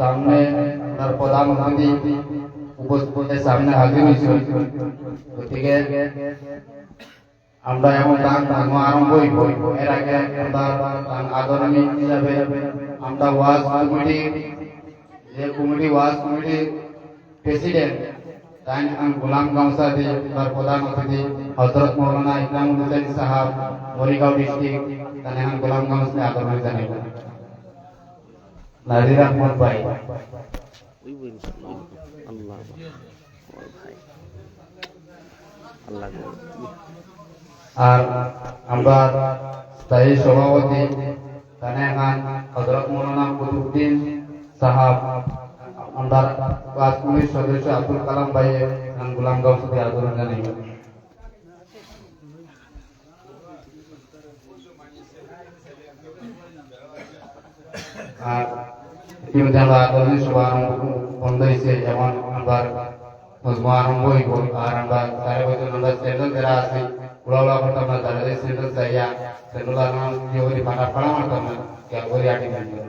सामने प्रधानमंत्री उपस्थित सामने हाजिर गए आरम्भ एर आगे आदरणीय हिसाब वाज कमिटी वाज कमिटी प्रेसिडेंट गुलाम गांवसादी प्रधान अतिथि हजरत मौलाना इस्लामुल हुसैन साहब मरिगांव डिस्ट्रिक्ट गुलाम गांव से आदरणीय जाने नाजिर अहमद भाई और আমরা স্থায়ী সভাপতি হযরত মৌলানা কুতুবউদ্দিন সাহেব আমরা ক্লাস কমিটির সদস্য আব্দুল কালাম ভাই গুলাম গাঁও থেকে আদর জানাই আর ইতিমধ্যে আমরা আদরণীয় সভা বন্ধ হয়েছে যেমন আমরা মজমা আরম্ভ হইব আর আমরা সারা বছর আমরা সেন্ট্রাল যারা আছি উড়াউড়া করতাম না তারা সেন্ট্রাল চাইয়া সেন্ট্রাল আনাম দিয়ে করি পাটা পাড়া মারতাম না কেউ করি আটি মারতাম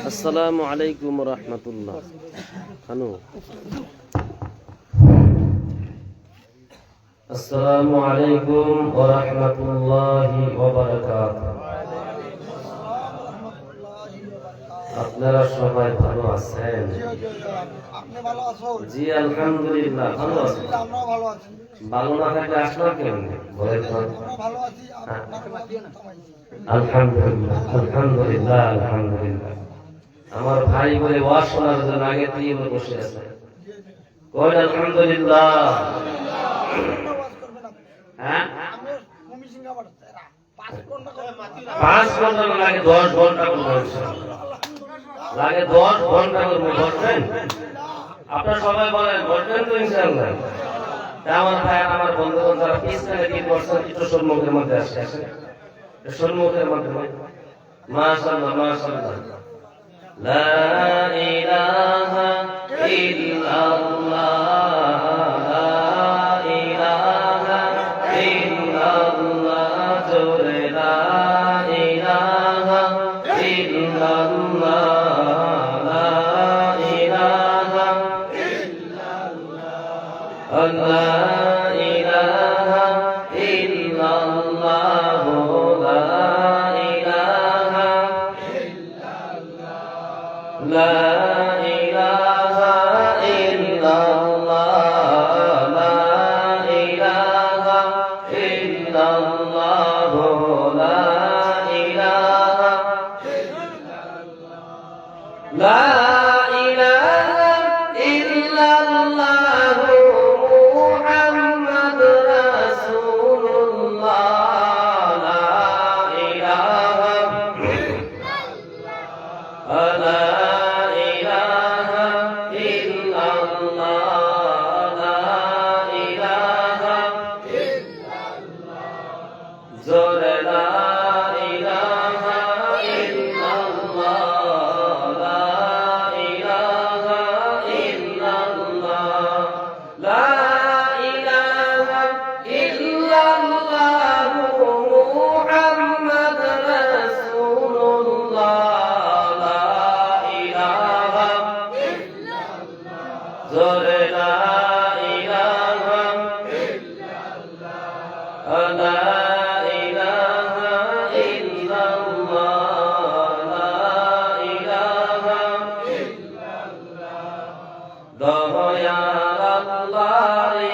আসসালামু আলাইকুম ওয়া রাহমাতুল্লাহ খানু আসসালামু আলাইকুম ওয়া রাহমাতুল্লাহি ওয়া বারাকাতুহু আপনারা সবাই ভালো আছেন আপনি ভালো আছেন জি আলহামদুলিল্লাহ ভালো আছি আমরা ভালো আছি ভালো না থাকলে আসলো কেমনে বলেন তো আমরা ভালো আছি আলহামদুলিল্লাহ আলহামদুলিল্লাহ আলহামদুলিল্লাহ আমার ভাই বলে ওয়াজ শোনার জন্য আগে থেকে বসে আছে কই আলহামদুলিল্লাহ হ্যাঁ আমরা কমিশন গাবার 5 ঘন্টা লাগে 10 ঘন্টা করব লাগে 10 ঘন্টা করব বলছেন আপনারা সবাই বলেন বলছেন তো ইনশাআল্লাহ আমার ভাই আমার বন্ধুগণ যারা পিছনে 3% একটু সম্মুখের মধ্যে আসে সম্মুখের মধ্যে মাশাআল্লাহ মাশাআল্লাহ লা ইলাহা ইল্লাল্লাহ জোরে লা ইলাহা লা ইলাহা ইল্লাল্লাহ লা ইলাহা দয়াল আল্লাহ রে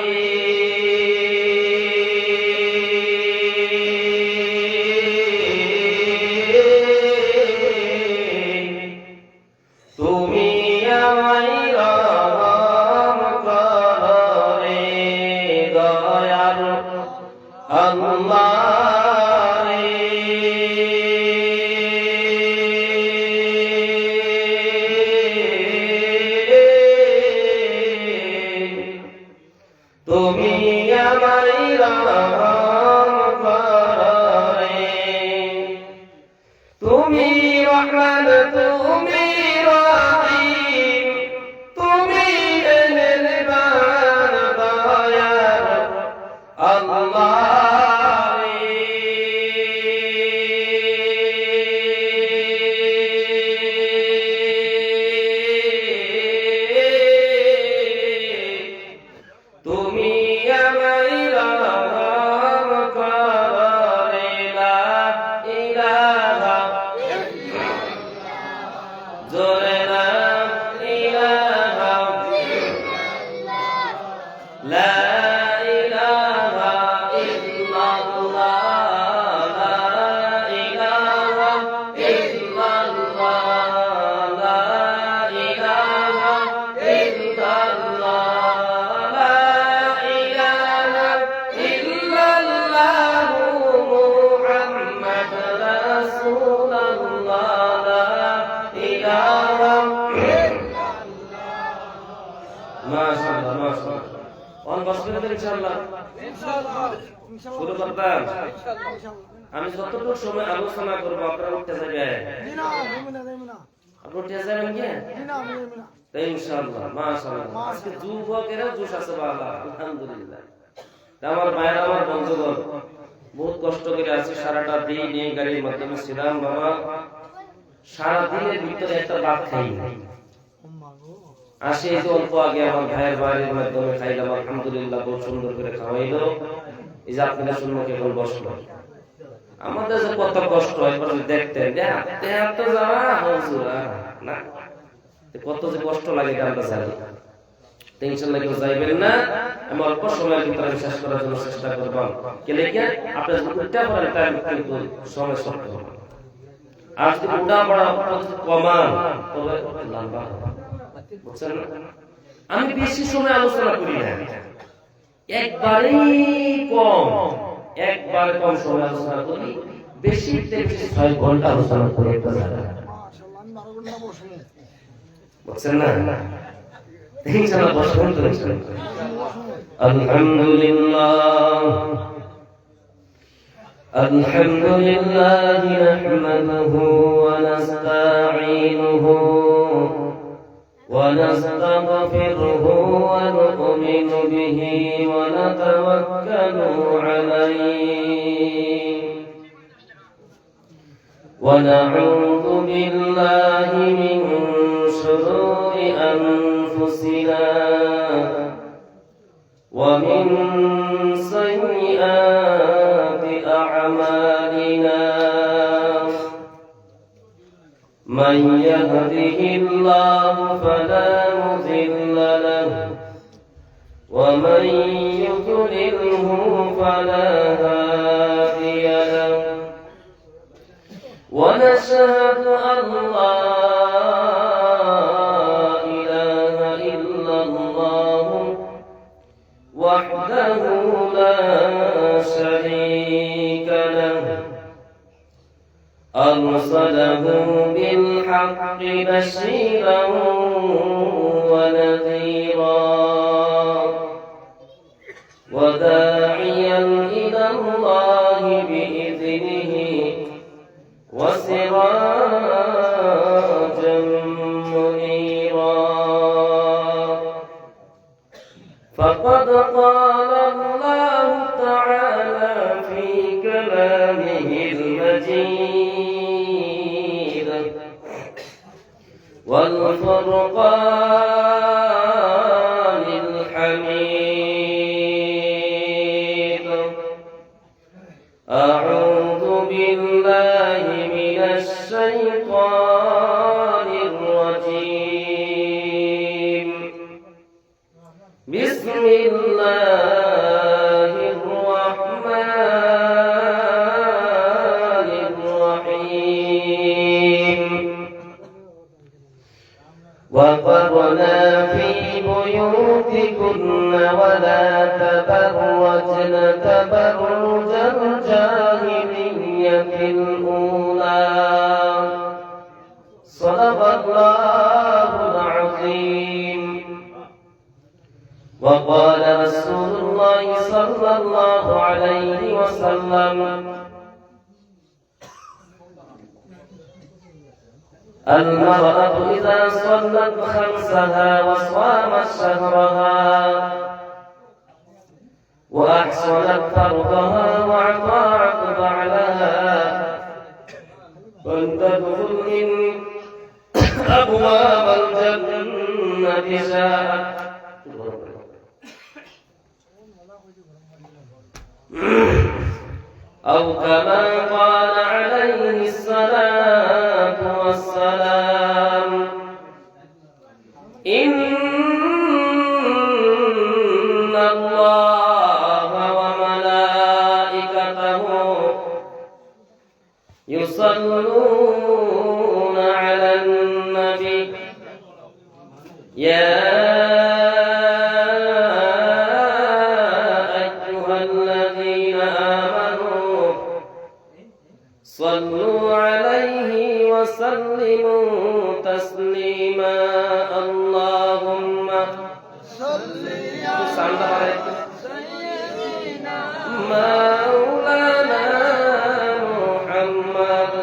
তুমি আমায় রহম করো রে দয়াল আল্লাহ রে তুমি আমায় রহম করো রে তুমি রহমান তুমি রহিম তুমি মেহেরবান দয়াল আল্লাহ রে তুমি আমায় রহম করো রে লা ইলাহা জোরে লা ইলাহা লা ইলাহা ইল্লাল্লাহ লা ইলাহা ইল্লাল্লাহ লা ইলাহা ইল্লাল্লাহ লা ইলাহা ইল্লাল্লাহ মুহাম্মদ রাসূলুল্লাহ লা ইলাহা মাশাআল্লাহ মাশাআল্লাহ অন বসবেন তো ইনশাআল্লাহ শুরু করতাম আমি যতটুকু সময় আলোচনা করব আপনারা উঠতে যাবেন আপনি উঠতে যাবেন কি তাই ইনশাআল্লাহ মাশাআল্লাহ আজকে যুবকেরা জোশ আছে বাবা আলহামদুলিল্লাহ আমার ভাইরা আমার বন্ধুগণ বহুত কষ্ট করে আছে সারাটা দিন এই গাড়ির মাধ্যমে ছিলাম বাবা সারা দিনের ভিতরে একটা ভাত খাই নাই আসে এই অল্প আগে আমার ভাইয়ের বাড়ির মাধ্যমে খাইলাম আলহামদুলিল্লাহ বহুত সুন্দর করে খাওয়াইলো এই যে আপনাদের সম্মুখে এখন বসলো আমাদের যে কত কষ্ট একবার দেখতেন তো যাওয়া হুজুর না কত যে কষ্ট লাগে আমরা জানি টেনশন লাগে যাইবেন না আমি অল্প সময়ের ভিতরে শেষ করার জন্য চেষ্টা করবাম কে লেগে আপনার উল্টা পড়ার টাইম কিন্তু সময় শক্ত হবে আর যদি উল্টা পড়া কমান তবে লম্বা হবে বুঝছেন না আমি বেশি সময় আলোচনা করি না একবারে কম সময় আলোচনা করি বেশি থেকে 6 ঘন্টা আলোচনা করি একটা জায়গায় বুঝছেন না ইনশাআল্লাহ বসুন তো আলহামদুলিল্লাহ নাহমাদুহু ওয়া নাস্তাঈনুহু ونستغفره ونؤمن به ونتوكل عليه ونعوذ بالله من شرور أنفسنا ومن سيئات أعمالنا من يهده الله فلا مضل له ومن يضلله فلا هادي له ونشهد أن لا إله إلا الله وحده لا شريك له أرسله بالحق بشيرا ونذيرا وداعيا إلى الله بإذنه وسراجا منيرا فقد قال الله تعالى في كلامه المجيد والفرقان الله الرحمن الرحيم وقرنا في بيوتكن ولا تبرجن تبرج الجاهلية الأولى صدق الله العظيم وقال رسول الله صلى الله عليه وسلم المرأة إذا صلت خمسها وصامت شهرها وأحصنت فرضها وأطاعت بعلها فلتدخل من أبواب الجنة شاءت أو كما قال عليه الصلاة والسلام إن الله وملائكته يصلون على النبي يا صلوا عليه وسلموا تسليما اللهم صل على سيدنا مولانا محمد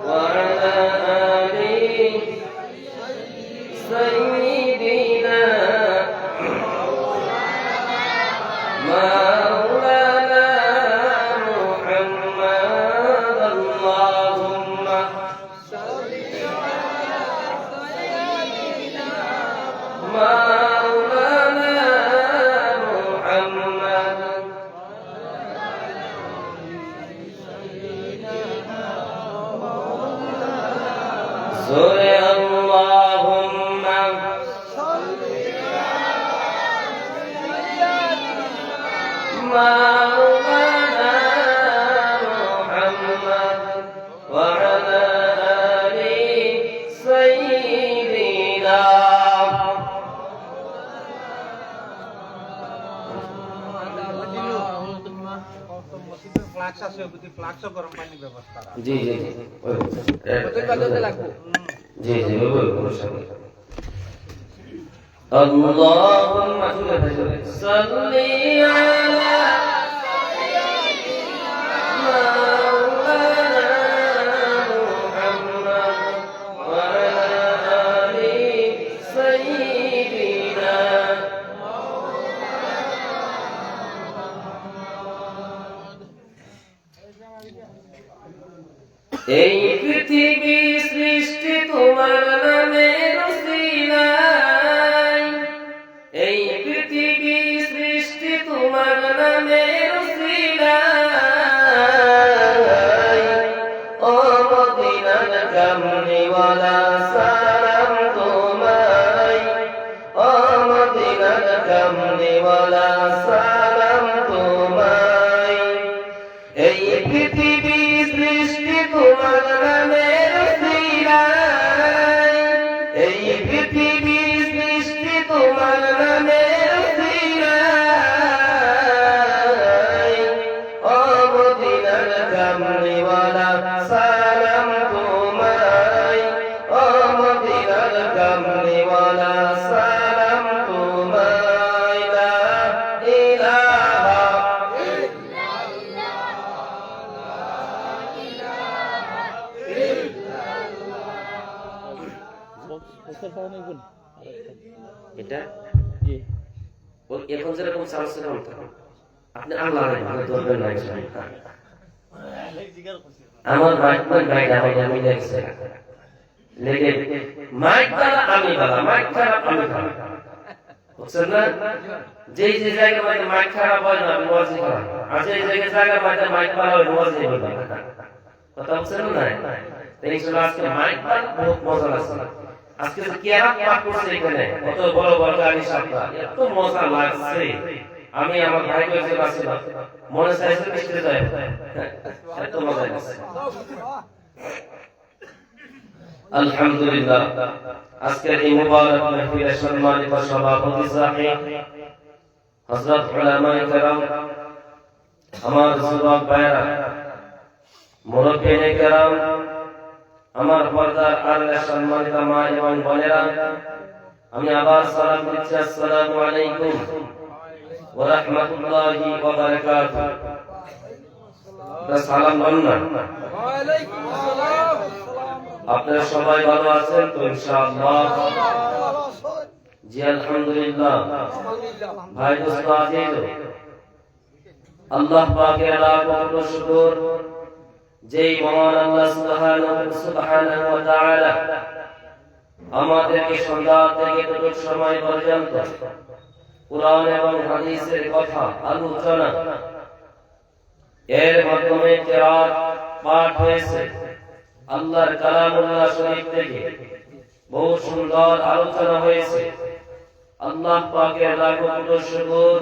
وعلى آله سيدنا مولانا محمد اللهم صل على سيدنا مولانا محمد سورة اللهم صل مولانا محمد وعلى آل سيدنا ফ্লাক্স আছে বুঝি ফ্লাক্সও গরম পানি ব্যবস্থা জি জি জি জি জি اللهم صل على مولانا محمد وعلى آل سيدنا এই পৃথিবী সৃষ্টি তোমার নামের উসিলায় এই পৃথিবী সৃষ্টি তোমার নামের উসিলায় ও মদিনার কামলিওয়ালা সালাম তোমায় ও মদিনার কামলিওয়ালা সালাম তোমায় এই পৃথিবী সৃষ্টি তোমার নামের উসিলায় এই পৃথিবী সৃষ্টি তোমার নামের উসিলায় ও মদিনার কামলিওয়ালা সালাম তোমায় ও মদিনার কামলিওয়ালা সালাম তোমায় লা ইলাহা এটা এখন যেরকম চান্স আপনি আল্লাহ নাই মানে দরকার নাই আমার মাইক আমি দেখছি লেগে মাইক দ্বারা আমি বালা মাইক খারাপ আমি খারাপ বুঝছেন না যে যে জায়গায় মধ্যে মাইক খারাপ হয় না আমি ওয়াজি করা আর যে জায়গায় মধ্যে মাইক ভালো হয় ওয়াজি হবে কথা বুঝছেন না তাই ইনশাআল্লাহ আজকে মাইক বহুত মজা লাগছে আজকে যে কেরাত পাঠ করছে এখানে কত বড় বড় গাড়ি সাতটা এত মজা লাগছে আমি আমার ভাই কইতে পারছিলাম মনে চাইছে মিশতে যায় এত মজা লাগছে আলহামদুলিল্লাহ আজকের এই মুবারক মাহফিলে সম্মানিত সভাপতি সাহেব হযরত উলামায়ে কেরাম আমার যুবক ভাইরা মুরব্বিয়ে কেরাম আমার পর্দার আড়ালে সম্মানিত মা এবং বোনেরা আমি আবার সালাম দিচ্ছি আসসালামু আলাইকুম ওয়া রাহমাতুল্লাহি ওয়া বারাকাতুহু সালাম বলুন ওয়ালাইকুম আসসালাম আপনারা সবাই ভালো আছেন তো ইনশাআল্লাহ জি আলহামদুলিল্লাহ ভাই দোস্ত আজিজ আল্লাহ পাকের লাখ শুকর যেই মহান আল্লাহ সুবহানাহু ওয়া তাআলা আমাদেরকে সন্ধ্যা থেকে দুপুর সময় পর্যন্ত কুরআন এবং হাদিসের কথা আলোচনা এর মাধ্যমে কিরাত পাঠ হয়েছে আল্লাহর কালামুল্লাহ শরীফ থেকে বহু সুন্দর আলোচনা হয়েছে আল্লাহ পাকের লাখ শুকর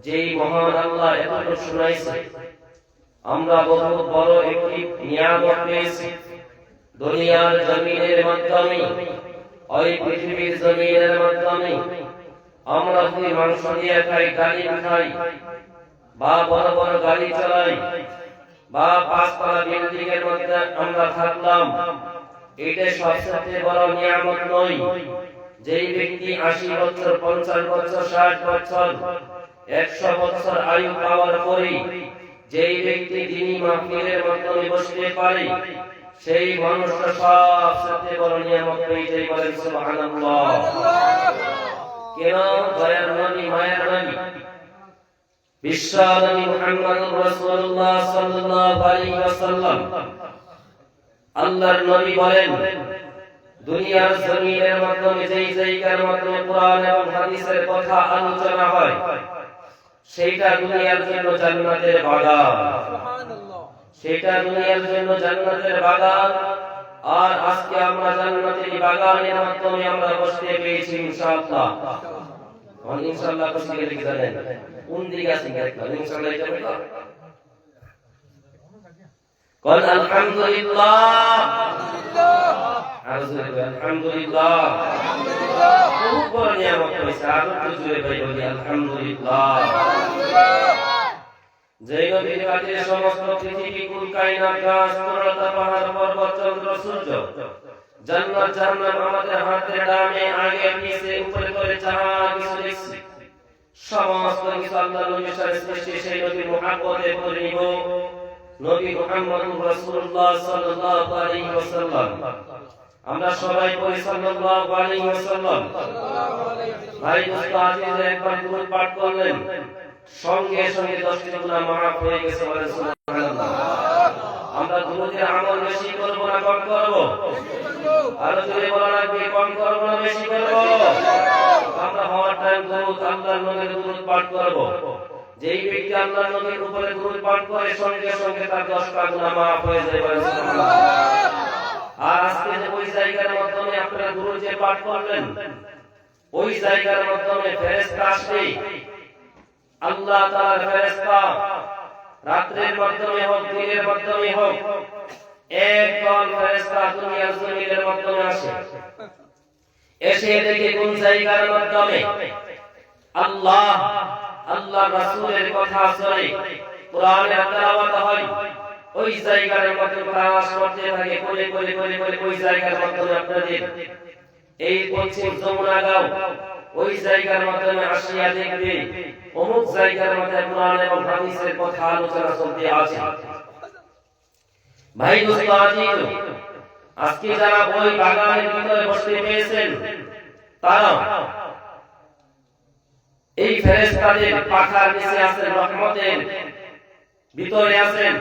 যেই মহান আল্লাহ এতটুকু শুনাইছে আমরা বহু বড় একটি নিয়ামত পেয়েছি দুনিয়ার জমিনের মাধ্যমে ওই পৃথিবীর জমিনের মাধ্যমে আমরা যদি মাংস দিয়ে খাই ডালিম খাই বা বড় বড় গাড়ি চালাই বা পাঁচতলা বিল্ডিং এর মধ্যে আমরা থাকলাম এটা সবচেয়ে বড় নিয়ামত নয় যেই ব্যক্তি 80 বছর 50 বছর 60 বছর 100 বছর আয়ু পাওয়ার পরে যেই ব্যক্তি দ্বীনি মাহফিলের মাধ্যমে বসতে পারে সেই মানুষটা সবচেয়ে বড় নিয়ামত পেয়ে যায় বলেন সুবহানাল্লাহ কেন দয়ার নবী মায়ার নবী বিশ্ব নবী মুহাম্মদুর রাসূলুল্লাহ সাল্লাল্লাহু আলাইহি ওয়াসাল্লাম আল্লাহর নবী বলেন দুনিয়ার জমিনের মাধ্যমে যেই জায়গার মাধ্যমে কোরআন এবং হাদিসের কথা আলোচনা হয় সেইটা দুনিয়ার জন্য জান্নাতের বাগান সুবহানাল্লাহ সেটা দুনিয়ার জন্য জান্নাতের বাগান আর আজকে আমরা জান্নাতের বাগানের মাধ্যমে আমরা বসতে পেয়েছি ইনশাআল্লাহ ইনশাআল্লাহ খুশি গেলে কি জানেন কোন দিকে আছেন দেখলাম ইনশাআল্লাহ এটা বলবো قل الحمد لله আলহামদুলিল্লাহ খুব বড় নিয়ামত হয়েছে আরো কিছু ভাই বলি আলহামদুলিল্লাহ যেই নবীর কাছে সমস্ত পৃথিবী কুল কায়নাত গাছ তরলতা পাহাড় পর্বত চন্দ্র সূর্য জান্নাত জাহান্নাম আমাদের হাতে ডানে আগে পিছে উপরে করে যাহা কিছু দেখছি সমস্ত কিছু আল্লাহর নবীর সাথে সৃষ্টি সেই নবীর মুহাব্বতে ভরে নিব নবী মুহাম্মদুর রাসূলুল্লাহ সাল্লাল্লাহু আলাইহি ওয়াসাল্লাম আমরা সবাই পড়ি সাল্লাল্লাহু আলাইহি ওয়াসাল্লাম ভাই দোস্ত আজিজ একবার দুরূদ পাঠ করলেন সঙ্গে সঙ্গে 10টি গুনাহ মাফ হয়ে গেছে বলেন সুবহানাল্লাহ আমরা দুরূদের আমল বেশি করব না কম করব আর যদি বলা লাগবে কম করব না বেশি করব আমরা হওয়ার টাইম দুরূদ আল্লাহর নবীর দুরূদ পাঠ করব যেই ব্যক্তি আল্লাহর নবীর উপরে দুরূদ পাঠ করে সঙ্গে সঙ্গে তার 10টা গুনাহ মাফ হয়ে যায় বলেন সুবহানাল্লাহ আর আজকে যে ওই জায়গার মাধ্যমে আপনারা দুরূদ যে পাঠ করলেন ওই জায়গার মাধ্যমে ফেরেশতা আসবে আল্লাহ তাআলার ফেরেশতা রাতের মাধ্যমে হোক দিনের মাধ্যমে হোক এক দল ফেরেশতা দুনিয়ার জমিনের মাধ্যমে আসে এসে দেখে কোন জায়গার মাধ্যমে আল্লাহ রাসূলের কথা শুনে কোরআনের তেলাওয়াত হয় ওই জায়গার মধ্যে তালাশ করতে থাকে করে ওই জায়গার মাধ্যমে আপনাদের এই পশ্চিম যমুনা গাঁও ওই জায়গার মাধ্যমে আসিয়া দেখবে অমুক জায়গার মধ্যে কোরআন এবং হাদিসের কথা আলোচনা চলতে আছে ভাই দোস্ত আজিজ আজকে যারা ওই বাগানের ভিতরে বসতে পেয়েছেন তারা এই ফেরেশতাদের পাখার নিচে আছেন রহমতের ভিতরে আছেন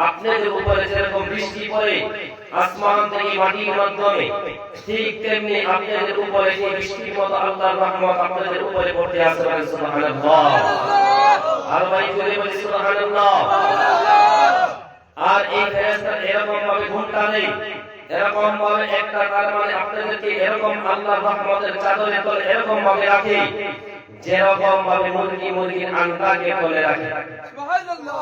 আপনাদের উপরে যেরকম বৃষ্টি পড়ে আসমান থেকে মাটির মাধ্যমে ঠিক তেমনি আপনাদের উপরে এই বৃষ্টির মতো আল্লাহর রহমত আপনাদের উপরে পড়তে আছে বলেন সুবহানাল্লাহ আর ভাই বলে বলি সুবহানাল্লাহ আর এই ফেরেশতা এরকম ভাবে ঘুমটা নেই এরকম ভাবে একটা তার মানে আপনাদেরকে এরকম আল্লাহর রহমতের চাদরে তলে এরকম ভাবে রাখে যেরকম ভাবে মুরগির আন্ডাকে তলে রাখে। সুবহানাল্লাহ।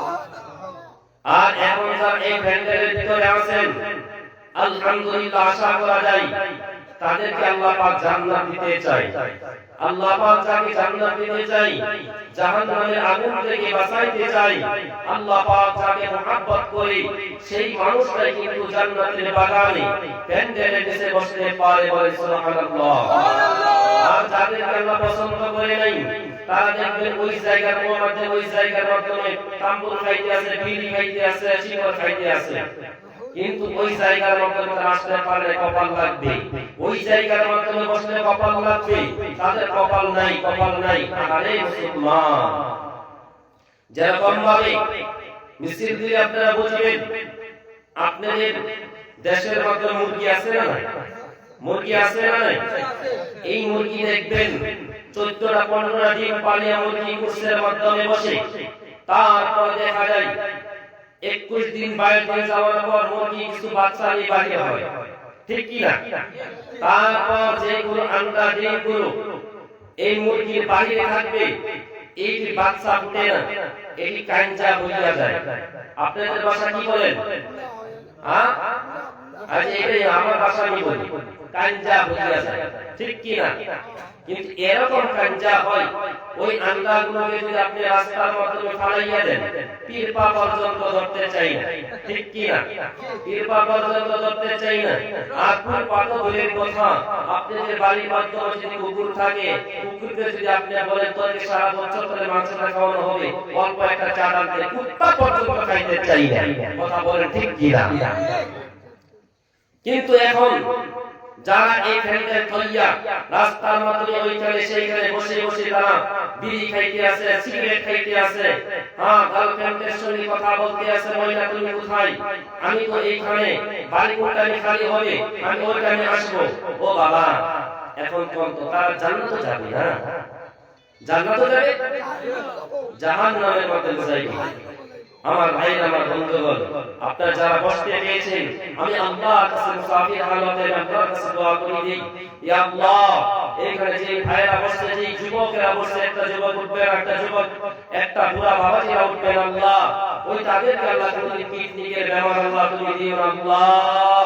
আর এখন যারা এই প্যান্ডেলের ভিতরে আছেন আলহামদুলিল্লাহ আশা করা যায় তাদেরকে আল্লাহ পাক জান্নাত দিতে চায়। আল্লাহ পাক যাকে জান্নাত দিতে চায়, জাহান্নামের আগুন থেকে বাঁচাইতে চায়, আল্লাহ পাক যাকে মহব্বত করে সেই মানুষটাই কিন্তু জান্নাতের বাগানে প্যান্ডেলে এসে বসতে পারে, বলে সুবহানাল্লাহ। আর যাদেরকে আল্লাহ পছন্দ করে নাই তারা দেখবেন ওই জায়গার মধ্যে ওই জায়গার মাধ্যমে তাম্বুর খাইতে আছে, বিড়ি খাইতে আছে, শিকড় খাইতে আছে, কিন্তু ওই জায়গার মাধ্যমে তারা আসতে পারলে কপাল লাগবে, ওই জায়গার মাধ্যমে বসলে কপাল লাগবে, তাদের কপাল নাই, কপাল নাই। আরে মুসলমান, যেরকম ভাবে মিছিল দিলে আপনারা বুঝবেন আপনাদের দেশের মধ্যে মুরগি আছে না নাই? মুরগি আছে না নাই? এই মুরগি দেখবেন 14টা 15টা ডিম পালিয়া মুরগি কুর্সের মাধ্যমে বসে, তারপর দেখা যায় 21 দিন 22 দিন যাওয়ার পর মুরগি কিছু বাচ্চা নিয়ে বাড়ি হয়, ঠিক কি না? তারপর যেগুলো আন্ডা ডিমগুলো এই মুরগির বাহিরে থাকবে, এই বাচ্চা ফুটে না, এটি কাঞ্চা হইয়া যায়। আপনাদের ভাষা কি বলেন? হ্যাঁ, আজ এটাই আমার ভাষা আমি বলি, কাঞ্চা হইয়া যায়, ঠিক কি না? কিন্তু এরকম কাঞ্চা হয় ওই আন্ডাগুলোকে যদি আপনি রাস্তার মাধ্যমে ফালাইয়া দেন, পীর পা পর্যন্ত ধরতে চাই না, ঠিক কি না? পীর পা পর্যন্ত ধরতে চাই না। আর পীর পা তো দূরের কথা, আপনাদের বাড়ির মাধ্যমে যদি কুকুর থাকে, কুকুরকে যদি আপনি বলেন তোকে সারা বছর ধরে মাংসটা খাওয়ানো হবে, অল্প একটা চা আনতে, কুত্তা পর্যন্ত খাইতে চাই না। কথা বলেন ঠিক কি না? কিন্তু এখন যারা এইখানে থইয়া রাস্তার মাধ্যমে ওইখানে সেইখানে বসে বসে তারা বিড়ি খাইতে আছে, সিগারেট খাইতে আছে, হ্যাঁ, গার্লফ্রেন্ডের সঙ্গে কথা বলতে আছে, মহিলা তুমি কোথায়, আমি তো এইখানে বাড়ি কোনখানে খালি হবে, আমি ওইখানে আসবো। ও বাবা, এখন কোন তো তারা জান্নাতে যাবে না? জান্নাতে যাবে, জাহান্নামের মধ্যে যাইবে। আমার ভাই, আমার বন্ধুগণ, আপনারা যারা বসতে পেয়েছেন, আমি আল্লাহর কাছে মুসাফির হালতে আল্লাহর কাছে দোয়া করি দিই, ইয়া আল্লাহ, এখানে যে ভাইরা বসে, যে যুবকেরা বসে, একটা যুবক উঠবে, একটা যুবক, একটা বুড়া বাবাজিরা উঠবেন, আল্লাহ ওই তাদেরকে আল্লাহ তুমি কিডনির বেমার আল্লাহ তুমি দিও না, আল্লাহ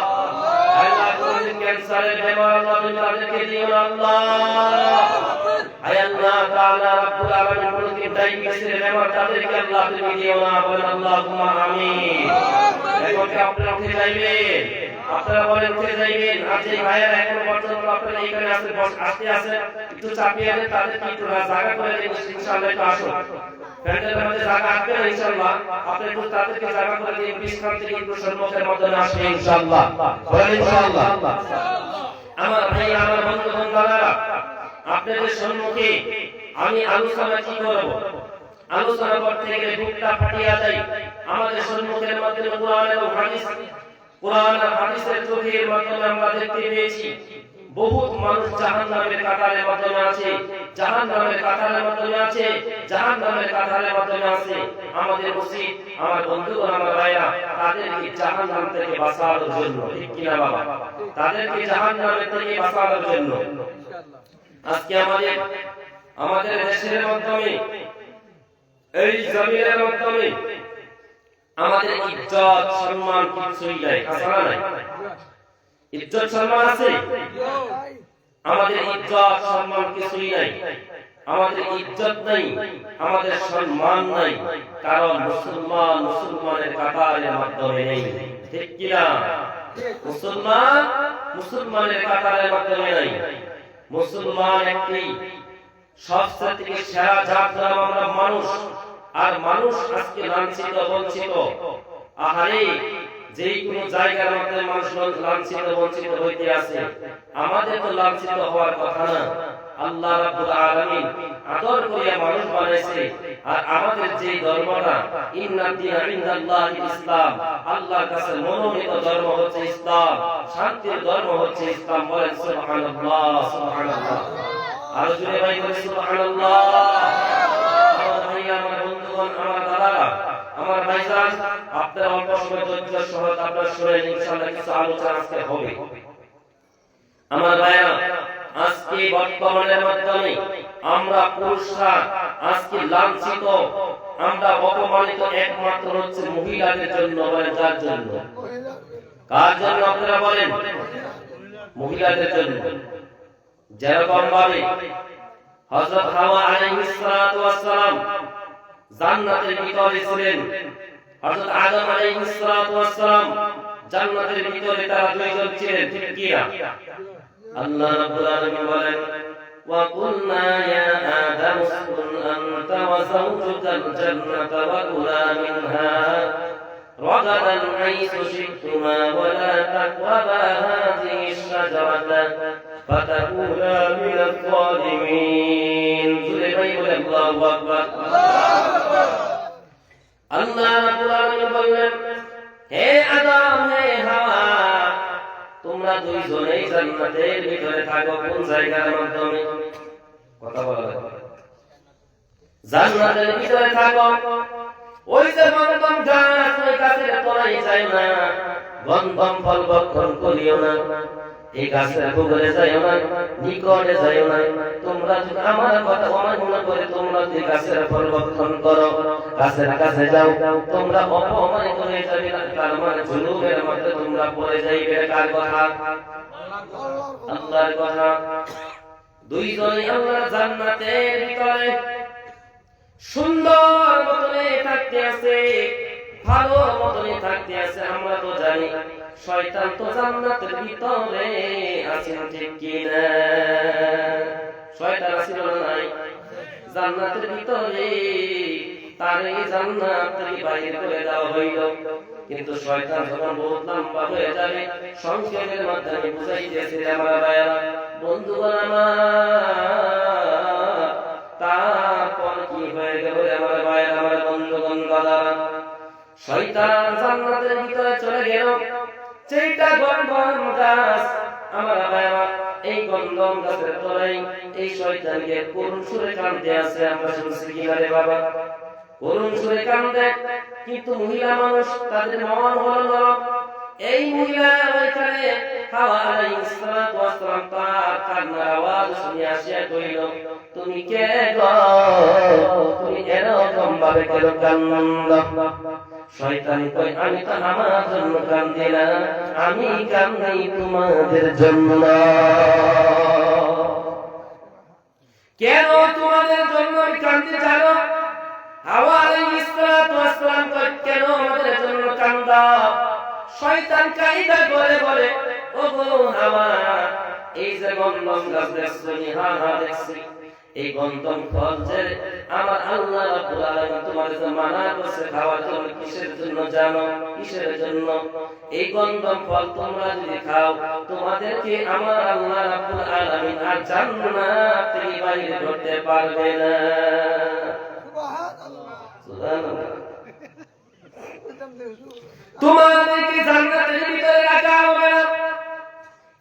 আল্লাহ তুমি ক্যান্সারের বেমার আল্লাহ তুমি তাদেরকে দিও না, আল্লাহ আয় আল্লাহ তাআলা রব্বুল আলামিন তুমি ডায়াবেটিসের বেমার তাদেরকে আল্লাহ তুমি দিও না, বলেন আল্লাহুম্মা আমিন। এখন কি আপনারা উঠে যাইবেন? আপনারা বলেন উঠে যাইবেন? আর যে ভাইয়েরা এখনো পর্যন্ত আপনারা এইখানে আসতে আছে, একটু চাপিয়ে দেন, তাদেরকে একটু জায়গা করে দিন, ইনশাআল্লাহ একটু আসুন। প্যান্ডেলের মধ্যে জায়গা আসবে না ইনশাআল্লাহ, আপনি একটু তাদেরকে জায়গা করে দিন, বিশ্রাম থেকে একটু সম্মুখের মাধ্যমে আসবে ইনশাআল্লাহ, বলেন ইনশাআল্লাহ। আমার ভাই, আমার বন্ধু-বান্ধবরা, আপনাদের সম্মুখে আমি আলোচনা কি করব? আলোচনা করতে গেলে বুকটা ফাটিয়া যায়। আমাদের সম্মুখের মাধ্যমে কোরআন এবং হাদিস, কোরআন আর হাদিসের চোখের মাধ্যমে আমরা দেখতে পেয়েছি বহুত মানুষ জাহান্নামের কাতারের মাধ্যমে আছে, জাহান্নামের কাতারের মাধ্যমে আছে, জাহান্নামের কাতারের মাধ্যমে আছে। আমাদের উচিত, আমার বন্ধুগণ, আমার ভাইরা, তাদেরকে জাহান্নাম থেকে বাঁচানোর জন্য, ঠিক কি না বাবা? তাদেরকে জাহান্নামের থেকে বাঁচানোর জন্য আজকে আমাদের দেশের মাধ্যমে, এই জমিনের মাধ্যমে আমাদের ইজ্জত সম্মান কিছুই নাই, আছে না নাই? ইজ্জত সম্মান আছে? আমাদের ইজ্জত সম্মান কিছুই নাই, আমাদের ইজ্জত নাই, আমাদের সম্মান নাই, কারণ মুসলমানের কাতারের মাধ্যমে নেই, ঠিক কি না? মুসলমানের কাতারের মাধ্যমে নাই। মুসলমান একটি সবচেয়ে থেকে সেরা জাত হলাম আমরা মানুষ। আর মানুষ আজকে লাঞ্ছিত, বঞ্চিত। আহারে, যেই কোনো জায়গার মধ্যে মানুষ লাঞ্ছিত, বঞ্চিত হইতে আছে, আমাদের তো লাঞ্ছিত হওয়ার কথা না। আল্লাহ রাব্বুল আলামিন আদর করিয়া মানুষ বানাইছে। আর আমাদের যে ধর্মটা, ইন্নাদ দীনা ইনদাল্লাহিল ইসলাম, আল্লাহর কাছে মনোনীত ধর্ম হচ্ছে ইসলাম, শান্তির ধর্ম হচ্ছে ইসলাম। বলেন সুবহানাল্লাহ, সুবহানাল্লাহ। আর জুড়ে ভাই বলেন সুবহানাল্লাহ। আমার ভাই, আমার বন্ধুগণ, আমার দাদারা, আমার ভাইজান, আপনার অল্প সময় ধৈর্য সহ আপনার শুনেন, ইনশাআল্লাহ কিছু আলোচনা আজকে হবে। আমার ভাইরা, আজকে বর্তমানের মাধ্যমে আমরা পুরুষরা আজকে লাঞ্ছিত, আমরা অপমানিত একমাত্র হচ্ছে মহিলাদের জন্য। বলেন কার জন্য? কার জন্য আপনারা বলেন? মহিলাদের জন্য। যেরকম ভাবে হযরত হাওয়া আলাইহিস সালাতু ওয়াস সালাম জান্নাতের ভিতরে ছিলেন, হযরত আদম আলাইহিস সালাতু ওয়াস সালাম জান্নাতের ভিতরে, তারা দুইজন ছিলেন, ঠিক কি না? আল্লাহ রাব্বুল আলামিন বলেন, ওয়া কুলনা ইয়া আদাম উসকুন আনতা ওয়া যাওজুকাল জান্নাতা ওয়া কুলা মিনহা রাগাদান হাইসু শি'তুমা ওয়া লা তাকরাবা হাযিহিশ শাজারাতা ফাতাকুনা মিনাল যালিমিন। জুরে ভাই বলে আল্লাহু আকবার। আল্লাহ রাব্বুল আলামিন বললেন, হে আদম, হে হাওয়া, তোমরা দুইজনেই জান্নাতের ভিতরে থাকো। কোন জায়গার মাধ্যমে? কথা বলা যায়। জান্নাতের ভিতরে থাকো। ওই যে গন্ধম গাছ, ওই গাছের তলায় যায় না, গন্ধম ফল ভক্ষণ করিও না, এই গাছের গোবরে যাইও না, নিকটে যাইও না। তোমরা যদি আমার কথা অমান্য করে তোমরা যদি গাছের ফল ভক্ষণ করো, গাছের কাছে যাও, তোমরা অপমানিত হয়ে যাবে। তার মানে জুলুমের মধ্যে তোমরা পড়ে যাইবে। কার কথা? আল্লাহর কথা। দুইজনে আল্লাহ জান্নাতের ভিতরে সুন্দর মতনে থাকতে আছে, ভালো মতনে থাকতে আছে। আমরা তো জানি শয়তান তো জান্নাতের ভিতরে আছে, ঠিক কি না? শয়তান আছে না নাই? জান্নাতের ভিতরে, তার এই জান্নাত থেকে বাইরে করে দেওয়া হইল। কিন্তু শয়তান যখন বহুত লম্বা হয়ে যাবে, সংক্ষেপের মাধ্যমে বুঝাইতেছে আমার ভাইরা, বন্ধুগণ আমার, তারপর কি হয়ে গেল আমার ভাইরা, আমার বন্ধুগণ দাদারা? শয়তান জান্নাতের ভিতরে চলে গেল। সেইটা গন্ধম গাছ, আমার ভাইরা, এই গন্ধম গাছের তলায় এই শয়তানকে করুণ সুরে কাঁদতে আছে। আমরা শুনছি কিনা রে বাবা? করুণ সুরে কাঁদে। কিন্তু মহিলা মানুষ, তাদের মন হলো নরম। এই মহিলা ওইখানে হাওয়া আলাইহিস সালাতু ওয়াস সালাম তার কান্নার আওয়াজ শুনে আসিয়া কইল, তুমি কে গো? তুমি এরকম ভাবে কেন কান্দো? শয়তান কই, আমি তো আমার জন্য কান্দি না, আমি কান্দি তোমাদের জন্য। কেন তোমাদের জন্য আমি কান্দি জানো? হাওয়া আলাইহিস সালাতু ওয়াস সালাম কই, কেন আমাদের জন্য কান্দা? শয়তান কাইদা করে বলে, ও গো হাওয়া, এই যে গন্ধম গাছ দেখছো, হ্যাঁ হ্যাঁ দেখছি, এই গন্ধম ফল যে আমার আল্লাহ রাব্বুল আলামিন তোমাদের মানা করছে খাওয়ার জন্য, কিসের জন্য জানো? কিসের জন্য? এই গন্ধম ফল তোমরা যদি খাও, তোমাদেরকে আমার আল্লাহ রাব্বুল আলামিন আর জান্নাত থেকে বাইরে করতে পারবে না। সুবহানাল্লাহ। তোমাদেরকে জান্নাতের ভিতরে রাখা হবে না।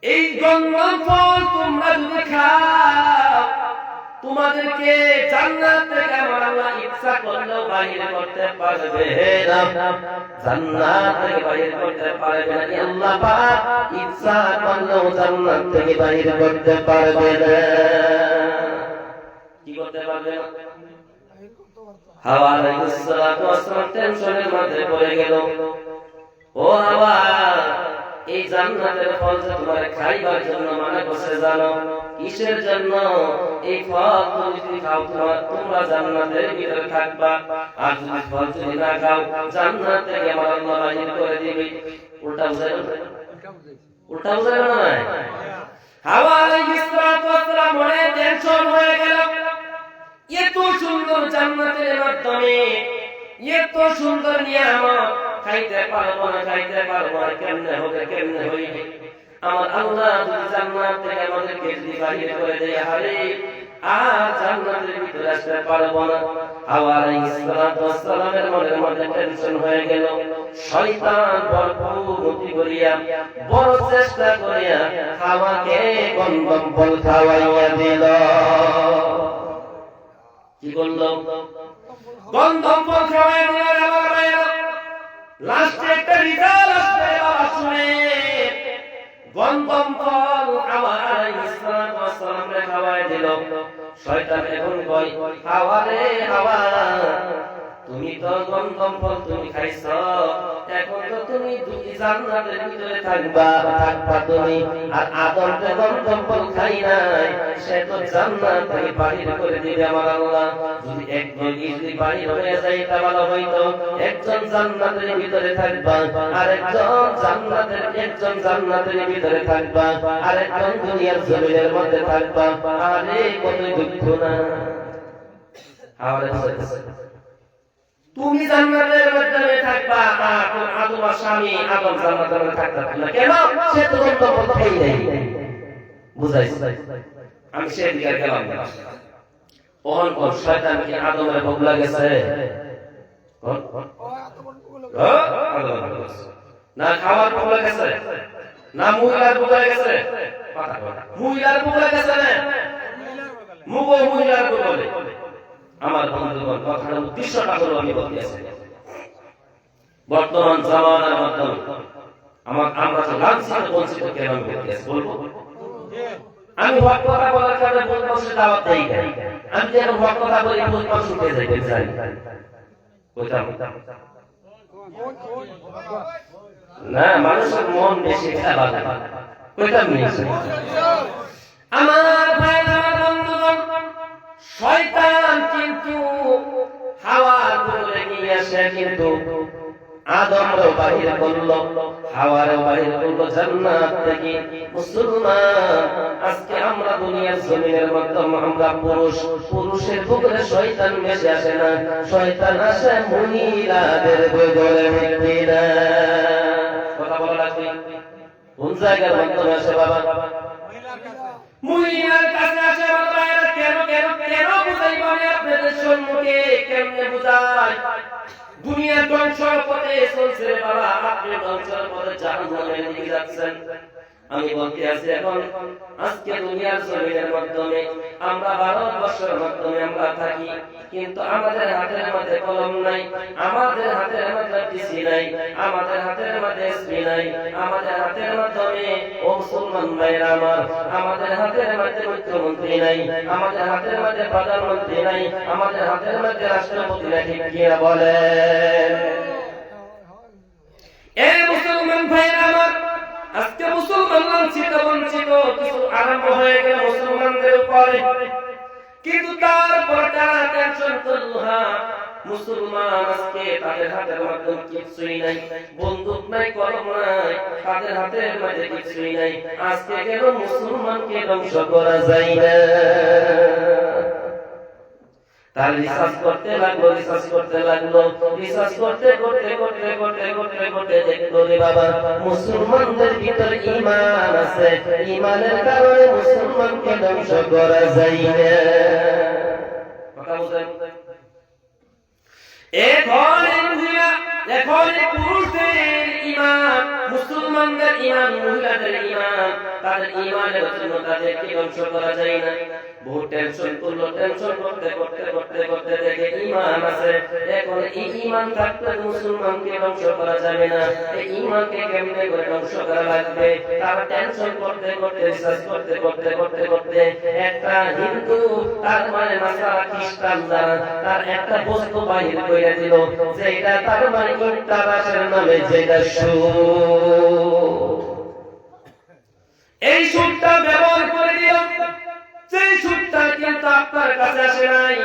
এই গন্ধম ফল তোমরা যদি খাও, তোমাদেরকে জান্নাত থেকে আমার আল্লাহ ইচ্ছা করলেও বাইরে করতে পারবে না। জান্নাত থেকে বাইরে করতে পারবে না। আল্লাহ পাক ইচ্ছা করলেও জান্নাত থেকে বাইরে করতে পারবে না। কি করতে পারবে না? হাওয়া আলাইহিস সালাতু ওয়াস সালাম টেনশনের মধ্যে পড়ে গেল। ও হাওয়া, এই জান্নাতের ফল যে তোমার খাইবার জন্য মানা করছে, জানো কিসের জন্য? এই ফল তুমি যদি খাও, তোমরা জান্নাতের ভিতরে থাকবা। আর যদি ফল যদি না খাও, জান্নাত থেকে আমার আল্লাহ বাহির করে দিবে। উল্টা বুঝাই না? উল্টা বুঝাই না? হাওয়া আলাইহিস সালাতু ওয়াস সালাম মনে টেনশন হয়ে গেল। এত সুন্দর জান্নাতের মাধ্যমে এত সুন্দর নিয়ামত খাইতে পারবো না, খাইতে পারবো না, কেমনে হবে, কেমনে হইবে? আমার আল্লাহ যদি জান্নাত থেকে আমাদেরকে যদি বাহির করে দেয়, হারে আর জান্নাতের ভিতরে আসতে পারবো না। হাওয়া আলাইহিস সালাতু ওয়াস সালামের মনের মধ্যে টেনশন হয়ে গেল। শয়তান ভরপুর বুদ্ধি করিয়া, বড় চেষ্টা করিয়া হাওয়াকে গন্ধম ফল খাওয়াইয়া দিল। কি করলো? গন্ধম ফল খাওয়াইয়া দিল। আমার ভাইরা, লাস্টে একটা রিজাল্ট আসবে বাবা শুনে গন্ধম ফল হাওয়া আলাইহিস সালামকে খাওয়ায় দিল শয়তান এখন কয় হাওয়া রে হাওয়া তুমি তো গন্ধম ফল তুমি খাইছো এখন তো তুমি দুই জান্নাতের ভিতরে থাকবা তুমি আর আদম তো গন্ধম ফল খাই নাই সে তো জান্নাত থেকে বাহির করে দিবে আমার আল্লাহ যদি একজন যদি বাহির হয়ে যায় তা ভালো হইতো একজন জান্নাতের ভিতরে থাকবা আর একজন জান্নাতের ভিতরে থাকবা আর একজন দুনিয়ার জমিনের মধ্যে থাকবা আরে কত দুঃখ না তুমি জান্নাতের মধ্যে থাকবা আর আদম আর স্বামী আদম জান্নাতের মধ্যে থাকতে না কেন সে তো গন্তব্য খাই নাই বুঝাইছি আমি সেদিকে গেলাম না ওহন কোন শয়তান কি আদমের ভোগ লাগেছে না খাওয়ার ভোগ লাগেছে না মহিলার ভোগ লাগেছে মহিলার ভোগ লাগেছে না মহিলার ভোগ বলে আমার বন্ধুগণ কথার উদ্দেশ্যটা হলো আমি বলতেছি বর্তমান জামানার মাধ্যমে আমরা তো লাঞ্ছিত বঞ্চিত কেন আমি বলতেছি বলবো আমি হক কথা বলার কারণে বলবো সে দাওয়াত দেই না আমি যেন হক কথা বলি বলবো শুনতে যাই কইতাম না মানুষের মন বেশি খারাপ কইতাম নেই আমার ভাই আমার বন্ধুগণ শয়তান কিন্তু হাওয়ার উপরে নিয়ে আসে কিন্তু আদমরও বাহির করলো হাওয়ারও বাহির করলো জান্নাত থেকে মুসলমান আজকে আমরা দুনিয়ার জমিনের মাধ্যমে আমরা পুরুষের বুকে শয়তান মেশে আসে না শয়তান আসে মহিলাদের বদলে মিটিনা কথা বলা লাগবে কোন জায়গার মাধ্যমে আসে বাবা মহিলার কাছে আসে বাবা কেন বুঝাইব আমি আপনাদের সম্মুখে কেমনে বুঝাই দুনিয়ার ধ্বংসের পথে চলছে বাবা আপনি ধ্বংসের পথে জাহান্নামে নিয়ে যাচ্ছেন আমি বলতে আছি এখন আজকে দুনিয়ার জমিনের মাধ্যমে আমরা ভারতবর্ষের মাধ্যমে আমরা থাকি কিন্তু আমাদের হাতের মধ্যে কলম নাই আমাদের হাতের মধ্যে পিসি নাই আমাদের হাতের মধ্যে এসপি নাই আমাদের হাতের মাধ্যমে ও মুসলমান ভাইরা আমার আমাদের হাতের মধ্যে মুখ্যমন্ত্রী নাই আমাদের হাতের মধ্যে প্রধানমন্ত্রী নাই আমাদের হাতের মধ্যে রাষ্ট্রপতি নাই ঠিক কিনা বলেন এই মুসলমান ভাইরা আমার আজকে মুসলমান লাঞ্ছিত বঞ্চিত কিছু আরম্ভ হয়ে গেল মুসলমানদের উপরে কিন্তু তারপর তারা টেনশন করলো মুসলমান আজকে তাদের হাতের মধ্যে কিছুই নাই বন্দুক নাই কলম নাই তাদের হাতের মধ্যে কিছুই নাই আজকে কেন মুসলমানকে ধ্বংস করা যায় না তার রিসার্চ করতে লাগলো রিসার্চ করতে দেখলো রে বাবা মুসলমানদের ভিতরে ঈমান আছে ঈমানের কারণে মুসলমানকে ধ্বংস করা যায় না কথা বুঝেন এখন পুরুষদের ঈমান মুসলমানদের ঈমান মহিলাদের ঈমান তাদের ঈমানের জন্য তাদেরকে ধ্বংস করা যায় না বহু টেনশন করতে দেখে ঈমান আছে এখন এই ঈমান থাকলে মুসলমানকে ধ্বংস করা যাবে না এই ঈমানকে কেমনে করে ধ্বংস করা লাগবে তারা টেনশন করতে রিসার্চ করতে একটা হিন্দু তার মানে নাসারা খ্রিস্টান তার একটা বস্তু বাহির করে দিল যেটা তার মানে ইন্টারন্যাশনাল নামে যেটা এই সুরটা ব্যবহার করে দিল সেই সুরটা কিন্তু আপনার কাছে আসে নাই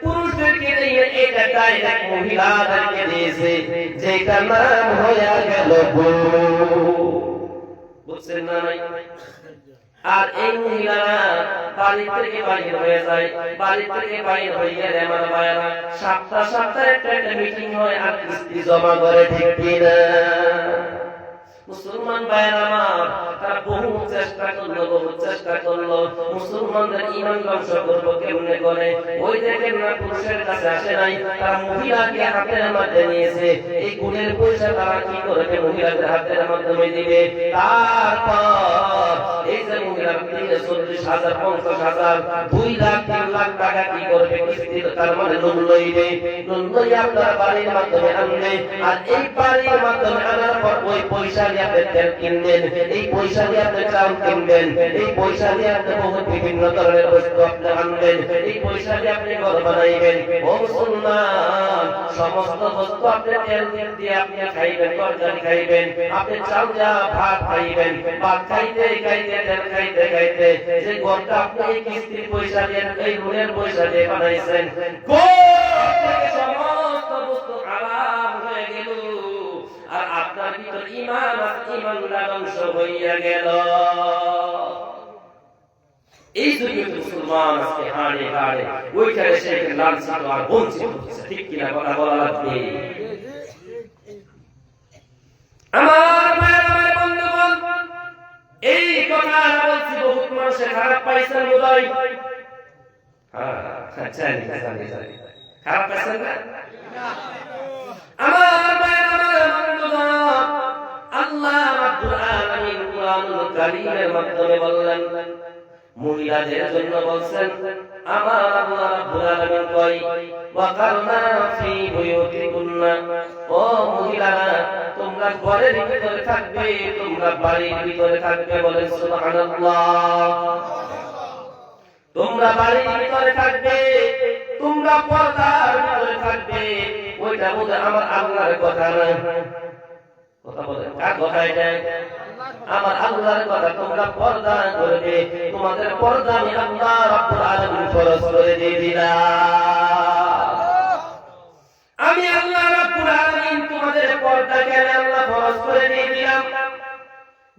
পুরুষদেরকে দিয়ে এটা ডাইরেক্ট মহিলাদেরকে দিয়েছে যেটা নাম হয়ে গেল বুঝছেন না নাই আর এই মহিলারা বাড়ি থেকে বাইরে হয়ে যায় বাড়ি থেকে বাইরে হয়ে গেলে আমার ভাইরা সপ্তাহে একটা মিটিং হয় আর কিস্তি জমা করে ঠিক কিনা মুসলমান ভাইরা আমার তারা বহু চেষ্টা করলো মুসলমানদের ঈমান ধ্বংস করবো কেমনে করে ওই দেখেন না পুরুষের কাছে আসে নাই তারা মহিলাকে হাতের মধ্যে নিয়েছে এই গুণের পয়সা তারা কি করবে মহিলাদের হাতের মাধ্যমে দিবে তারপর এই যে মহিলার 40,000 50,000 2 লাখ 3 লাখ টাকা কি করবে কিস্তি তার মানে লোন লইবে লোন লই আপনার বাড়ির মাধ্যমে আনবে আর এই বাড়ির মাধ্যমে আনার পর ওই পয়সা দিয়ে আপনি তেল কিনবেন এই পয়সা দিয়ে আপনি চাউল কিনবেন এই পয়সা দিয়ে আপনি বহুত বিভিন্ন ধরনের বস্তু আপনি আনবেন এই পয়সা দিয়ে আপনি ঘর বানাইবেন ও মুসলমান সমস্ত বস্তু আপনি তেল দিয়ে আপনি খাইবেন তরকারি খাইবেন আপনি চাল যা ভাত খাইবেন ভাত খাইতে খাইতে তেল খাইতে খাইতে যে ঘরটা আপনি এই কিস্তির পয়সা দিয়ে এই ঋণের পয়সা দিয়ে বানাইছেন সমস্ত বস্তু আরাম হয়ে গেল আর আপনার ভিতর ঈমান আর ঈমানটা ধ্বংস হইয়া গেল এই জন্য মুসলমান আজকে হাড়ে হাড়ে ওইখানে সেখানে লাঞ্ছিত আর বঞ্চিত হচ্ছে ঠিক কিনা কথা বলা লাগবে আমার ভাই আমার বন্ধুগণ এই কথা বলছি বহুত মানুষে খারাপ পাইছেন বোধহয় জানি খারাপ পাইছেন না আমার ভাই আমার বন্ধুগণ আল্লাহ রাব্বুল আলামিন কুরআনুল কারীমের মাধ্যমে বললেন মহিলাদের জন্য বলছেন আমার আল্লাহ রাব্বুল আলামিন কই ওয়াকারনা ফি বুয়ুতিকুন্না ও মহিলারা তোমরা ঘরের ভিতরে থাকবে তোমরা বাড়ির ভিতরে থাকবে বলেন সুবহানাল্লাহ তোমরা বাড়ির ভিতরে থাকবে তোমরা পর্দার ভিতরে থাকবে ওইটা বলে আমার আল্লাহর কথা না কথা বলে কার কথা এটা আমার আল্লাহর কথা তোমরা পর্দা করবে তোমাদের পর্দা আমি আল্লাহ রাব্বুল আলামিন ফরজ করে দিয়ে দিলাম আমি আল্লাহ রাব্বুল আলামিন তোমাদের পর্দা কেন আল্লাহ ফরজ করে দিয়ে দিলাম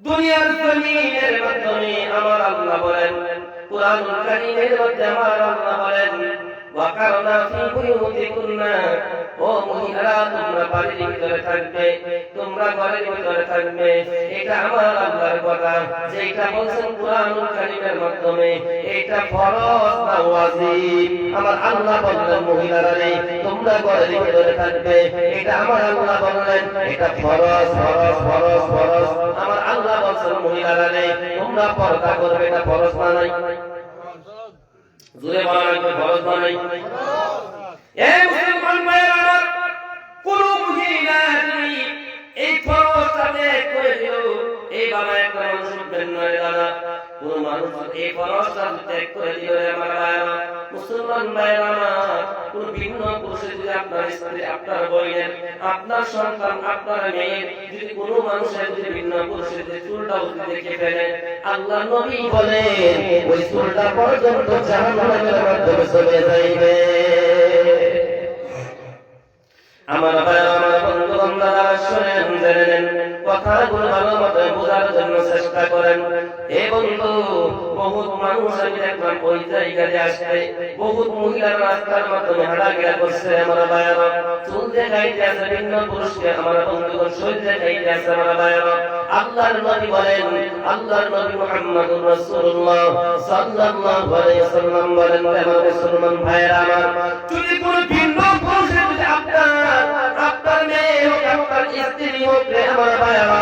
দুনিয়ার জমিনের মাধ্যমে আমার আল্লাহ বলেন কুরআনুল কারীমের মধ্যে আমার আল্লাহ বলেন ওয়াকারনা ফি বুয়ুতিকুন্না ও মহিলারা তোমরা বাড়ির ভিতরে থাকবে তোমরা ঘরের ভিতরে থাকবে এটা আমার আল্লাহর কথা যেটা বলছেন কুরআনুল কারীমের মাধ্যমে এটা ফরজ না ওয়াজিব আমার আল্লাহ বলেন মহিলারা তোমরা ঘরের ভিতরে থাকবে এটা আমার আল্লাহ বলেন এটা ফরজ ফরজ ফরজ ফরজ আমার আল্লাহ বলেন মহিলারা তোমরা পর্দা করবে এটা ফরজ না নাই জোরে বলা লাগবে ফরজ না নাই এ মুসলমান ভাইরা আমার কোন মহিলা যদি এই ফরজটা ত্যাগ করে দিল এই বাবা একটা মানুষ শুনবেন নয় দাদা কোন মানুষ এই ফরজটা ত্যাগ করে দিল আমার ভাইরা মুসলমান ভাইরা আমার কোন ভিন্ন পুরুষে যদি আপনার স্ত্রী আপনার বইয়ের আপনার সন্তান আপনার মেয়ের যদি কোনো মানুষের যদি ভিন্ন পুরুষের যদি চুলটা উঠে দেখে ফেলে আল্লাহ নবী বলেন ওই চুলটা পর্যন্ত জাহান্নামের মাধ্যমে চলে যাইবে আমার ভাই আমার বন্ধু বান্ধবরা শুনেন জেনে নেন কথাগুলো ভালো মতো বোঝার জন্য চেষ্টা করেন এই বন্ধু বহুত মানুষ আমি দেখলাম ওই জায়গায় আসছে বহুত মহিলার রাস্তার মাধ্যমে হাঁটাঘেরা করছে আমার ভাইরা চুল দেখাইতে আছে ভিন্ন পুরুষকে আমার বন্ধুগণ শরীর দেখাইতে আছে আমার ভাইরা আল্লাহর নবী বলেন আল্লাহর নবী মুহাম্মদুর রাসূলুল্লাহ সাল্লাল্লাহু আলাইহি ওয়াসাল্লাম বলেন আমার মুসলমান ভাইরা আমার যদি কোনো ভিন্ন পুরুষের যদি আপনার মেয়ে হোক আপনার স্ত্রী হোক আমার ভাইরা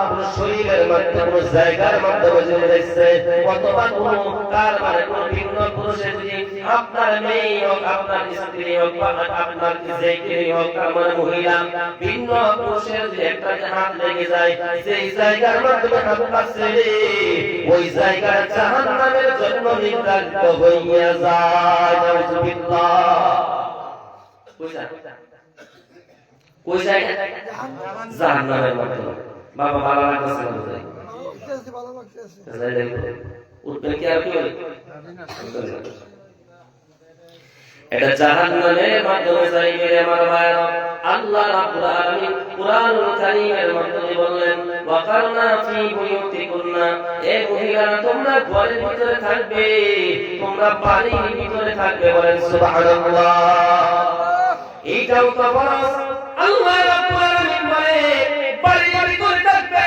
পুরো শরীরের মধ্যে কোনো জায়গার মাধ্যমে যদি দেখছে অথবা কোনো কার মানে কোনো ভিন্ন পুরুষে যদি আপনার মেয়ে হোক আপনার স্ত্রী হোক আপনার যে কেউ হোক আমার মহিলা ভিন্ন পুরুষের যদি একটা হাত লেগে যায় সেই জায়গার মাধ্যমে হাত পাচ্ছে ওই জায়গা জাহান্নামের জন্য নির্ধারিত হইয়া যায় নাউযুবিল্লাহ কই জায়গা জাহান্নামের মাধ্যমে বাবা ভালো লাগছে না উঠবেন কি আর কি এটা জাহান্নামের মাধ্যমে যাইবে আমার ভাইরা আল্লাহ রাব্বুল আলামিন কুরআনুল কারীমের মাধ্যমে বললেন ওয়াকারনা ফি বুয়ুতিকুন্না এ মহিলারা তোমরা ঘরের ভিতরে থাকবে তোমরা বাড়ির ভিতরে থাকবে বলেন সুবহানাল্লাহ এইটাও তো ফরজ আল্লাহ রাব্বুল আলামিন বলে বাড়ির ভিতরে থাকবে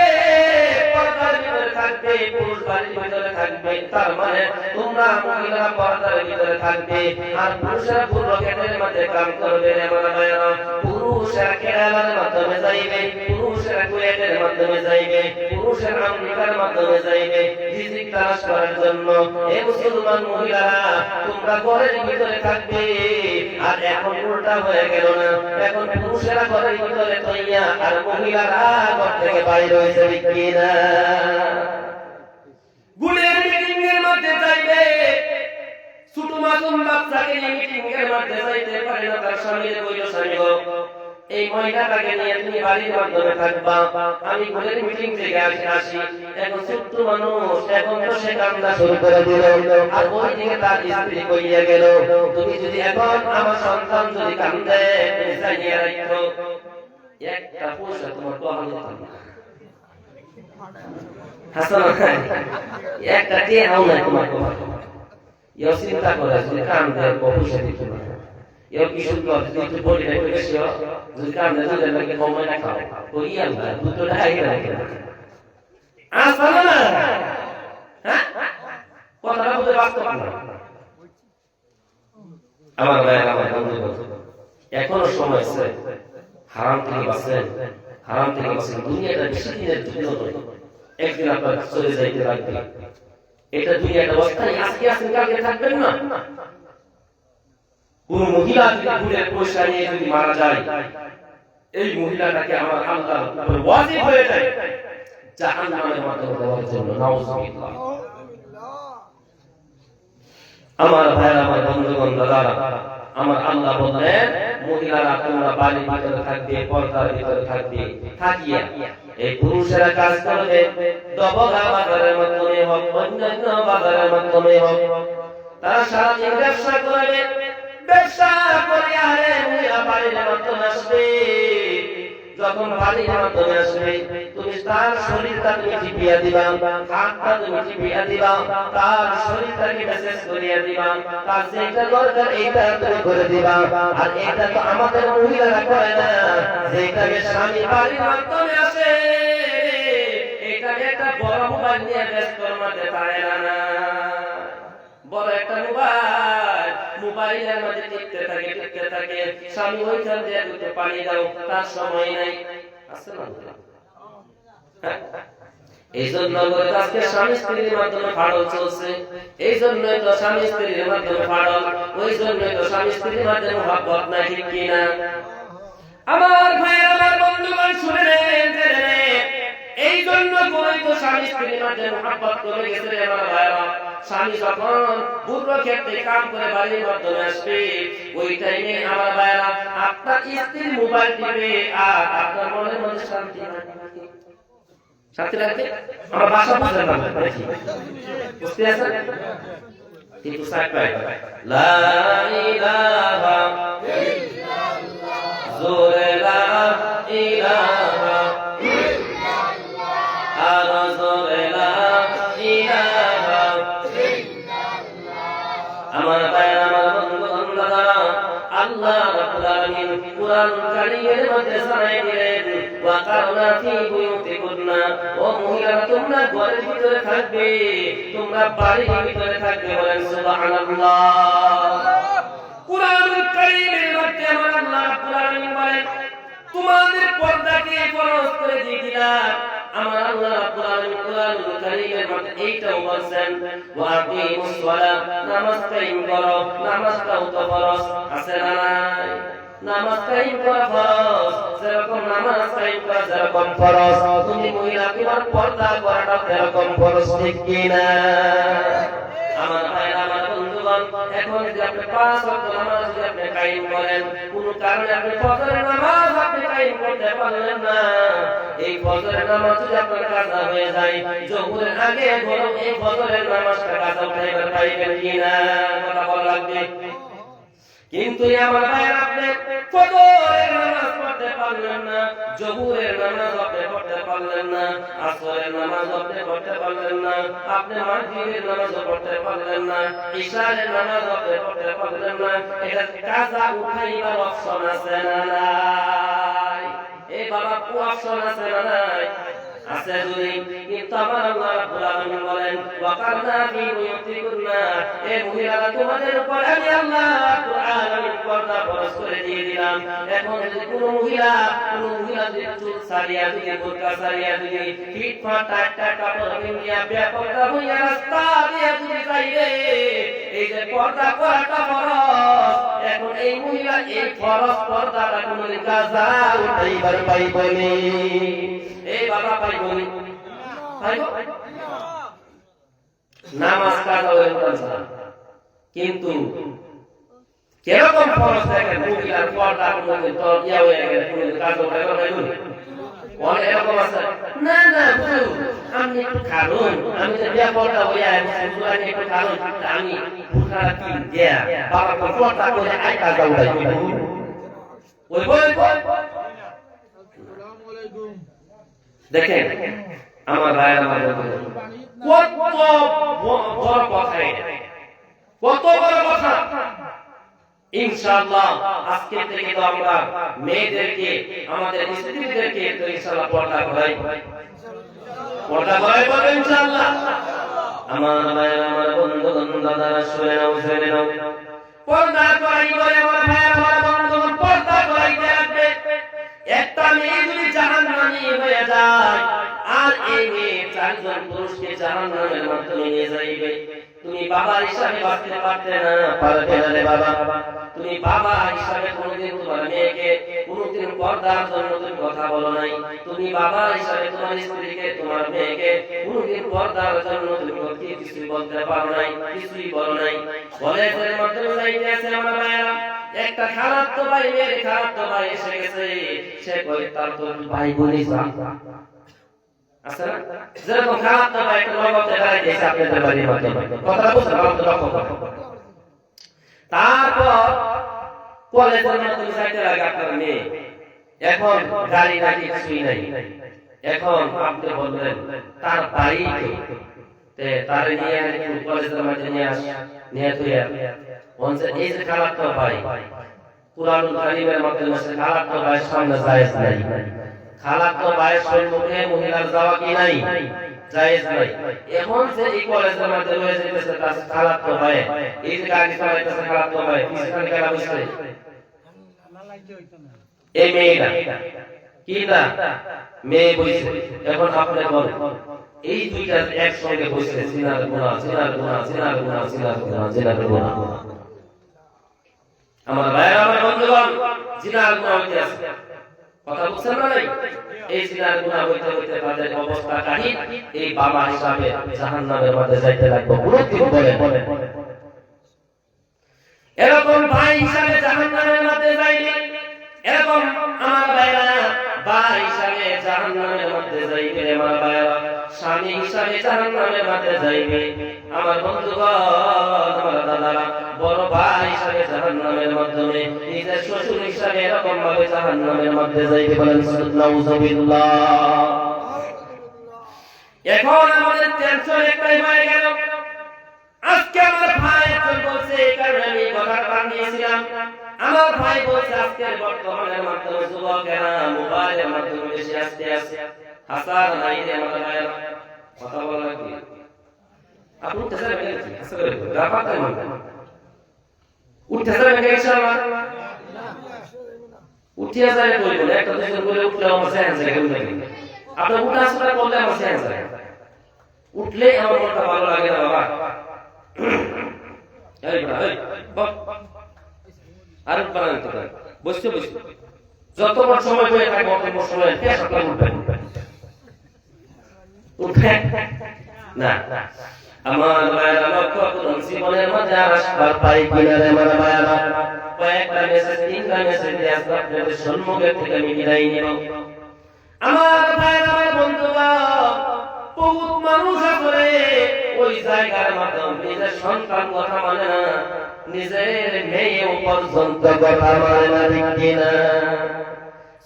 পর্দার ভিতরে থাকবে পুরুষ বাড়ির ভিতরে থাকবে, তার মানে তোমরা মহিলারা পর্দার ভিতরে থাকবে, আর পুরুষেরা পুরো ক্ষেতের মধ্যে কাম করবে। আমার ভাইরা, পুরুষেরা কেরালার মাধ্যমে যাইবে, পুরুষেরা কুয়েতের মাধ্যমে যাইবে, পুরুষেরা আমেরিকার মাধ্যমে যাইবে রিজিক তালাশ করার জন্য। এই মুসলমান মহিলারা তোমরা ঘরের ভিতরে থাকবে। আর এখন উল্টা হয়ে গেল না, এখন পুরুষেরা ঘরের ভিতরে তৈয়া আর মহিলারা ঘর থেকে বাইরে হয়েছে, কি না? গুলের মিটিং এর মধ্যে যাইবে, ছোট মাসুম বাচ্চাকে নিয়ে মিটিং এর মধ্যে যাইতে পারে না, তার স্বামীর কইল স্বামী গো এই মহিলাটাকে নিয়ে তুমি বাড়ির মাধ্যমে থাকবা, আমি গুলের মিটিং থেকে আসি। এখন ছোট্ট মানুষ, এখন তো সে কান্না শুরু করে দিল, আর ওই দিকে তার স্ত্রী কইয়া গেল তুমি যদি এখন আমার সন্তান যদি কান্দে তুমি জানিয়ে রাখো একটা পয়সা তোমার তো আমি দিতাম না। হাসান একটা কে হাও নাই তোমার কথা, ইও চিন্তা করে যদি কান্দে পয়সা দিত না, ইও কি শুনলো যদি বলি না বেশি যদি কান্দে যদি লাগে কমায় না খাও কই আল্লাহ দুটো ঢাই রাখে আসা না। হ্যাঁ কথাটা বুঝতে বাস্তব না। আমার ভাই আমার বন্ধু, এখনো সময় আছে, হারাম থেকে বাঁচেন, হারাম থেকে বাঁচেন। দুনিয়াটা বেশি দিনের জন্য নয়, একদিন আপনার চলে যাইতে লাগবে। এটা দুনিয়াটা অস্থায়ী, আজকে আছেন কালকে থাকবেন না। কোন মহিলা যদি গুলের পয়সা নিয়ে যদি মারা যায়, এই মহিলাটাকে আমার আল্লাহর উপর ওয়াজিব হয়ে যায় জাহান্নামের মাধ্যমে দেওয়ার জন্য। নাউজুবিল্লাহ। আমার ভাইরা, আমার বন্ধুগণ, দাদারা, আমার আল্লাহ বললেন মহিলারা তোমরা বাড়ির ভিতরে থাকবে, পর্দার ভিতরে থাকবে, থাকিয়া এই পুরুষেরা কাজ করবে দবগা বাজারের মাধ্যমে হোক, অন্যান্য বাজারের মাধ্যমে হোক, তারা সারাদিন ব্যবসা করবে, ব্যবসা করে আরে মহিলা বাড়ির মাধ্যমে আসবে। যখন বাড়ির মাধ্যমে আসবে তুমি তার শরীরটা তুমি টিপিয়া দিবা, হাতটা তুমি টিপিয়া দিবা, তার শরীরটাকে মেসেজ করিয়া দিবা, তার যেটা দরকার এইটা তুমি করে দিবা। আর এটা তো আমাদের মহিলারা করে না, যেটাকে স্বামী বাড়ির মাধ্যমে আসে এটাকে একটা বড় মোবাইল নিয়ে ব্যস্ত করতে পারে না। বড় একটা মোবাইল, মোবাইলের মধ্যে টিপতে থাকে, স্বামী ওইখান দিয়ে দুটো পানি দাও, তার সময় নাই। আছে না? এই জন্য আজকে স্বামী স্ত্রীর মাধ্যমে ফাড়ল চলছে, এই জন্যই তো স্বামী স্ত্রীর মাধ্যমে ফাড়ল, ওই জন্যই তো স্বামী স্ত্রীর মাধ্যমে মহব্বত নাই, ঠিক কিনা? আমার ভাই, আমার বন্ধুগণ শুনে নেন, এই জন্য কোই তো স্বামী স্ত্রীর মাধ্যমে মহব্বত করে গেছে রে আমার ভাইরা। স্বামী যখন পূর্ব ক্ষেত্রে কাম করে বাড়ির মাধ্যমে আসবে, ওই টাইমে আমার ভাইরা আপনার স্ত্রীর মোবাইল টিপে আর আপনার মনের মধ্যে শান্তি লাগবে। আমার ভাষা বুঝলেন না দেখি বুঝতে আছেন? কিন্তু সাকরাই লা ইলাহা ইল্লাল্লাহ, জোরে লা ইলাহা ইল্লাল্লাহ, আর জোরে লা ইলাহা ইল্লাল্লাহ। আমার ভাইরা, আমার বন্ধুগণ, দাদারা, আল্লাহ রাব্বুল আলামিন কুরআন কারীমের মধ্যে জানাই দিলেন ওয়া কারনা ফি বুয়ুতিকুন্না, ও মহিলারা তোমরা ঘরের ভিতরে থাকবে, তোমরা বাড়ির ভিতরে থাকবে। বলেন সুবহানাল্লাহ। কুরআন কারীমের মধ্যে আমার আল্লাহ রাব্বুল আলামিন বলেন তোমাদের পর্দাকে ফরজ করে দিয়ে দিলাম। আমার আল্লাহ রাব্বুল আলামিন কুরআন কারীমের মধ্যে এইটাও বলেন ওয়া আকিমুস সালাত, নামাজ কায়েম করো। নামাজটাও তো ফরজ, আছে না নাই? নামাজ কায়েম করা ফরজ, যেরকম নামাজ কায়েম করা যেরকম ফরজ, তুমি মহিলা তোমার পর্দা করাটা যেরকম ফরজ, ঠিক কিনা? আমার ভাইরা, আমার বন্ধুগণ, এখন যদি আপনি 5 ওয়াক্ত নামাজ যদি আপনি কায়েম করেন, কোন কারণে আপনি ফজরের নামাজ আপনি কায়েম করতে পারলেন না, এই ফজরের নামাজ যদি আপনার কাজা হয়ে যায়, যোহরের আগে বরং এই ফজরের নামাজটা কাজা উঠাইবার পাইবেন কিনা? কথা বলা লাগবে। কিন্তু আমার ভাইরা, আপনি ফজরের নামাজ পড়তে পারলেন না, যোহরের নামাজ আপনি পড়তে পারলেন না, আসরের নামাজ আপনি পড়তে পারলেন না, আপনি মাগরিবের নামাজ পড়তে পারলেন না, ইশারের নামাজ আপনি পড়তে পারলেন না, এটা কাজা উঠাইবার অপশন আছে না নাই? এই বাবা, কো অপশন আছে না নাই? আছে যদি, কিন্তু আমার আল্লাহ রাব্বুল আলামিন বলেন ওয়াকারনা ফি বুয়ুতিকুন্না, এ মহিলারা তোমাদের উপর আমি আল্লাহ রাব্বুল আলামিন পর্দা ফরজ করে দিয়ে দিলাম। এখন যদি কোনো মহিলা যদি চুল সারিয়া যদি বোরকা সারিয়া যদি ফিটফাট টাইট কাপড় পিন্দিয়া বেপরদা হইয়া রাস্তা দিয়া যদি যাইবে, এই যে পর্দা করাটা ফরজ, এখন এই মহিলা এই ফরজ পর্দাটা কোনদিন কাজা উঠাইবার পাইবনি। এই বাবা পাইবনি, পাইব নামাজ কাজা হইবার না। কিন্তু কেরকম ফরজ দেখেন, মহিলার পর্দা কোনদিন তোর ইয়া হয়ে গেলে কোনদিন কাজা উঠাইবার পাইবনি। অনেক এরকম আছে, না না আমি একটু কারণ আমি যে বিয়া পর্দা হইয়া আমি একটু কারণ আমি বুখারা কি দেয়া বাবা তো পর্দা করে আই কাজা উঠাইব। ওই দেখেন আমার ভাইয়ের আমার কত বড় কথা, কত বড় কথা। ইনশাআল্লাহ আজকে থেকে তো আমরা মেয়েদেরকে আমাদের স্ত্রীদেরকে তো ইনশাআল্লাহ পর্দা করাই, পর্দা করাই পাবে ইনশাআল্লাহ। আমার ভাইয়ের আমার বন্ধুগণ দাদারা শুনে নাও, শুনে নাও, পর্দা করাই বলে আমার ভাইয়ের আমার বন্ধুগণ পর্দা করাইতে লাগবে। একটা মেয়ে যদি জাহান্নামী হয়ে যায় আর এই মেয়ে চারজন পুরুষকে জাহান্নামের মাধ্যমে নিয়ে যাইবে, তুমি বাবা হিসাবে বাঁচতে পারতে না, পারবে না রে বাবা। তুমি বাবা হিসাবে কোনোদিন তোমার মেয়েকে কোনোদিন পর্দার জন্য তুমি কথা বলো নাই। তুমি বাবা হিসাবে তোমার স্ত্রীকে তোমার মেয়েকে কোনোদিন পর্দার জন্য তুমি কিছুই বলতে পারো নাই, কিছুই বলো নাই। কলেজের মাধ্যমে যাইতে আছে আমার ভাইয়েরা, একটা খারাপ তো ভাই মেয়ের খারাপ তো ভাই এসে গেছে, সে কয়ে তার তো ভাই বোনই আছে না, যেরকম খারাপ তো ভাই একটা নবাব দেখাই দিয়েছে আপনাদের বাড়ির মাধ্যমে, কথাটা বুঝতে পারলাম। তারপর কলেজের মাধ্যমে যাইতে লাগে আপনার মেয়ে, এখন গাড়ি নাকি কিছুই নাই, এখন আপনি বলবেন তার বাড়ি তার নিয়ে কলেজের মাধ্যমে নিয়ে আস, নিয়ে তুইয়া এই যে খারাপ তো ভাই কুরআনুল কারীমের মাধ্যমে সে খারাপ তো ভাই সামনে জায়েজ নাই, খারাপ তো ভাইয়ের সম্মুখে মহিলার যাওয়া কি নাই, জায়েজ নাই। এখন যে এই কলেজের মাধ্যমে হয়ে যেতেছে তার খারাপ তো ভাই, এই যে গাড়ি চালাইতেছে খারাপ তো ভাই, পিছনে কেনা বুঝতে এই মেয়েটা কি না মেয়ে বইছে। এখন আপনি বলেন এই দুইটা একসঙ্গে বসে সিনার গুনাহ, সিনার গুনাহ, সিনার গুনাহ, সিনার গুনাহ, সিনার গুনাহ। আমার ভাইরা আমার বন্ধুগণ, জিনার গুনাহ হইতে আছে, কথা বুঝছেন না নাই? এই জিনার গুনাহ হইতে হইতে তাদের অবস্থা কাহিল, এই বাবা হিসাবে জাহান্নামের মধ্যে যাইতে লাগবে। কোনদিন বলে এরকম ভাই হিসাবে জাহান্নামের মধ্যে যাইবে, এরকম আমার ভাইরা ভাই হিসাবে জাহান্নামের মধ্যে যাইবে, আমার ভাইরা স্বামী হিসাবে জাহান্নামের মধ্যে যাইবে, আমার বন্ধুগণ আমার দাদারা বড় ভাই হিসাবে জাহান্নামের মাধ্যমে, নিজের শ্বশুর হিসাবে এরকম ভাবে জাহান্নামের মধ্যে যাইবে। বলেন নাউযুবিল্লাহ। এখন আমাদের টেনশন একটাই হয়ে গেল, আজকে আমার ভাই একজন বলছে, এই কারণে আমি কথাটা বানিয়েছিলাম। আমার ভাই বলছে আজকের বর্তমানের মাধ্যমে যুবকেরা মোবাইলের মাধ্যমে বেশি আসতে আসে, হাসার নাই রে আমার ভাইয়েরা, কথা বলা কি আপনি উঠতে যাবেন নাকি? আসলে রাফাতে মানে উঠতে যাবেন নাকি? ইনশাআল্লাহ উঠিয়া যায় কইব না, একটা দুইজন বলে উঠলে আমার সেন্স যায় কেমন লাগে, আপনি উঠা আসলে করলে আমার সেন্স যায়, উঠলে আমার মনটা ভালো লাগে না বাবা। এই বড় এই বক আর বানান তো বসতে বসতে যতবার সময় বয়ে থাকে ততবার সময় ফেস আপনি উঠবেন, উঠে না। আমার ভাইরা লক্ষ্য করুন, জীবনের মধ্যে আসবার পাই কিনা রে আমার ভাইরা, কয়েকটা মেসেজ তিনটা মেসেজ দিয়ে আপনাদের সম্মুখে থেকে আমি বিদায় নিব। আমার ভাইরা বন্ধুগণ, বহুত মানুষ আছে ওই জায়গার মাধ্যমে নিজের সন্তান কথা মানে না, নিজের মেয়ে পর্যন্ত কথা মানে না, ঠিক কিনা?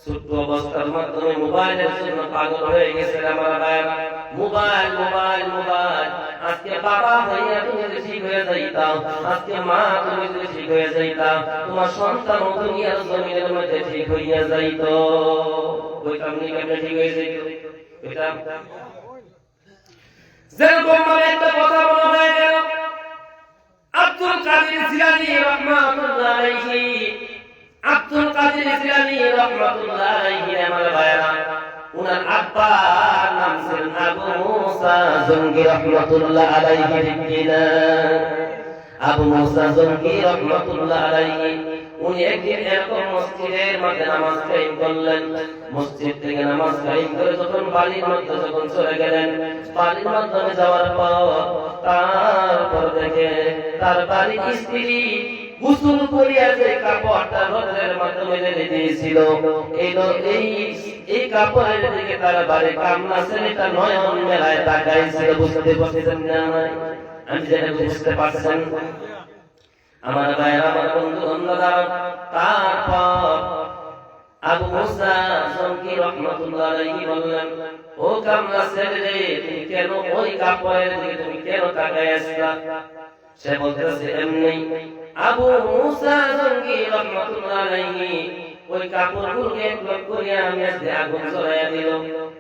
ছোট্ট অবস্থার মাধ্যমে মোবাইলের জন্য পাগল হয়ে গেছে আমার ভাইরা, মোবাইল মোবাইল মোবাইল। আজকে বাবা হইয়া তুমি যদি ঠিক হয়ে যাইতাম, আজকে মা তুমি যদি ঠিক হয়ে যাইতাম, তোমার সন্তান দুনিয়ার জমিনের মধ্যে ঠিক হইয়া যাইত, ওই কারণে কেমনে ঠিক হয়ে যাইত? এটা যেরকম ভাবে একটা কথা বলা হয়ে গেল আব্দুল কাদের জিলানী রাহমাতুল্লাহ আলাইহি, আব্দুল কাদের জিলানী রাহমাতুল্লাহ আলাইহি আমার ভাইরা, উনার আব্বার নাম ছিল আবু মুসা জঙ্গি রাহমাতুল্লাহ আলাইহি। ঠিকনা আবু মুসা জঙ্গি রাহমাতুল্লাহ আলাইহি উনি একদিন এরকম মসজিদের মধ্যে নামাজ কায়েম করলেন। মসজিদ থেকে নামাজ কায়েম করে যখন বাড়ির মধ্যে যখন চলে গেলেন, বাড়ির মাধ্যমে যাওয়ার পর তারপর দেখে তার বাড়ির স্ত্রী গোসল করিয়া যে কাপড়টা রোদের মাধ্যমে রেখে দিয়েছিল, এই কাপড়ের দিকে তার বাড়ির কামনা ছেলেটা নয়ন মেলায় তাকাইছিল। বুঝতে পারছেন না? আমি যেটা বুঝতে পারছেন আমার ভাইরা, আমার বন্ধু বান্ধবরা, তারপর আবু মুসা জঙ্গি রাহমাতুল্লাহ আলাইহি বললেন, ও কামলা ছেলে, তুমি কেন ওই কাপড়ের দিকে তুমি কেন তাকায় আসলা? সে বলতেছে এমনি। আবু মুসা জঙ্গি রাহমাতুল্লাহ আলাইহি ওই কাপড়গুলোকে ব্লক করিয়া আমি আগুন জ্বালাইয়া দিল।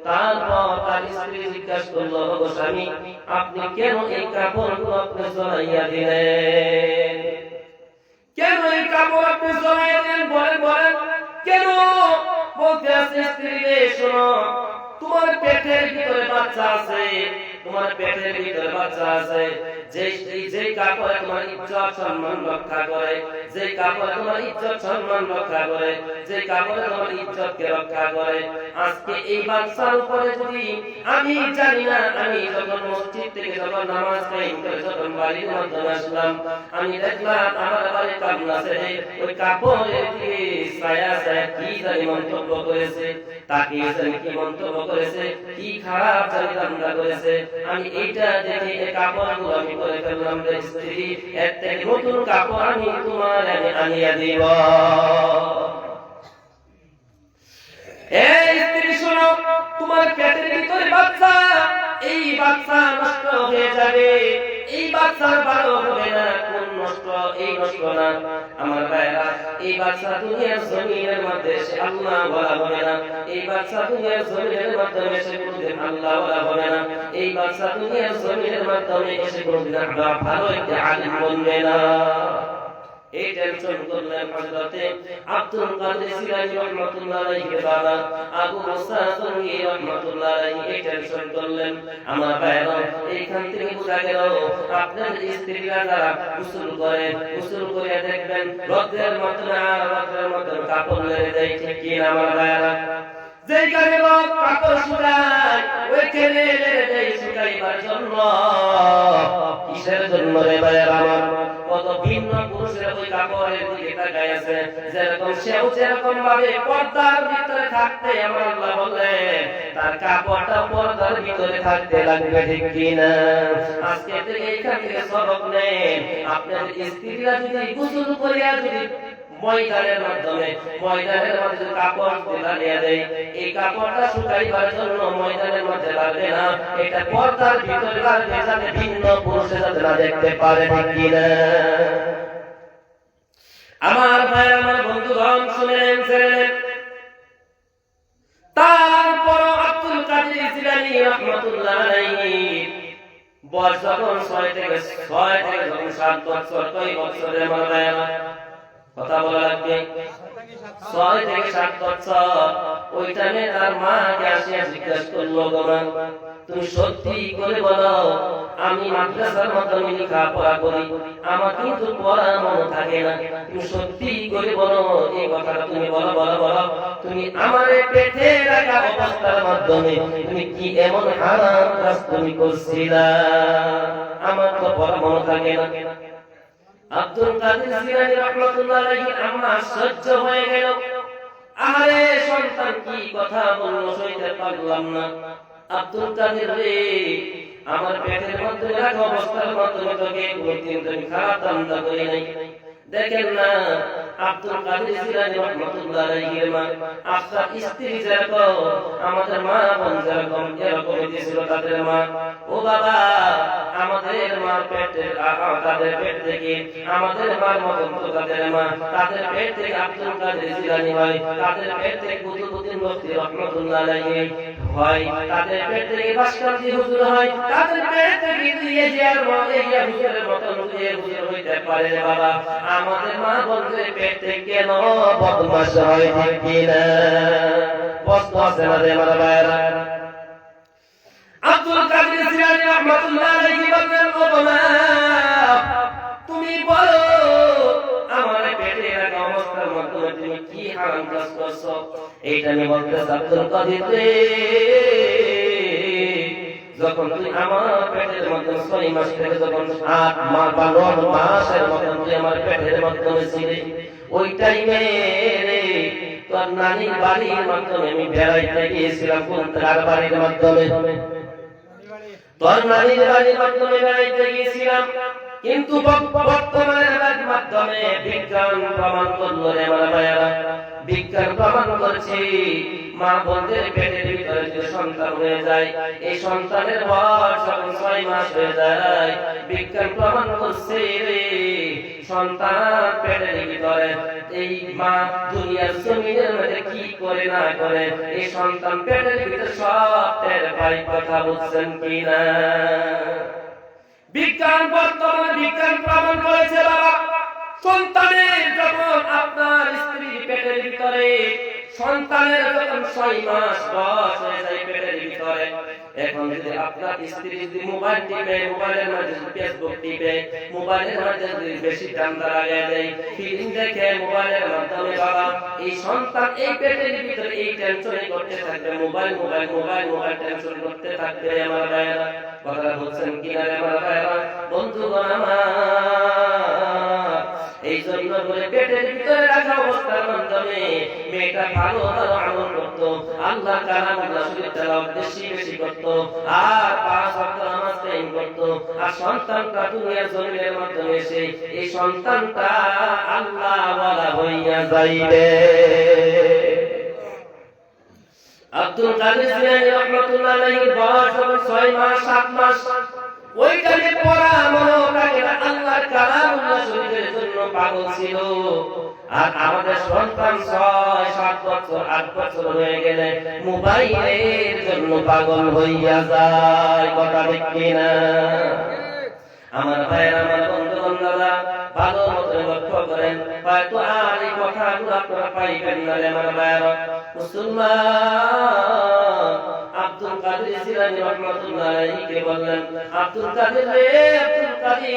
তারপর তার স্ত্রী জিজ্ঞাসা করলো, ও স্বামী, আপনি কেন এই কাপড়গুলো আপনি জ্বালাইয়া দিলেন? কেন এই কাপড় আপনি জ্বালাইয়া দিলেন? বলেন বলেন কেন? বলতে আছে, স্ত্রী রে শোনো, তোমার পেটের ভিতরে বাচ্চা আছে, তোমার পেটের ভিতরে বাচ্চা আছে, যে কাপড়ে তোমার ইজ্জত সম্মান রক্ষা করে, যে কাপড়ে তোমার ইজ্জত সম্মান রক্ষা করে, যে কাপড়ে তোমার ইজ্জতকে রক্ষা করে, আজকে এই বাচ্চার উপরে যদি আমি জানি না, আমি যখন মসজিদ থেকে যখন নামাজ কায়েম করে যখন বাড়ির মাধ্যমে আসলাম, আমি দেখলাম আমার বাড়ির কামলা ছেলে ওই কাপড়ের দিকে ছায়া ছায়া কি জানি মন্তব্য করেছে, তাকে জানি কি মন্তব্য করেছে, কি খারাপ জানি ধান্দা করেছে। আমি এইটা দেখে এই কাপড়গুলো আমি করে ফেললাম, রে স্ত্রী, এর থেকে নতুন কাপড় আমি তোমার আনিয়া দিব। এই স্ত্রী শোনো, তোমার পেটের ভিতরে বাচ্চা, এই বাচ্চা নষ্ট হয়ে যাবে, এই বাচ্চার ভালো হবে না। কোন নষ্ট? এই নষ্ট না আমার ভাইরা, এই বাচ্চা দুনিয়ার জমিনের মধ্যে সে আল্লাহ বলা হবে না, এই বাচ্চা দুনিয়ার জমিনের মাধ্যমে সে কোনদিন আল্লাহ বলা হবে না, এই বাচ্চা দুনিয়ার জমিনের মাধ্যমে এসে কোনদিন আল্লাহ ভালো একটা আলিম বলবে না। এই টেনশন করলেন হযরতে আব্দুল কাদের জিলানী রাহমাতুল্লাহ আলাইহি বাবা আবু মুসা জঙ্গি রাহমাতুল্লাহ আলাইহি এই টেনশন করলেন। আমার ভাইরা, এইখান থেকে বোঝা গেল আপনার স্ত্রীরা যারা গোসল করে, গোসল করে দেখবেন রোদের মাধ্যমে আর রোদের মাধ্যমে কাপড় লেগে যায়। ঠিক কি না আমার ভাইরা? যেখানে লোক কাপড় শুকায় ওইখানে লেগে যায় শুকাইবার জন্য। কিসের জন্য রে ভাইরা আমার? কত ভিন্ন পুরুষের ওই কাপড়ের দিকে তাকায় আছে, যেরকম সেও যেরকম ভাবে পর্দার ভিতরে থাকতে আমার আল্লাহ বললেন তার কাপড়টা পর্দার ভিতরে থাকতে লাগবে। ঠিক কিনা? আজকে থেকে এইখান থেকে সবক নেন, আপনার স্ত্রীরা যদি গোসল করিয়া যদি ময়দানের মাধ্যমে কাপড় লাগিয়ে দেয়, এই কাপড়টা শুকাইবার জন্য ময়দানের মধ্যে লাগবে না, এটা পর্দার ভিতরে লাগবে যাতে ভিন্ন পুরুষে যাতে না দেখতে পারে। ঠিক কিনা? আমার ভাই, আমার বন্ধুগণ শুনেন ছেড়েন। তারপর আব্দুল কাদের জিলানী রাহমাতুল্লাহ আলাইহি বয়স যখন 6 থেকে 7 বছর, কয় বছরের আমার ভাই কথা বলা লাগবে, 6 থেকে 7 বছর। ওই টাইমে তার মাকে আসিয়া জিজ্ঞাসা করলো, গো মা, তুমি সত্যি করে বলো, আমি মাদ্রাসার মাধ্যমে লেখাপড়া করি, আমার কিন্তু পড়া মনে থাকে না, তুমি সত্যি করে বলো, এই কথাটা তুমি বলো বলো বলো, তুমি আমার পেটে রাখা অবস্থার মাধ্যমে তুমি কি এমন হারাম কাজ তুমি করছিলা? আমার তো পড়া মনে থাকে না। আব্দুল কাদের জিলানী রাহমাতুল্লাহ আলাইহি আম্মা সহ্য হয়ে গেল। আরে সন্তান কি কথা বলল, সইতে পারলাম না। আব্দুল কাদের রে, আমার পেটের মধ্যে রাখা অবস্থার মাধ্যমে তোকে কোনদিন তুমি খারাপ ধান্দা করি নাই, দেখেন না আব্দুল কাদের জিলানী রাহমাতুল্লাহ আলাইহির মা আপনার স্ত্রী যেরকম আমাদের মা বোন যেরকম এরকম ছিল তাদের মা। ও বাবা, আমাদের মার পেটে তাদের পেট থেকে আমাদের মার মতন তো তাদের মা, তাদের পেট থেকে আব্দুল কাদের জিলানী হয়, তাদের পেট থেকে কুতুবউদ্দিন বখতি রাহমাতুল্লাহ আলাইহি হয়, তাদের পেট থেকে বাসকান্দি হুজুর হয়, তাদের পেট থেকে দিয়ে জিয়ার মতে গিয়া হুজুরের মতন হুজুর হইতে পারে বাবা। আমাদের মা বোনদের পেট থেকে কেন বদমাশ হয় ঠিক কিনা? প্রশ্ন আছে না রে আমার ভাইরা? আব্দুল কাদের জিলানী রাহমাতুল্লাহ আলাইহি বলেন, ও বাবা তুমি বলো আমার পেটে রাখা অবস্থার মাধ্যমে তুমি কি হারাম কাজ করছো? এইটা আমি বলতে আব্দুল কাদের রে, যখন তুই আমার পেটের মধ্যে 6 মাস থেকে যখন 8 মাস বা 9 মাসের মধ্যে তুই আমার পেটের মাধ্যমে ছিলি, ওই টাইমে তোর নানির বাড়ির মাধ্যমে আমি বেড়াইতে গিয়েছিলাম। কোন তার বাড়ির মাধ্যমে? তোর নানির বাড়ির মাধ্যমে বেড়াইতে গিয়েছিলাম। কিন্তু বর্তমানের মাধ্যমে বিজ্ঞান প্রমাণ করলো রে আমার ভাইয়েরা, বিজ্ঞান প্রমাণ করছে মা বোনদের পেটের ভিতরে যে সন্তান হয়ে যায়, এই সন্তানের বয়স যখন 6 মাস হয়ে যায়, বিজ্ঞান প্রমাণ করছে রে সন্তান পেটের ভিতরে এই মা দুনিয়ার জমিনের মধ্যে কি করে না করে এই সন্তান পেটের ভিতরে সব টের পায়। কথা বুঝছেন কিনা? বিজ্ঞান বর্তমানে বিজ্ঞান প্রমাণ করেছে বাবা, সন্তানের যখন আপনার স্ত্রীর পেটের ভিতরে সন্তানের যখন 6 মাস বয়স হয়ে যায় পেটের ভিতরে, এখন যদি আপনার স্ত্রী যদি মোবাইল টিপে, মোবাইলের মধ্যে ফেসবুক টিপে, মোবাইলের মধ্যে যদি বেশি ঠান্ডা লাগে দেয়, ফিল্ম দেখে মোবাইলের মাধ্যমে বাবা, এই সন্তান এই পেটের ভিতরে এই টেনশনই করতে থাকবে, mobile mobile mobile mobile tension করতে থাকবে আমার ভাইয়েরা। কথা বলছেন কিনা রে আমার ভাইয়েরা? বন্ধুগণ আমার, এই জন্য বলে পেটের ভিতরে রাখা অবস্থার মাধ্যমে মেয়েটা ভালো ভালো আমল করতো, আল্লাহ কালামুল্লাহ শরীফ তেলাওয়াত বেশি বেশি করতো, আর 5 ওয়াক্ত নামাজ কায়েম করতো, আর সন্তানটা দুনিয়ার জমিনের মাধ্যমে এসে এই সন্তানটা আল্লাহ ওয়ালা হইয়া যাইবে। আব্দুল কাদের জিলানী রাহমাতুল্লাহ আলাইহির বয়স 6 মাস 7 মাস, ওইখানে পড়া মনোকাকে আল্লাহর কালামুল্লাহ শরীফের জন্য পাগল ছিল। আর আমাদের সন্তান 6-7 বছর 8 বছর হয়ে গেলে মোবাইলের জন্য পাগল হইয়া যায়। কথা ঠিক কিনা? আমার ভাইয়ের আমার বন্ধু বান্ধবরা ভালো মতো লক্ষ্য করেন, হয়তো আর এই কথাগুলো আপনারা পাইবেন না রে আমার ভাইয়েরা। মুসলমান আব্দুল কাদের জিলানী রাহমাতুল্লাহ আলাইহি বললেন, আব্দুল কাদের রে আব্দুল কাদের,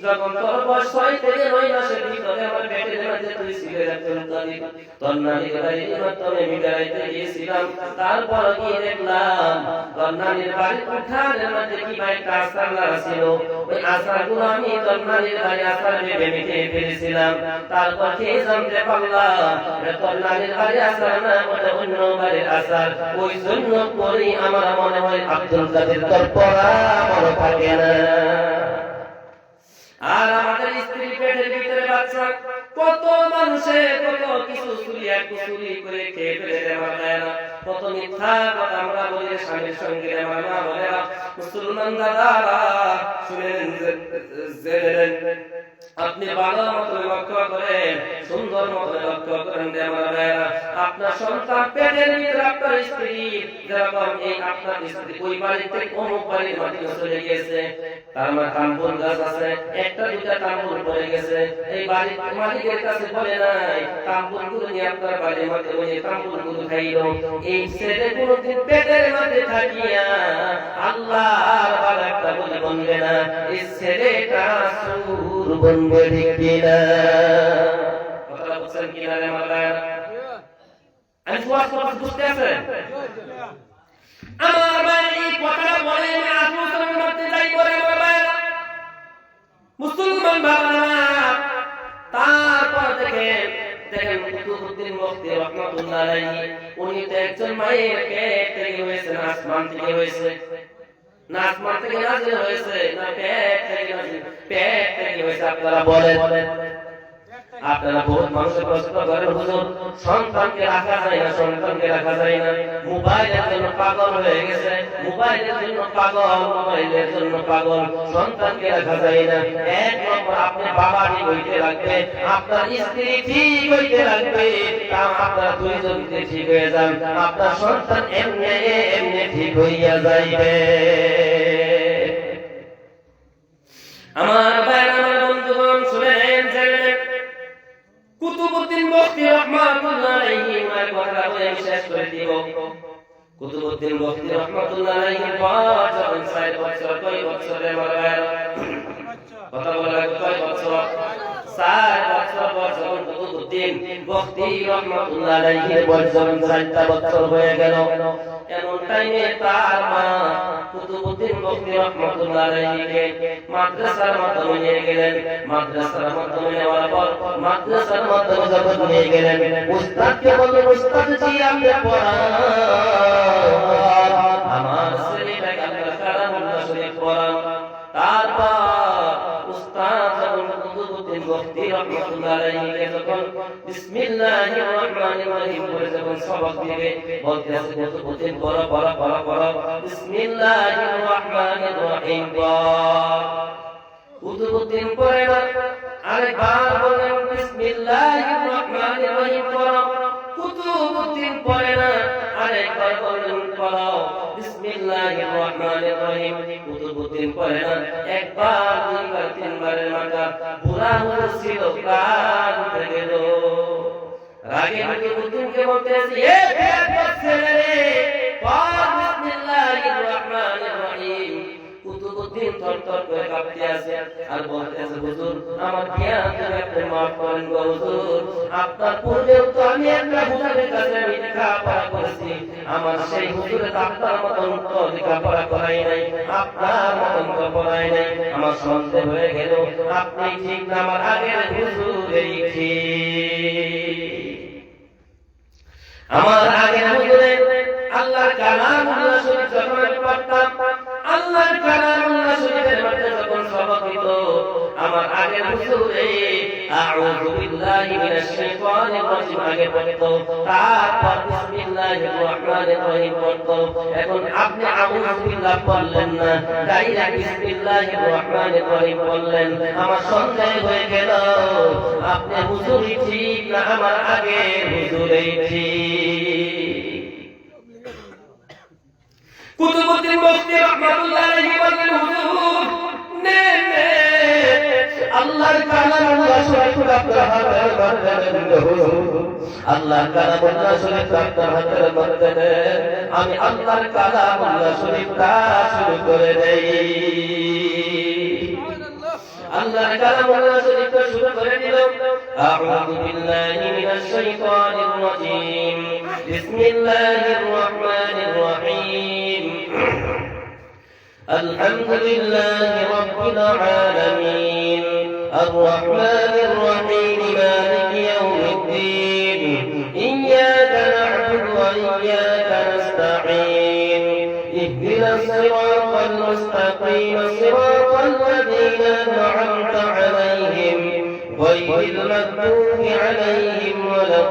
যখন তোর বয়স 6 থেকে 9 মাসের ভিতরে আমার পেটের মধ্যে তুই ছিলে আব্দুল কাদের, তোর নানির বাড়ির মাধ্যমে আমি বেড়াইতে গিয়েছিলাম, তারপর গিয়ে দেখলাম তোর নানির বাড়ির উঠানের মধ্যে কি একটা আচার লাগা ছিল, ওই আচারগুলো আমি তোর নানির বাড়ি আচার ভেবে মেখে ফেলেছিলাম। তারপর খেয়ে জানতে পারলাম তোর নানির বাড়ির আচার না, ওটা অন্য বাড়ির আচার। ওই জন্য করি আমার মনে হয় আব্দুল কাদের তোর পড়া মনে থাকে না। আর আমাদের স্ত্রী পেটের ভিতরে বাচ্চা, কত মানুষের কত কিছু চুরি করে খেয়ে ফেলে দেওয়া, কত মিথ্যা কথা আমরা বলি স্বামীর সঙ্গে। আমার মা বলে, মুসলমান দাদারা শুনেন, জেনে নেন, আপনি ভালো মতো লক্ষ্য করেন, সুন্দর মতো লক্ষ্য করেন যে আমার ভাইয়েরা, আপনার সন্তান পেটের ভিতরে আপনার স্ত্রী যেরকম এই আপনার স্ত্রী ওই বাড়িতে অমুক বাড়ির মাটিতে চলে গিয়েছে, তার মানে তাম্বুল গাছ আছে, একটা দুটা তাম্বুল পড়ে গেছে, এই বাড়ির মালিকের কাছে বলে নাই তাম্বুল গুলো নিয়ে আপনার বাড়ির মাঠে ওই তাম্বুল গুলো খাইল। এই ছেলে কোনদিন পেটের মাঠে থাকিয়া আল্লাহর ভালো একটা বলে বলবে না, এই ছেলেটা সুর বলবে ঠিক কিনা? কথা বলছেন কিনা রে আমার ভাইয়েরা? আমি বুঝতে আছেন আমার ভাই? এই কথাটা বলে আমি আসলে মধ্যে যাই করে আমার ভাইয়েরা, মুসলমান ভাইরা। তারপর দেখেন কুতুবউদ্দিন বখতি রাহমাতুল্লাহ আলাইহি, উনি তো একজন মায়ের পেট থেকে হয়েছে, আসমান থেকে হয়েছে না, আসমান থেকে নাজিল হয়েছে না পেট থেকে নাজিল? পেট থেকে হয়েছে। আপনারা বলেন আপনারা বহুত মানুষের প্রশ্ন করেন হুজুর সন্তানকে রাখা যায় না, সন্তানকে রাখা যায় না, মোবাইলের জন্য পাগল হয়ে গেছে, মোবাইলের জন্য পাগল, মোবাইলের জন্য পাগল, সন্তানকে রাখা যায় না। এক নম্বর আপনি বাবা ঠিক হইতে লাগবে, আপনার স্ত্রী ঠিক হইতে লাগবে, আপনার দুইজন ঠিক হয়ে যান, আপনার সন্তান এমনি এমনি ঠিক হইয়া যাইবে। আমার ভাই আমার বন্ধুগণ শুনেন ছেলেদের কুতুবউদ্দিন বখতি রাহমাতুল্লাহ আলাইহি মার কথা বলে শেষ করে দিব। কুতুবউদ্দিন বখতি রাহমাতুল্লাহ আলাইহি পাঁচ যখন ৬০ বছর কয় বছরে মারা গেল, কথা বলা কয় বছর ৬০ বছর যখন কুতুবউদ্দিন বখতি রাহমাতুল্লাহ আলাইহি বয়স যখন ৬০ বছর হয়ে গেল, এমন টাইমে তার মা কুতুবউদ্দিন বখতি রাহমাতুল্লাহ আলাইহিকে মাদ্রাসার মাধ্যমে নিয়ে গেলেন। মাদ্রাসার মাধ্যমে নেওয়ার পর মাদ্রাসার মাধ্যমে যখন নিয়ে গেলেন, উস্তাদকে বললেন, উস্তাদ জি আপনি পড়ান, আমার ছেলেটাকে আপনার কালামুল্লাহ শরীফ পড়ান। তারপর উস্তাদ যখন কুতুবউদ্দিন বখতি রাহমাতুল্লাহ আলাইহিকে যখন বিসমিল্লাহির রহমানির রহিম বলে যখন সবক দিবে, বলতে আছে কুতুবউদ্দিন পড়ো পড়ো পড়ো পড়ো, বিসমিল্লাহির রহমানির রহিম পড়। কুতুবউদ্দিন পড়ে না, আরেকবার বলেন বিসমিল্লাহির রহমানির রহিম পড়ো। কুতুবউদ্দিন পড়ে না, আরেকবার বলেন পড়ো বিসমিল্লাহির রহমানির রহিম। কুতুবউদ্দিন পড়ে না, একবার দুইবার তিনবারের মাথা বুড়া হয়েছিল, প্রাণ উঠে গেল। রাগে কুতুবউদ্দিনকে বলতেছে, এ বেয়াদব ছেলে রে, পড় বিসমিল্লাহির রহমানির রহিম। কুতুবউদ্দিন থরথর করে কাঁপতে আছে আর বলতেছে, হুজুর আমার জ্ঞান তুমি আপনি মাফ করেন গো হুজুর, আপনার পূর্বেও তো আমি একটা হুজুরের কাছে আমি লেখাপড়া করেছি, আমার সেই হুজুরের আপনার মতন তো লেখাপড়া করাই নাই, আপনার মতন তো পড়াই নাই। আমার সন্দেহ হয়ে গেল আপনি ঠিক না আমার আগের হুজুরেই ঠিক। আমার আগের হুজুরে আল্লাহর কালামুল্লাহ শরীফ যখন আমি পড়তাম, আল্লাহর কালামুল্লাহ শরীফের মধ্যে যখন সবক হইত, আমার আগের হুজুরে আউযু বিল্লাহি মিনাশ শাইতানির রাজিম আগে পড়তো, তারপর বিসমিল্লাহির রহমানির রহিম পড়তো। এখন আপনি আউযু বিল্লাহ পড়লেন না, ডাইরেক্ট বিসমিল্লাহির রহমানির রহিম পড়লেন। আমার সন্দেহ হয়ে গেল আপনি হুজুরই ঠিক না আমার আগের হুজুরেই ঠিক। কুতুবউদ্দিন বখতি রাহমাতুল্লাহ আলাইহি বলেন, হুজুর নেন আল্লাহর কালামুল্লাহ শরীফ আপনার হাতের মধ্যে নেন হুজুর, আল্লাহর কালামুল্লাহ শরীফ আপনার হাতের মধ্যে নেন, আমি আল্লাহর কালামুল্লাহ শরীফটা শুরু করে দেই। আল্লাহর কালামুল্লাহ শরীফটা শুরু করে দিল। আউযু বিল্লাহি মিনাশ শাইতানির রাজিম, বিসমিল্লাহির রহমানির রহিম, আলহামদুলিল্লাহি রাব্বিল আলামিন, আর রহমানির রহিম, মালিকি ইয়াউমিদ্দিন, ইয়্যাকা না'বুদু ওয়া ইয়্যাকা নাস্তাঈন, ইহদিনাস সিরাতাল মুস্তাকিম, সিরাতাল লাযীনা আন'আমতা আলাইহিম গায়রিল মাগদুবি আলাইহিম ওয়ালাদ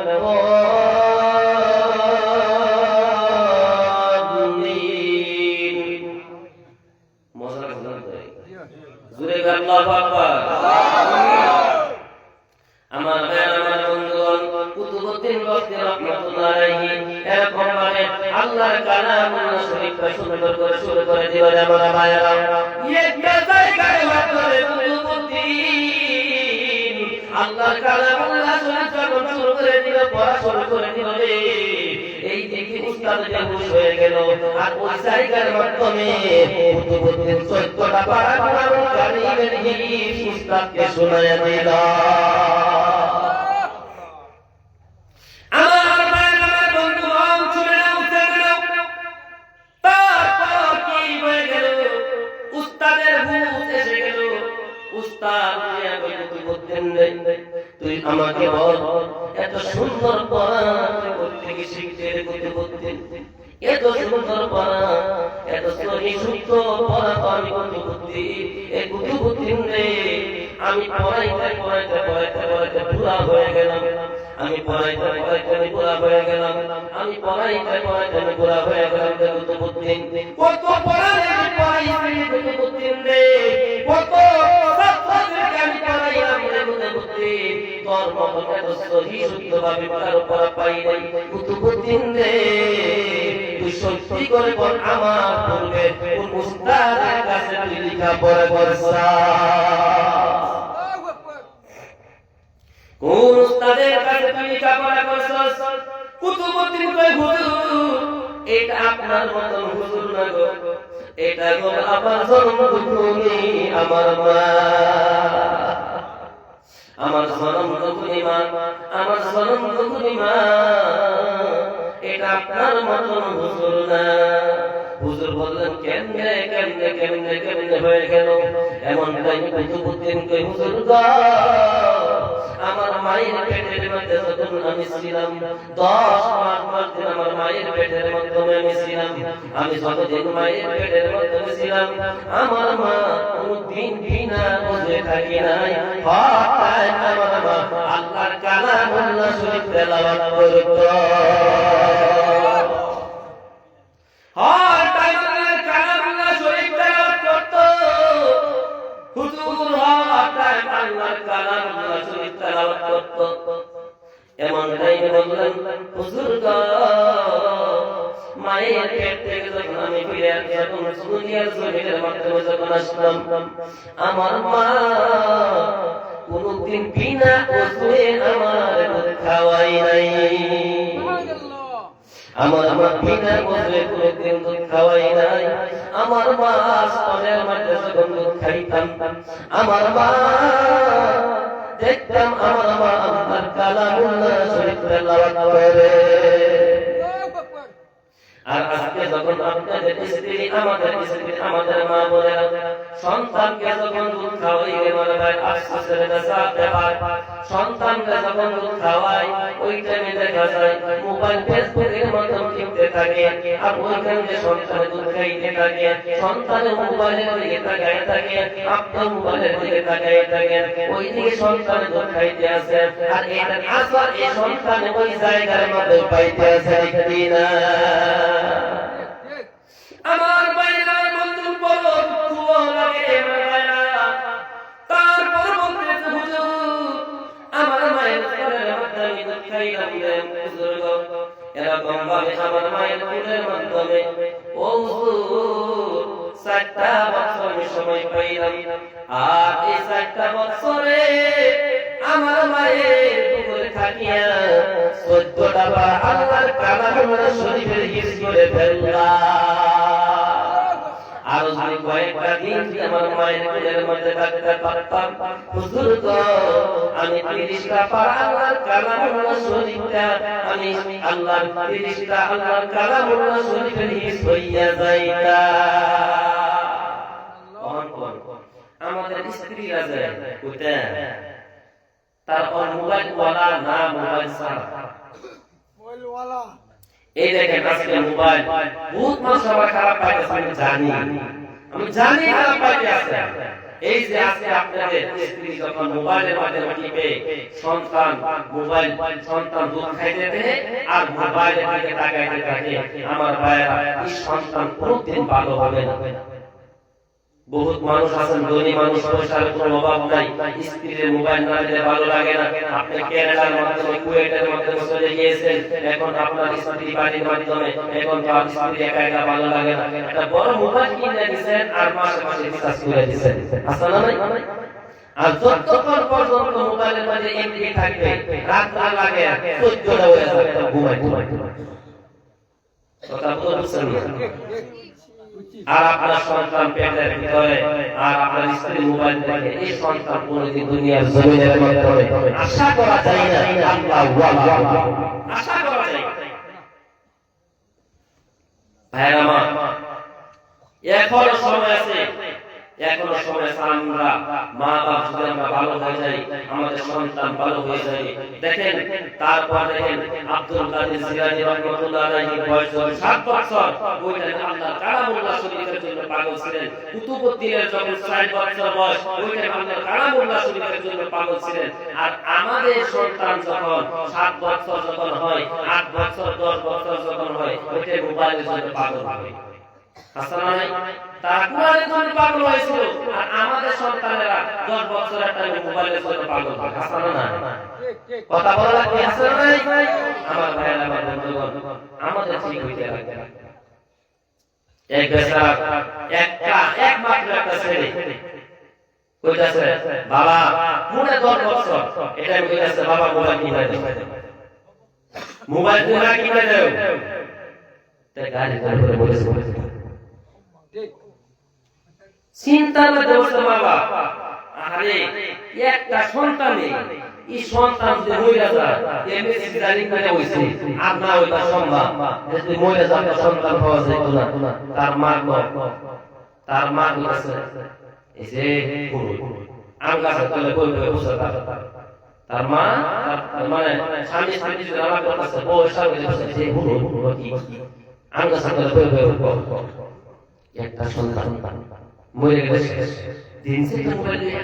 আল্লাহু আকবার। আমার ভাই আমার বন্ধুগণ, কুতুবউদ্দিন বখতি রাহমাতুল্লাহ আলাইহি এরকম ভাবে আল্লাহর কালামুল্লাহ শরীফটা সুন্দর করে শুরু করে দিলেন। আমার ভাইরা একটা জায়গায় মাত্রে কুতুবউদ্দিন আল্লাহর কালামুল্লাহ শরীফ যখন শুরু করে দিল, পড়া শুরু করে দিল, এই দেখে উস্তাদ বেহুশ হয়ে গেল। আর ওই জায়গার মাধ্যমে কুতুবউদ্দিন 14টা পারা কোরআনুল কারীমের হিফজ উস্তাদকে শোনায়া দিল। আমার ভাই আমার বন্ধুগণ শুনে নাও, শুনে নাও। তারপর কি হয়ে গেল? উস্তাদের হুশ এসে গেল। উস্তাদ কুতুবউদ্দিন তুই আমাকে বল, এত সুন্দর পড়া করতে কি শিখতে কুতুবউদ্দিন, এত সুন্দর পড়া, এত সহি শুদ্ধ পড়া আমি কুতুবউদ্দিন, এই কুতুবউদ্দিন রে আমি পড়াইতে পড়াইতে পড়াইতে পড়াইতে বুড়া হয়ে গেলাম, আমি পড়াইতে পড়াইতে আমি বুড়া হয়ে গেলাম, আমি পড়াইতে পড়াইতে আমি বুড়া হয়ে গেলাম। কুতুবউদ্দিন কত পড়াইতে পড়াইতে কুতুবউদ্দিন রে, কত ছাত্রদেরকে আমি পড়াইলাম রে কুতুবউদ্দিন, তোর মতো এত সহি শুদ্ধভাবে কারো পড়া পাই নাই কুতুবউদ্দিন রে। তুই সত্যি করে বল আমার পূর্বে কোন উস্তাদের কাছে তুই লেখাপড়া করছিস? কোন উস্তাদের কাছে তুই লেখাপড়া করছিস? কুতুবউদ্দিন কয় হুজুর এটা আপনার মতন হুজুর না গো, এটা গো আমার জন্মভূমি, আমার মা, আমার জন্মভূমি মা, আমার জন্মভূমি মা, এটা আপনার মতন হুজুর না। হুজুর বললেন কেমনে কেমনে কেমনে কেমনে হয়ে গেল? এমন টাইমে কুতুবউদ্দিন কই হুজুর গো আমার মায়ের পেটের মধ্যে যখন আমি ছিলাম 10 মাস দিন আমার মায়ের পেটের মধ্যে আমি ছিলাম, আমি যতদিন মায়ের পেটের মধ্যে ছিলাম আমার মা কোনদিন বিনা বুঝে থাকি নাই, হঠাৎ আমার মা আল্লাহর কালামুল্লাহ শরীফ তেলাওয়াত করত। এমন টাইমে বললেন হুজুর গো মায়ের পেট থেকে যখন আমি ফিরে আসি, যখন দুনিয়ার জমিনের মাধ্যমে যখন আসলাম, আমার মা কোনদিন বিনা ওজুয়ে আমার দুধ খাওয়াই নাই, আমার মা বিনা ওজুয়ে কোনদিন দুধ খাওয়াই নাই। আমার মা স্তনের মধ্যে যখন দুধ খাইতাম, আমার মা দেখতাম আমার মা আল্লাহর কালামুল্লাহ শরীফ তেলাওয়াত করে। আর আজকে যখন আপনাদের স্ত্রী আমাদের স্ত্রী আমাদের মা বোনেরা সন্তানকে যখন দুধ খাওয়াইবে মনে হয় আশ্বাসের কাছে পায়, সন্তানকে যখন দুধ খাওয়ায় ওই টাইমে দেখা যায় মোবাইল ফেসবুকের মাধ্যমে টিপতে থাকে, আর ওইখানে যে সন্তানের দুধ খাইতে থাকে সন্তানের মোবাইলের দিকে তাকায় থাকে, আপনার মোবাইলের দিকে তাকায় থাকে, ওই দিকে সন্তানের দুধ খাইতে আছে, আর এটা আসল এই সন্তান ওই জায়গার মধ্যে পাইতে আছে কিনা? আমার বাইরা বন্ধু বড় দুঃখ লাগে বাইরা, তারপর বলতে হুজুর আমার মায়ের কোলের মধ্যে আমি দুধ খাইলাম হুজুর গো, এরকম ভাবে আমার মায়ের কোলের মাধ্যমে ও হুজুর 7টা বছর আমি সময় পাইলাম, আর এই 7টা বছরে আমার মায়ের কোলে থাকিয়া 14টা বার আল্লাহর কালামুল্লাহ শরীফের হিফজ করে ফেললাম। আর যদি কয়েকটা দিন আমার মায়ের কোলের মধ্যে থাকতে পারতাম হুজুর গো আমি 30টা বার আল্লাহর কালামুল্লাহ শরীফটা আমি আল্লাহর 30টা আল্লাহর কালামুল্লাহ শরীফের হিফজ হইয়া যাইতাম। আমাদের স্ত্রীরা যায় কোথায়? তারপর মোবাইল ওয়ালা না মোবাইল ছাড়া, এই দেখেন আজকে মোবাইল বহুত মানুষ আবার খারাপ পাইতেছে, আমি জানি খারাপ পাইতে আছে। এই যে আজকে আপনাদের স্ত্রী যখন মোবাইলের মাধ্যমে টিপে সন্তান মোবাইল সন্তান দুধ খাইতে দেয় আর মোবাইলের দিকে তাকাইতে থাকে, আমার ভাইরা এই সন্তান কোনদিন ভালো হবে না। বহুত মানুষ আছেন ধনী মানুষ, পয়সার কোনো অভাব নাই, স্ত্রীর মোবাইল না দিলে ভালো লাগে না। আপনি কেরালার মাধ্যমে কুয়েটের মাধ্যমে চলে গিয়েছেন, এখন আপনার স্ত্রী বাড়ির মাধ্যমে, এখন তো আপনার স্ত্রী একা একা ভালো লাগে না, একটা বড় মোবাইল কিনে দিয়েছেন আর মাসে মাসে রিচার্জ করে দিয়েছেন, আছে না নাই? আর যতক্ষণ পর্যন্ত মোবাইলের মধ্যে এমবি থাকবে রাত না লাগে 14টা হয়ে যাবে ঘুমাই ঘুমাই কথা বলছেন না? আর আপনার সন্তান পেটের ভিতরে আর আপনার স্ত্রী মোবাইল দেখে, এই সন্তান কোনদিন দুনিয়ার জমিনের মাধ্যমে আশা করা যায় না, আশা করা যায় না। ভাইরা মা এখনো সময় আছে, এখনো সময় আমরা মা বাপ যদি আমরা ভালো হয়ে যাই, আমাদের সন্তান ভালো হয়ে যাবে। দেখেন তারপর দেখেন আব্দুল কাদের জিলানী রাহমাতুল্লাহ আলাইহি বয়স 7 বছর, ওইটা আল্লাহ কালামুল্লাহ শরীফের জন্য পাগল ছিলেন। কুতুবউদ্দিনের যখন 6 বছর বয়স, ওইটা আল্লাহ কালামুল্লাহ শরীফের জন্য পাগল ছিলেন। আর আমাদের সন্তান যখন 7 বছর যখন হয়, 8 বছর 10 বছর যখন হয়, ওইটা মোবাইলের জন্য পাগল হয়। হাসানা নাই, তারা কোরআনের জন্য পাগল হয়েছিল, আর আমাদের সন্তানেরা 10 বছর একটা মোবাইলের জন্য পাগল হয়। হাসানা নাই, কথা বলা লাগবে। হাসানা নাই আমার ভাইয়েরা, আমার বন্ধুগণ, আমাদের ঠিক হইতে লাগে। এক বেচারা একমাত্র একটা ছেলে কইতাছে, বাবা মোটা 10 বছর, এটা কইতাছে বাবা মোবাইল কিনে দাও, মোবাইল কিনে দাও। তাই গালি করে বলেছে, চিন্তা করতে বসে মা বাবা, আরে একটা সন্তানে এই সন্তান যে মহিলা যায় এমএসসি জারিং করে হইছে, আর না হইতা সম্ভব যে মহিলা যায় সন্তান পাওয়া যায় না। তার মা বলেছে এই যে আমগা সকালে বলবে বসে তার মা, মানে স্বামী স্ত্রী যে আলাপ করতেছে, ও স্বামী বলছে যে হুড়ো কি আমগা সকালে বলবে একটা সন্তান মরে গেছে, দিন থেকে মোবাইল দিয়ে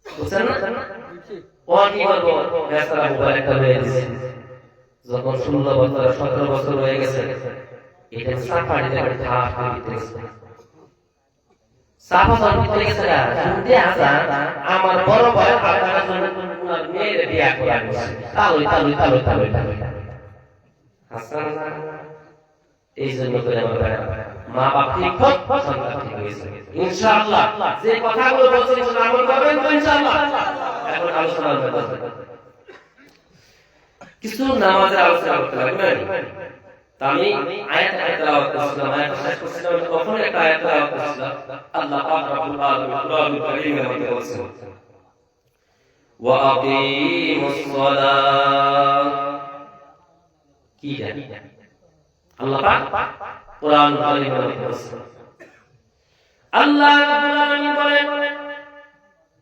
বুঝছেন না? ও কি করবো, বেচারা মোবাইল একটা হয়ে গেছে। যখন 16 বছর 17 বছর হয়ে গেছে, এটা সাফারি দেখে খাওয়া দিতে সাফা সাফা করে গেছে। শুনতে আসা আমার বড় ভাই আপনার জন্য তোমার মেয়ের বিয়ে করে আনছে, তালই হাসান না। এই জন্য করে আমার মা বাপ ঠিক সন্তান ঠিক হয়েছে ইনশাআল্লাহ। যে কথাগুলো বলছেন সেটা আমল করবেন তো ইনশাআল্লাহ। এখন আলোচনার ব্যাপার কিছু নামাজের আলোচনা করতে লাগবেন। তা আমি আয়াত তেলাওয়াত করছিলাম, আয়াত শেষ করছিলাম, তখন একটা আয়াত তেলাওয়াত করছিলাম। আল্লাহ পাক রব্বুল আলামিন কুরআনুল কারীমের মধ্যে বলেছেন, ওয়া আকিমুস সালাত। কি জানি আল্লাহ পাক কুরআনুল কারীমের মধ্যে বলেছেন, আল্লাহ রাব্বুল আলামিন বলেন,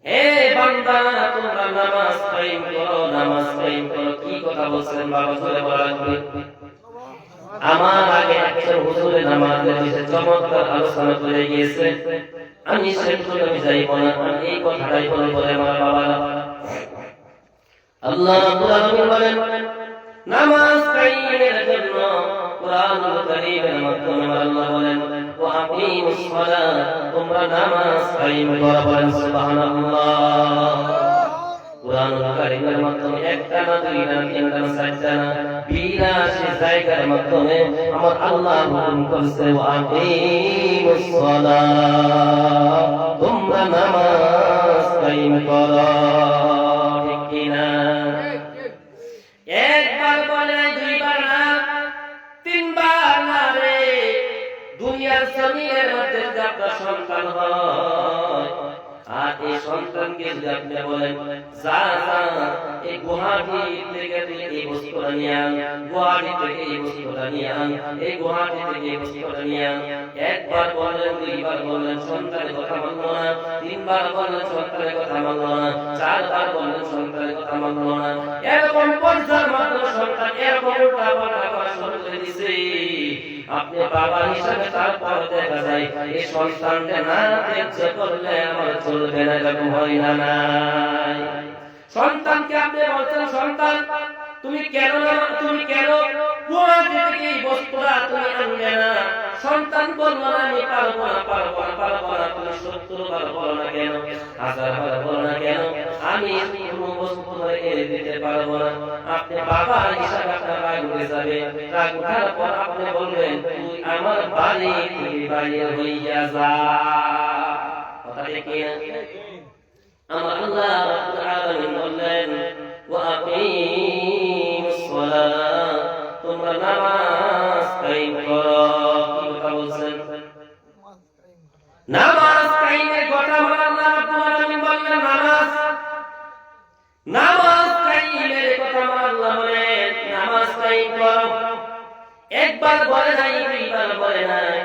হে বান্দা তোমরা নামাজ কায়েম করো, নামাজ কায়েম করো। কি কথা বলছেন বাবা, জোরে বলা লাগবে। আমার আগে একজন হুজুরে নামাজের বিষয়ে চমৎকার আলোচনা করে গিয়েছে, আমি সেগুলো আমি যাইব না, এই কথাটাই বলে আমার বাবারা। আল্লাহ রাব্বুল আলামিন বলেন নামাজ কায়েমের জন্য কুরআনুল কারীমের মাধ্যমে আল্লাহ বলেন, ওয়া আকিমুস সালাত, তোমরা নামাজ কায়েম করো। বলেন সুবহানাল্লাহ। কুরআনুল কারীমের মাধ্যমে একটা না, দুইটা না, তিনটা না, চারটা না, 82 জায়গার মাধ্যমে আমার আল্লাহ হুকুম করেছে, ওয়া আকিমুস সালাত, তোমরা নামাজ কায়েম করো। ঠিক কিনা? একবার বলে, দুইবার না, তিনবার না রে। দুনিয়ার জমিনের মধ্যে যদি আপনার সন্তান হয়, আর এই সন্তানকে যদি আপনি বলেন যা এই গুয়াহাটি থেকে এই বস্তুটা নিয়ে আন, গুয়াহাটি থেকে এই বস্তুটা নিয়ে আন, এই গুয়াহাটি থেকে এই বস্তুটা নিয়ে আন, একবার বললেন, দুইবার বললেন, সন্তানের কথা মানল না, তিনবার বললেন, সন্তানের কথা মানল না, চারবার বললেন, সন্তানের কথা মানল না। এরকম পর্যায়ের মাধ্যমে সন্তান এরকম উল্টাপাল্টা করা শুরু করে দিছে। আপনি বাবা হিসাবে তারপর দেখা যায় এই সন্তানকে না দেখছে করলে আমার চলবে না, এরকম হয় না নাই? সন্তানকে আপনি বলছেন, সন্তান তুমি কেন গুয়াহাটি থেকে এই বস্তুটা তুমি আনবে না? সন্তান বলল না, আমি পারবো না। তুমি 70 বার বলো না কেন, 1000 বার বলো না কেন, আমি কোনো বস্তু এনে দিতে পারবো না। আপনি বাবা হিসাবে আপনার রাগ উঠে যাবে। রাগ উঠার পর আপনি বলবেন, তুই আমার বাড়ি থেকে বাইরে হইয়া যা। কথা ঠিক না? আমার আল্লাহ রাব্বুল আলামিন বললেন, ওয়া আকিমুস সালাত, তোমরা নামাজ কায়েম করো। কি কথা বলছেন? নামাজ কায়েমের কথা আমার আল্লাহ রাব্বুল আলামিন বললেন, নামাজ কায়েমের কথা আমার আল্লাহ বলেন, নামাজ কায়েম করো। একবার বলে নাই, দুইবার বলে নাই,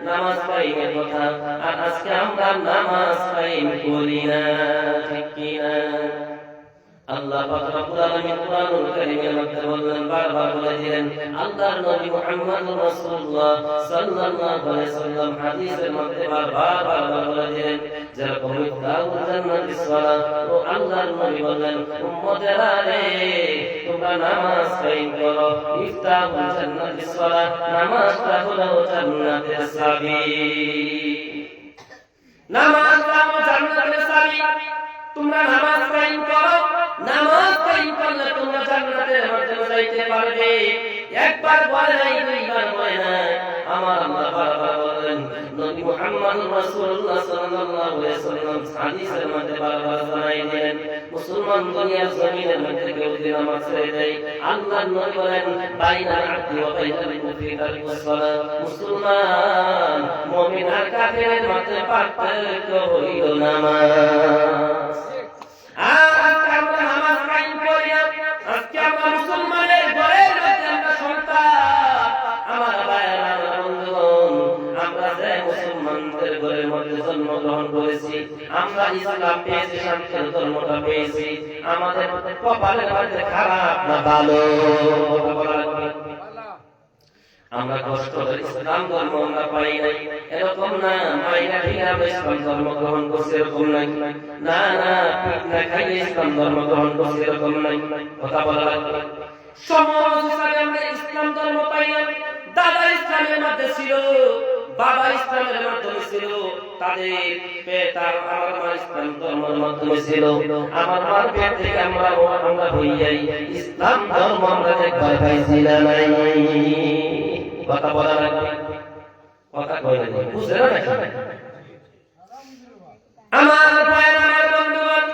নামাজ কায়েমের কথা, আর আজকে আমরা নামাজ কায়েম করি না, ঠিক কিনা? আল্লাহ পাক রব্বুল আলামিন কুরআনুল কারীমের মধ্যে বললেন, বারবার বলেছিলেন, আল্লাহর নবী মুহাম্মদুর রাসূলুল্লাহ সাল্লাল্লাহু আলাইহি ওয়াসাল্লাম হাদিসের মধ্যে বারবার বলেছিলেন, যেরকম ইফতাহুল জান্নাতিস সালাহ, ও আল্লাহর নবী বললেন, উম্মতেরা রে, তোমরা নামাজ কায়েম করো, ইফতাহুল জান্নাতিস সালাহ, নামাজটা হলো জান্নাতের চাবি। নামাজটা হলো জান্নাতের চাবি। তোমরা নামাজ কায়েম করো, নামাজ কায়েম করলে তোমরা জান্নাতের মধ্যে যাইতে পারবে। একবার বলে নাই, দুইবার বলে নাই, আমার আল্লাহ বারবার বলেন, নবী মুহাম্মদুর রাসূলুল্লাহ সাল্লাল্লাহু আলাইহি ওয়াসাল্লাম হাদিসের মধ্যে বারবার জানাই দিলেন, মুসলমান দুনিয়ার জমিনের মধ্যে কেউ যদি নামাজ ছেড়ে দেয়, আল্লাহর নবী বলেন, বাইনা আব্দি ওয়া বাইনাল কুফরি তারকুস সালাত, মুসলমান মুমিন আর কাফিরের মধ্যে পার্থক্য হইল নামাজ। আজকে আমরা নামাজ কায়েম করি না, আজকে আমরা মুসলমানের ঘরের মধ্যে আমরা সন্তান, আমার ভাইয়েরা, আমার বন্ধুগণ, আমরা যে মুসলমানদের ঘরের মধ্যে জন্মগ্রহণ করেছি, আমরা ইসলাম পেয়েছি, শান্তির ধর্মটা পেয়েছি, আমাদের কপালের মধ্যে খারাপ না ভালো? আমরা কষ্ট করে ইসলাম ধর্ম আমরা পাই নাই, এরকম না। মাইনা ভিনা ইসলাম ধর্ম গ্রহণ করছে, এরকম নাই। না না, না খাইয়ে ইসলাম ধর্ম গ্রহণ করছে, এরকম নাই। কথা বলা লাগবে। সমাজ হিসাবে আমরা ইসলাম ধর্ম পাই না। দাদা ইসলামের মধ্যে ছিল, বাবা ইসলামের মাধ্যমে ছিল, তাদের পেট আর আমার মা ইসলাম ধর্মের মাধ্যমে ছিল। আমার মার পেট থেকে আমরা হইয়াই ইসলাম ধর্ম আমরা একবার পাইছি না নাই? কথা বলা লাগবে, কথা কই না, বুঝলেন না? আমার ভাইয়েরা, আমার বন্ধুগণ,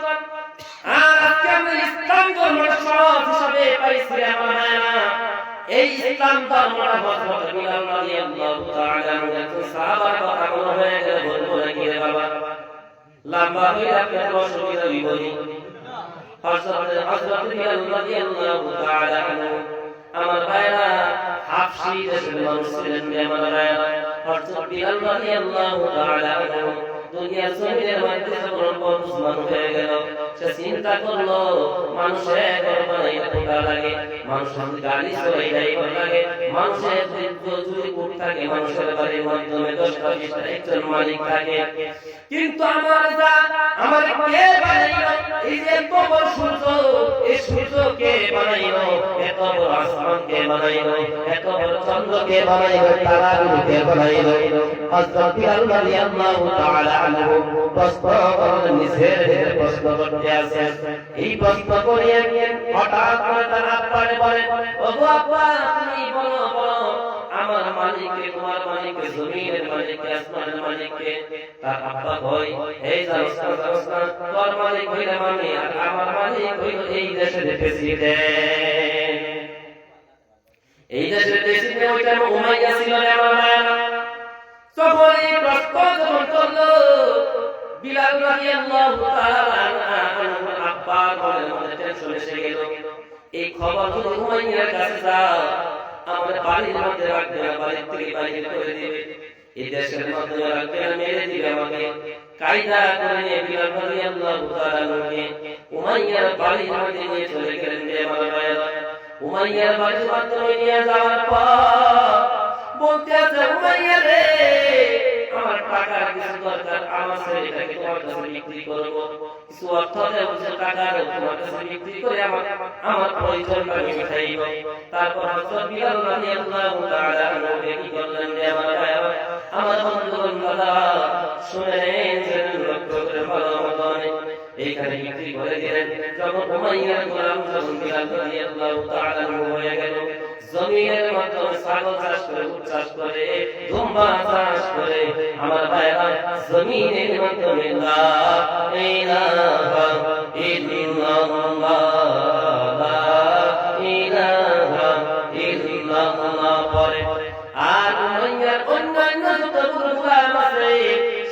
আর আজকে আমরা ইসলাম ধর্মের সমাজ হিসাবে পাইছি আমার ভাইয়েরা। এই ইসলাম ধর্মটা হযরত বিলাল রাদিয়াল্লাহু তাআলা আনহু সাহাবার কথা মনে হয়ে গেল, বলবো নাকি রে বাবা, লম্বা হয়ে আপনাদের অসুবিধা হইবনি। হযরত বিলাল রাদিয়াল্লাহু তাআলা আনহু, আমার ভাইরা, হাবশী দেশের মানুষ ছিলেন। আমার ভাইরা, হযরত বিলাল রাদিয়াল্লাহু তাআলা আনহু দুনিয়ার জমিনের মধ্যে যখন মুসলমান হয়ে গেল, সে চিন্তা করলো, মানুষের ঘর বানাইতে টাকা লাগে, মানুষের গাড়ি চড়াইতে লাগে, মানুষের যদি কোটি থাকে, মানুষের বাড়ির মাধ্যমে 10টা 20টা একজন মালিক থাকে। কিন্তু আমার কে বানাইলো? এই যে এত বড় সূর্য, এই সূর্য কে বানাইলো? এত বড় আসমান কে বানাইলো? এত বড় চন্দ্র কে বানাইলো? তারাগুলো কে বানাইলো? হযরত বিলাল রাদিয়াল্লাহু তাআলা আনহু প্রশ্ন করলেন, নিজের প্রশ্ন করতে আছে। এই প্রশ্ন করিয়ে হঠাৎ করে তার আব্বারে বলে, ওগো আব্বা, তুমি বলো বলো, আমার মালিককে, তোমার মালিককে, জমিনের মালিককে, আসমানের মালিককে? তার আব্বা কয়, এই জাস্তা, তোর মালিক হইলাম আমি, আর আমার মালিক হইল এই দেশের প্রেসিডেন্ট। এই দেশের প্রেসিডেন্ট ওইটা উমাইয়া ছিল রে আমার ভাইরা। তখন এই প্রশ্ন যখন করলো, বিলাল রাদিয়াল্লাহু তাআলা আনহু আব্বার মনে টেনশন এসে গেল। এই খবর যদি উমাইয়ার কাছে যাও, আমাদের বাড়ির মধ্যে রাখবে না, বাড়ির থেকে বাইরে করে দিবে, এই দেশের মধ্যে রাখবে না, মেরে দিবে আমাকে। কায়দা করে নিয়ে বিলাল রাদিয়াল্লাহু তাআলা আনহুকে উমাইয়ার বাড়ির মধ্যে নিয়ে চলে গেলেন রে আমার ভাইরা। উমাইয়ার বাড়ির মধ্যে নিয়ে যাওয়ার পর বলতে আছে, উমাইয়া রে, আমার টাকার কিছু দরকার, আমার ছেলেটাকে তোমার কাছে বিক্রি করবো, কিছু অর্থ দেবো, টাকা দেবো, তোমার কাছে বিক্রি করে আমার প্রয়োজনটা আমি মিটাইব। তারপর হযরত বিলাল রাদিয়াল্লাহু তাআলা আনহু কি করলেন যে আমার ভাইরা, আমার বন্ধুগণ, দাদা শুনেন, লক্ষ্য করে ভালো মতো এইখানে বিক্রি করে দিলেন। যখন উমাইয়ার গোলাম যখন বিলাল রাদিয়াল্লাহু তাআলা আনহু হয়ে গেল, জমিনের মাধ্যমে ছাগল চাষ করে, উট চাষ করে, দুম্বা চাষ করে, আমার ভাইরা, জমিনের মাধ্যমে লা ইলাহা ইল্লাল্লাহ, লা ইলাহা ইল্লাল্লাহ পড়ে। আর উমাইয়ার অন্যান্য যত গোলাম আছে,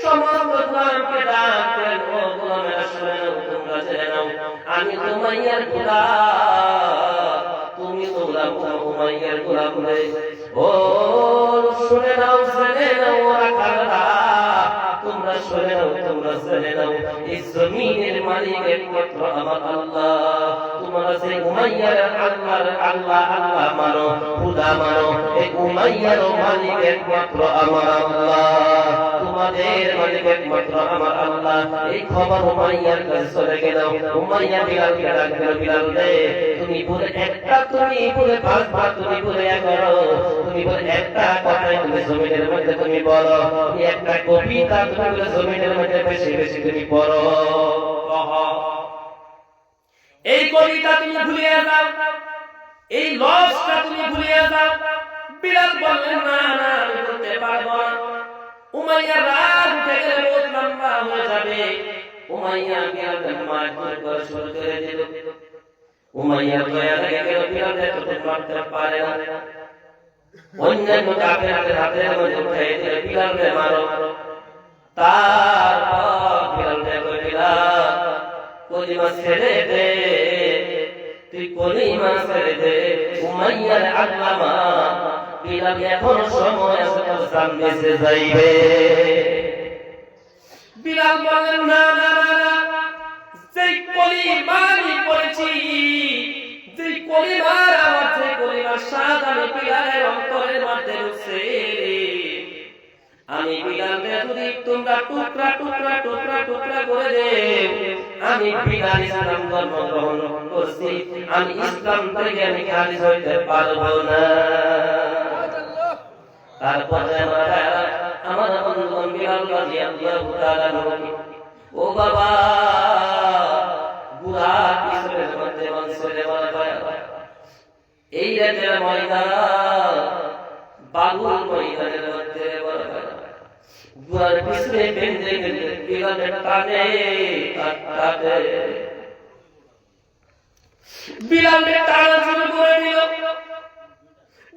সমস্ত গোলামকে ডাকতেন, ও গোলামেরা শুনে নাও, তোমরা জেনে নাও, আমি উমাইয়ার গোলাম, তুমি তো গোলাম, উমাইয়ার গোলাম রে। ও শুনে নাও, জেনে নাও, শুনে নাও, তোমরা জেনে নাও, এই জমিনের মালিক একমাত্র আমার আল্লাহ। তোমরা যে উমাইয়ার আল্লাহ আল্লাহ আল্লাহ মানো, খুদা মানো, এই উমাইয়ার মালিক একমাত্র আমার আল্লাহ। তোমাদের মালিক একমাত্র আমার আল্লাহ। এই খবর উমাইয়ার কাছে চলে গেল। উমাইয়া বিলালকে ডাক দিল, বিলাল রে, তুমি বলে একটা, তুমি বলে পাঁচবার, তুমি বলে 11, তুমি বলে একটা কথাই তুমি জমিনের মধ্যে তুমি বলো, তুমি একটা কবিতা তুমি বলে জমিনের মধ্যে বেশি বেশি তুমি পড়ো। এই কবিতা তুমি ভুলিয়ে যাও, এই লসটা তুমি ভুলিয়ে যাও। বিলাল বললেন না না, আমি বলতে পারবো না। উমাইয়া রাত উঠে গেলে বহুত লম্বা হয়ে যাবে। উমাইয়া বিলালকে মারধর করে শুরু করে দিল। উমাইয়া দয়া লেগে গেল, বিলালকে তো মারতে পারে না। অন্যান্য কাফেরদের হাতের মধ্যে উঠে দিল, বিলালকে মারো। তারপর বিলালকে বলে, বিলাল কলিমা ছেড়ে দে, তুই কলিমা ছেড়ে দে, উমাইয়ার আল্লামা। বিলাল এখনো সময় আছে, তোর সামনে সে যাইবে। বিলাল বলেন না না না, সেই কলিমা আমি পড়েছি, যেই কলিমার আওয়াজ, সেই কলিমার স্বাদ আমি বিলালের অন্তরের মধ্যে ঢুকছে। আমি বিলালকে যদি তোমরা টুকরা টুকরা টুকরা টুকরা করে দেও, আমি বিলাল ইসলাম ধর্ম গ্রহণ করছি, আমি ইসলাম থেকে আমি খারিজ হইতে পারবো না। তারপরে আমার বন্ধু বিলাল রাদিয়াল্লাহু তাআলা নবী, ও বাবা, বুড়া পিছনের মধ্যে মানুষের বাবা, এই রাতের ময়দান, বালুর ময়দানের মধ্যে বুড়ার পিছনে বেঁধে বেঁধে বিলালের টানে টানে বিলালের টানা শুরু করে দিল।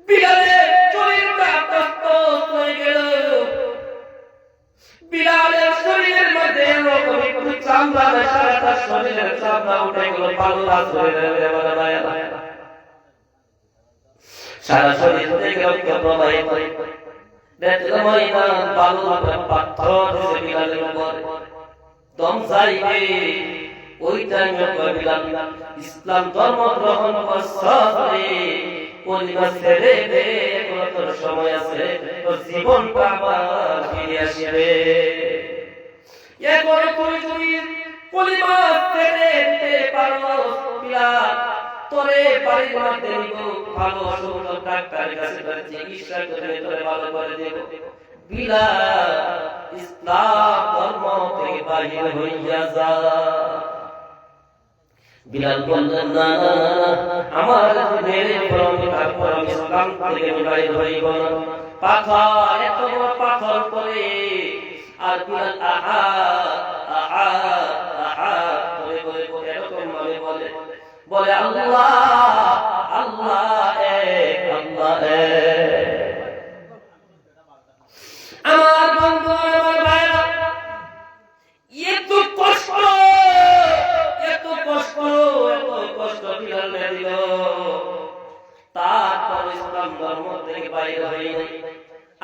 বিলালের শরীরটা কষ্ট হয়ে গেল। বিলালের শরীরের মধ্যে এরকম একটু চামড়া, সারাটা শরীরের চামড়া উঠে গেল, পাল্লা শরীরের সারা শরীর থেকে রক্ত প্রবাহিত। দেখলো ময়দান, বালু পাথর দিছে বিলালের উপর, দম যাইবে। ওই টাইমে বিলাল ইসলাম ধর্ম গ্রহণ করছে, কলিমা ছেড়ে দে, তোর সময় আছে, তোর জীবনটা আবার ফিরে আসবে। এরপরে তুই যদি কলিমা ছেড়ে দিতে পারো, বিলাল তোরে বাড়ির মধ্যে নিব, ভালো সুন্দর ডাক্তারের কাছে চিকিৎসা করে তোরে ভালো করে দেব। বিলাল ইসলাম ধর্ম থেকে বাহির হইয়া যা। বিলাল বললেন না না না, আমার মেরে তারপর আমি ইসলাম থেকে বাহির হইব না। পাথর, এত বড় পাথর করে, আর বিলাল আহা আহা আহা করে করে করে এরকম ভাবে বলে বলে আল্লাহ আল্লাহ এক, আল্লাহ এক। আমার বন্ধু, আমার ভাইরা, এত কষ্ট, এত কষ্ট, এত কষ্ট বিলাল দিল। তারপর ইসলাম ধর্ম থেকে বাইরে হই নাই।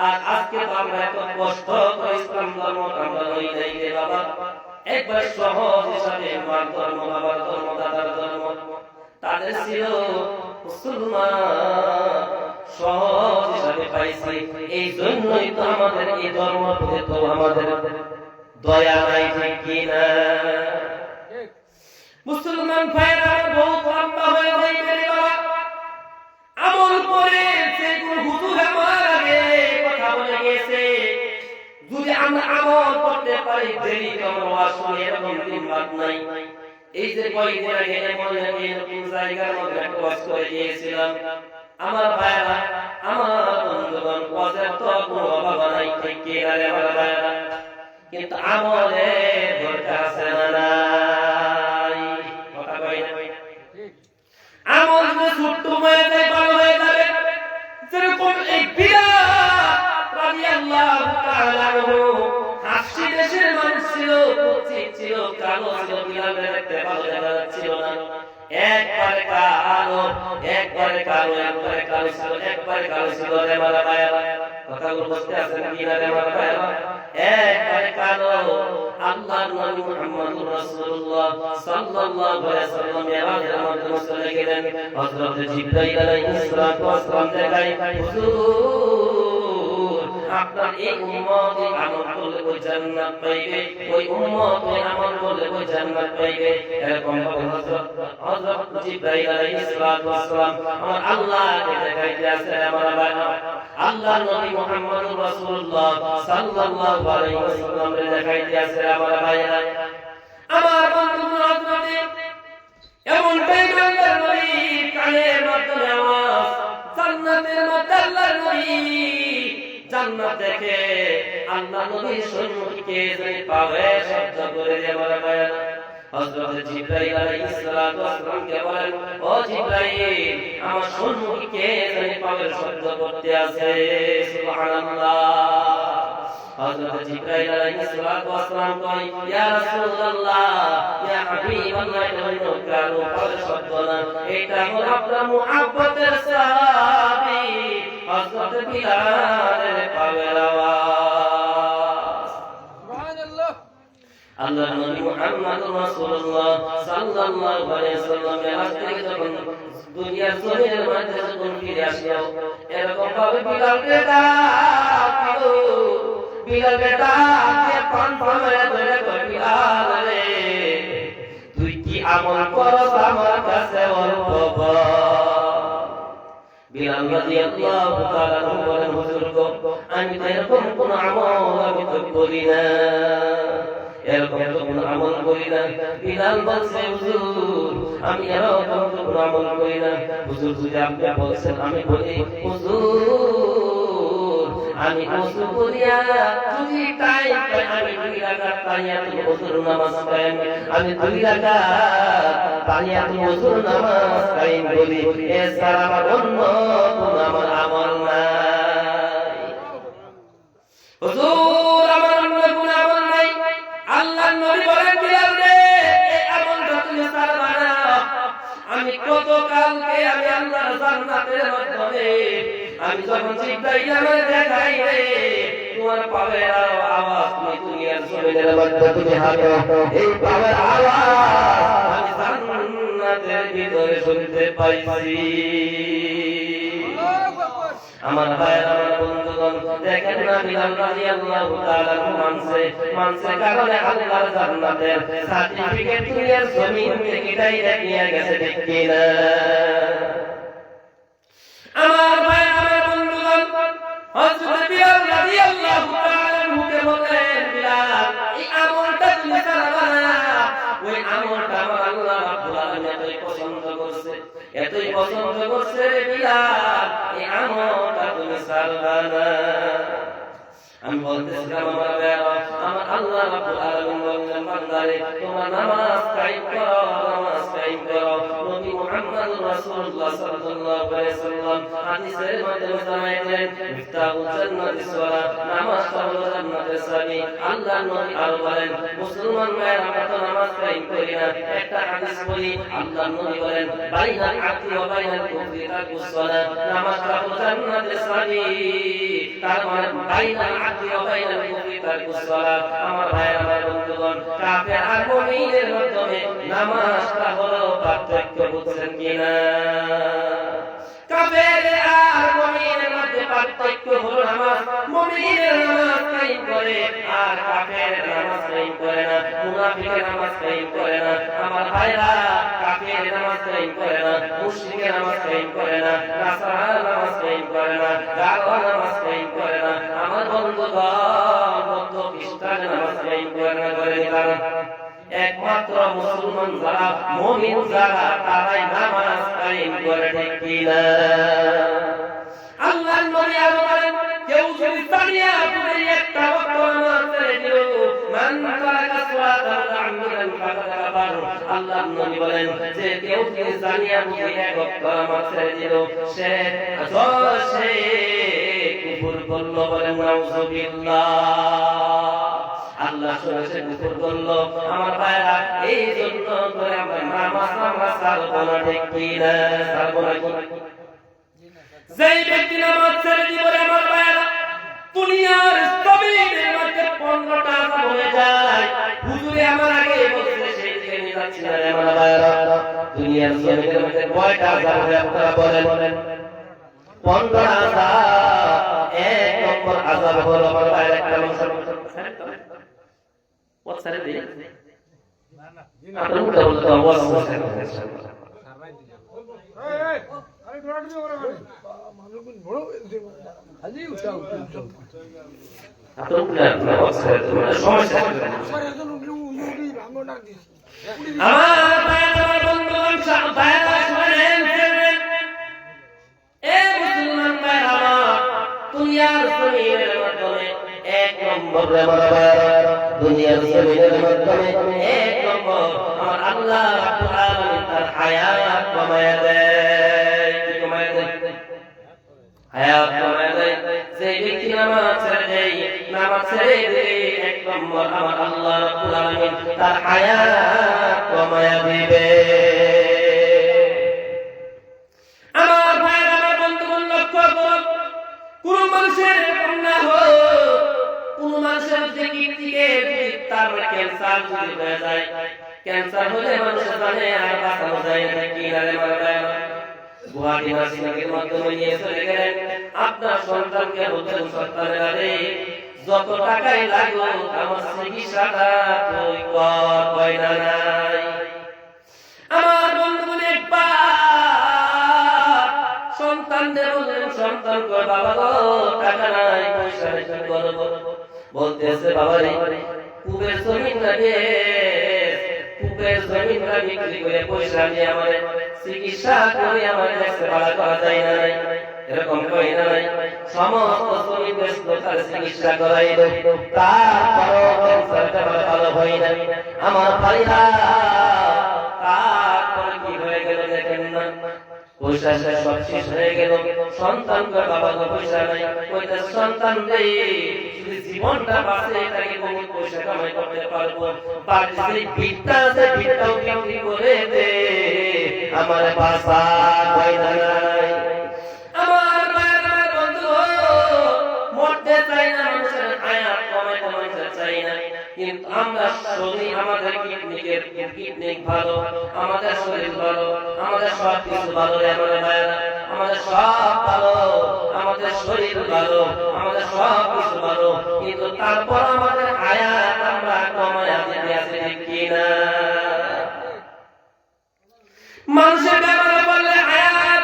আর আজকে তো আমরা এত কষ্ট করে ইসলাম ধর্ম আমরা হই নাই রে বাবা। একবার সহজ হিসাবে মার ধর্ম, বাবার ধর্ম, দাদার ধর্ম তাদের ছিল মুসলমান, সহজ হিসাবে পাইছি। এই জন্যই তো আমাদের এই ধর্ম প্রতি তো আমাদের দয়া নাই, ঠিক কিনা? মুসলমান ভাইরা বহুত লম্বা হয়ে যাইবে রে বাবা। আমল করে যেগুলো হুজুর আমার আগে কথা বলে গেছে, যদি আমরা আমল করতে পারি, দেরি কম আসলে এরকম দিন বাদ নাই। এই যে কয়েকদিন আগে এরকম জায়গার মধ্যে ওয়াজ করে গিয়েছিলাম, আমার ভাইরা, আমার বন্ধুগণ, ওয়াজের তো কোনো অভাব নাই, ঠিক কি না রে আমার ভাইরা? কিন্তু আমলে দরকার আছে না নাই? কথা কই না? আমল যদি ছোট্ট হয়ে যায়, বড় হয়ে যাবে। যেরকম এই বিলাল রাদিয়াল্লাহু তাআলা আনহু হাসি দেশের মানুষ ছিল, কুচিত ছিল, কালো ছিল, বিলালের দেখতে ভালো দেখা যাচ্ছিল না। একবারে কালো, একবারে কালো, একবারে কালো ছিল, একবারে কালো ছিল রে মারা ভাইরা। কথাগুলো বুঝতে আছেন কিনা রে আমার ভাইরা? একবারে কালো আল্লাহর নবী মুহাম্মদুর রাসূলুল্লাহ সাল্লাল্লাহু আলাইহি ওয়াসাল্লাম মেরাজের মাধ্যমে চলে গেলেন। হযরত জিবরাইল আলাইহিস সালাতু ওয়াস সালাম দেখায়, হুজুর আপনার এই উম্মত আমল করলে ওই জান্নাত পাইবে, ওই উম্মত আমল করলে ওই জান্নাত পাইবে। এরকম ভাবে হযরত জিবরাইল আলাইহিস সালাতু ওয়াস সালাম আমার আল্লাহকে দেখাইতে আছে আমার ভাইরা। আল্লাহর নবী মুহাম্মদুর রাসূলুল্লাহ সাল্লাল্লাহু আলাইহি ওয়াসাল্লাম দেখাইতে আছে আমার ভাইরা। আমার বন্ধুরা এমন পেগম্বর নবী কানের মাধ্যমে আওয়াজ, জান্নাতের মধ্যে আল্লাহর নবী জান্নাত দেখে আল্লাহ নবীর সম্মুখে যে পাবে শব্দ করে আমার ভাইরা। হযরত জিবরাইল আলাইহিস সালাতু ওয়াস সালাম কে বলেন, ও জিবরাইল আমার সম্মুখে যে পাবে শব্দ করতে আছে। সুবহানাল্লাহ। হযরত জিবরাইল আলাইহিস সালাতু ওয়াস সালাম কয়, ইয়া রাসূলুল্লাহ ইয়া হাবিবাল্লাহ, এটা কারো পাবে শব্দ না, এটা হলো আপনার মুহাব্বতের সাহাবী হযরত বিলালের পাবের আওয়াজ। সুবহানাল্লাহ। আল্লাহর নবী মুহাম্মদুর রাসূলুল্লাহ সাল্লাল্লাহু আলাইহি ওয়াসাল্লাম মেরাজ থেকে যখন দুনিয়ার জমিনের মধ্যে যখন ফিরে আসলো, এরকম ভাবে বিলালকে ডাক দিল। বিলালকে ডাক দিয়ে পান পামে ধরে কই, বিলাল রে তুই কি আমল করছ আমার কাছে অল্প বল। বিলাল রাদিয়াল্লাহু তাআলা বলেন, হুজুর গো আমি তো এরকম কোন আমল আমি তো করি না, এরকম তো কোন আমল করি না। বিলাল বলছে, হুজুর আমি এরকম তো কোন আমল করি না। হুজুর যদি আপনি বলছেন আমি বলি, হুজুর আমি ওযু করিয়া যদি টাইম পাই আমি 2 রাকাত তাহিয়াতুল ওযুর নামাজ কায়েম, আমি 2 রাকাত তাহিয়াতুল ওযুর নামাজ কায়েম করি, এছাড়া আমার অন্য কোন আমার আমল নাই। হুজুর আমার অন্য কোন আমল নাই। আল্লাহর নবী বলেন, বিলাল রে এই আমলটা তুমি ছাড়বা না। আমি গতকালকে আমি আল্লাহর জান্নাতের মাধ্যমে আমি যখন জিবরাইল আমাকে দেখাই রে তোমার পাবের আওয়াজ তুমি দুনিয়ার জমিনের মধ্যে তুমি হাঁটো, এই পাবের আওয়াজ আমি জান্নাতের ভিতরে শুনতে পাইছি। আল্লাহু আকবার। আমার ভাইরা আমার বন্ধুগণ দেখেন না, বিলাল রাদিয়াল্লাহু তাআলা মানছে কারণে আল্লাহর জান্নাতের সার্টিফিকেট দুনিয়ার জমিন থেকে ডাইরেক্ট নিয়ে গেছে, ঠিক কিনা? আমার ভাইরা আমার বন্ধুগণ হযরত বিলাল রাদিয়াল্লাহু তাআলা মুখে বলেন, বিলাল এই আমলটা তুমি করবা না। ওই আমলটা আমার আল্লাহ রাব্বুল আলামিন এতই পছন্দ করছে, এতই পছন্দ করছে রে বিলাল, এই আমলটা তুমি ছাড়বা না। আমি বলতেছিলাম আমার ভাইরা, আমার আল্লাহ রাব্বুল আলামিন বললেন, বান্দারে তোমার নামাজ কায়েম করো, নামাজ কায়েম করো। নবী মুহাম্মদুর রাসূলুল্লাহ সাল্লাল্লাহু আলাইহি ওয়াসাল্লাম হাদিসের মাধ্যমে জানাইলেন, মিফতাহুল জান্নাতিস সালাত, নামাজটা হলো জান্নাতের চাবি। আল্লাহর নবী আরো বলেন, মুসলমান ভাইরা আমরা তো নামাজ কায়েম করি না। একটা হাদিস বলি, আল্লাহর নবী বলেন, বাইনাল আবদি ওয়া বাইনাল কুফরি তারকুস সালাত, নামাজটা হলো জান্নাতের চাবি। তার মানে বাইনাল আবদি ওয়া বাইনাল কুফরি তারকুস সালাত। আমার ভাইরা আমার বন্ধুগণ কাফের আর মুমিনের মধ্যে নামাজটা হলো পার্থক্য, বুঝছেন কিনা? কাফের আর মুমিনের মধ্যে পার্থক্য হলো নামাজ। মুমিনের নামাজ কায়েম করে আর কাফের নামাজ কায়েম করে না, মুনাফিকের নামাজ কায়েম করে না। আমার ভাইরা কাফের নামাজ কায়েম করে না, মুশরিকের নামাজ কায়েম করে না, নাসারার নামাজ কায়েম করে না, গাওয়ার নামাজ কায়েম করে না। আমার বন্ধুগণ বৌদ্ধ খ্রিস্টানের নামাজ কায়েম করে না, করেন কারা? একমাত্র মুসলমান যারা, মুমিন যারা, তারাই নামাজ কায়েম করে, ঠিক কিনা? আল্লাহর নবী আরো বলেন, কেউ যদি তানিয়া তুমি একটা ওয়াক্ত নামাজ ছেড়ে দিও, মান তারাকা সালাতান মুতাআম্মিদান ফাকাদ কাফার। আল্লাহর নবী বলেন যে কেউ যদি তানিয়া তুমি এক ওয়াক্ত নামাজ ছেড়ে দিল, সে কুফর করলো, বলেন নাউযুবিল্লাহ। আল্লাহ শুনেছে কুফর করলো। আমার ভাইরা এই জন্য করে আমরা নামাজ আমরা ছাড়বো না, ঠিক কিনা? ছাড়বো না। যেই ব্যক্তি নামাজ ছেড়ে দিবে আমার ভাইরা দুনিয়ার জমিনের মধ্যে 15টা আযাব হয়ে যায়। হুজুরে আমার আগে বলছে সেই দিকে নিয়ে যাচ্ছি না রে আমার ভাইরা। দুনিয়ার জমিনের মধ্যে কয়টা আযাব হয় আপনারা বলেন? 15টা আযাব। এক নম্বর আযাব হলো আমার ভাইরা একটা মানুষ What's that in আপনার উল্টা উল্টা আওয়াজ হচ্ছে আপনার উল্টা আওয়াজ হচ্ছে সমস্যা আমার ভাইরা বন্ধুগণ ভাইরা শুনেন এ মুসলমান ভাইরা দুনিয়ার জমিনের মাধ্যমে এক নম্বর আমার ভাইরা দুনিয়ার জমিনের মাধ্যমে এক নম্বর আমার আল্লাহ রাব্বুল আলামিন তার হায়াত কমায়া দেয়। কি কমায়া দেয়? হায়াত কমায়া দেয়। যে ব্যক্তি নামাজ ছেড়ে দেয়, নামাজ ছেড়ে দেয়, এক নম্বর আমার আল্লাহ রাব্বুল আলামিন তার হায়াত কমায়া দিবে। আমার ভাইরা আমার বন্ধুগণ লক্ষ্য করুন, কোন মানুষের এরকম না হোক, কোন মানুষের যদি কিডনিতে তার ক্যান্সার যদি হয়ে যায়, ক্যান্সার হলে মানুষের জানে আর বাঁচানো যায় না। কি না রে মারা গুয়াহাটি নার্সিংয়ের মাধ্যমে নিয়ে চলে গেলেন, আপনার সন্তানকে বলছেন সন্তানের আরে যত টাকাই লাগুক আমার চিকিৎসাটা তুই কর, কয়না নাই। আমার বন্ধুগণ একবার সন্তানদের বললেন, সন্তান কর বাবা গো টাকা নাই, পয়সা নাই, কি করবো? বলতেছে বাবা রে কুবের জমিনটা দিয়ে কুবের জমিনটা বিক্রি করে পয়সা নিয়ে আমার চিকিৎসা করে আমার দেখতে ভালো করা যায় না। এরকম কই না সমস্ত জমি বেশ তার চিকিৎসা করাই তারপরও ক্যান্সারটা ভালো হয় না। আমার ভাইরা তারপরে কি হয়ে গেল দেখেন না, পয়সা সব শেষ হয়ে গেল। সন্তান বাবা পয়সা নাই, ওইটা সন্তান দেই জীবনটা বাঁচে তাকে বহু পয়সা কামাই করতে পারবো, পারছি বিদ্যা আছে বিদ্যাও বিক্রি করে দে আমার বাসা পয়সা নাই। আমার মায়ের আমার বন্ধু মরতে চাই না, মানুষের হায়াত কমাইতে মানুষের চাই না, কিন্তু আমরা শরীর আমাদের কিডনি ভালো, আমাদের শরীর ভালো, আমাদের সব কিছু ভালো রে আমার ভাইরা, আমাদের সব ভালো, আমাদের শরীর ভালো, আমাদের সব কিছু ভালো, কিন্তু তারপর আমাদের হায়াত আমরা কমায়া দিতে আছি কি না? মানুষের ব্যাপারে বললে হায়াত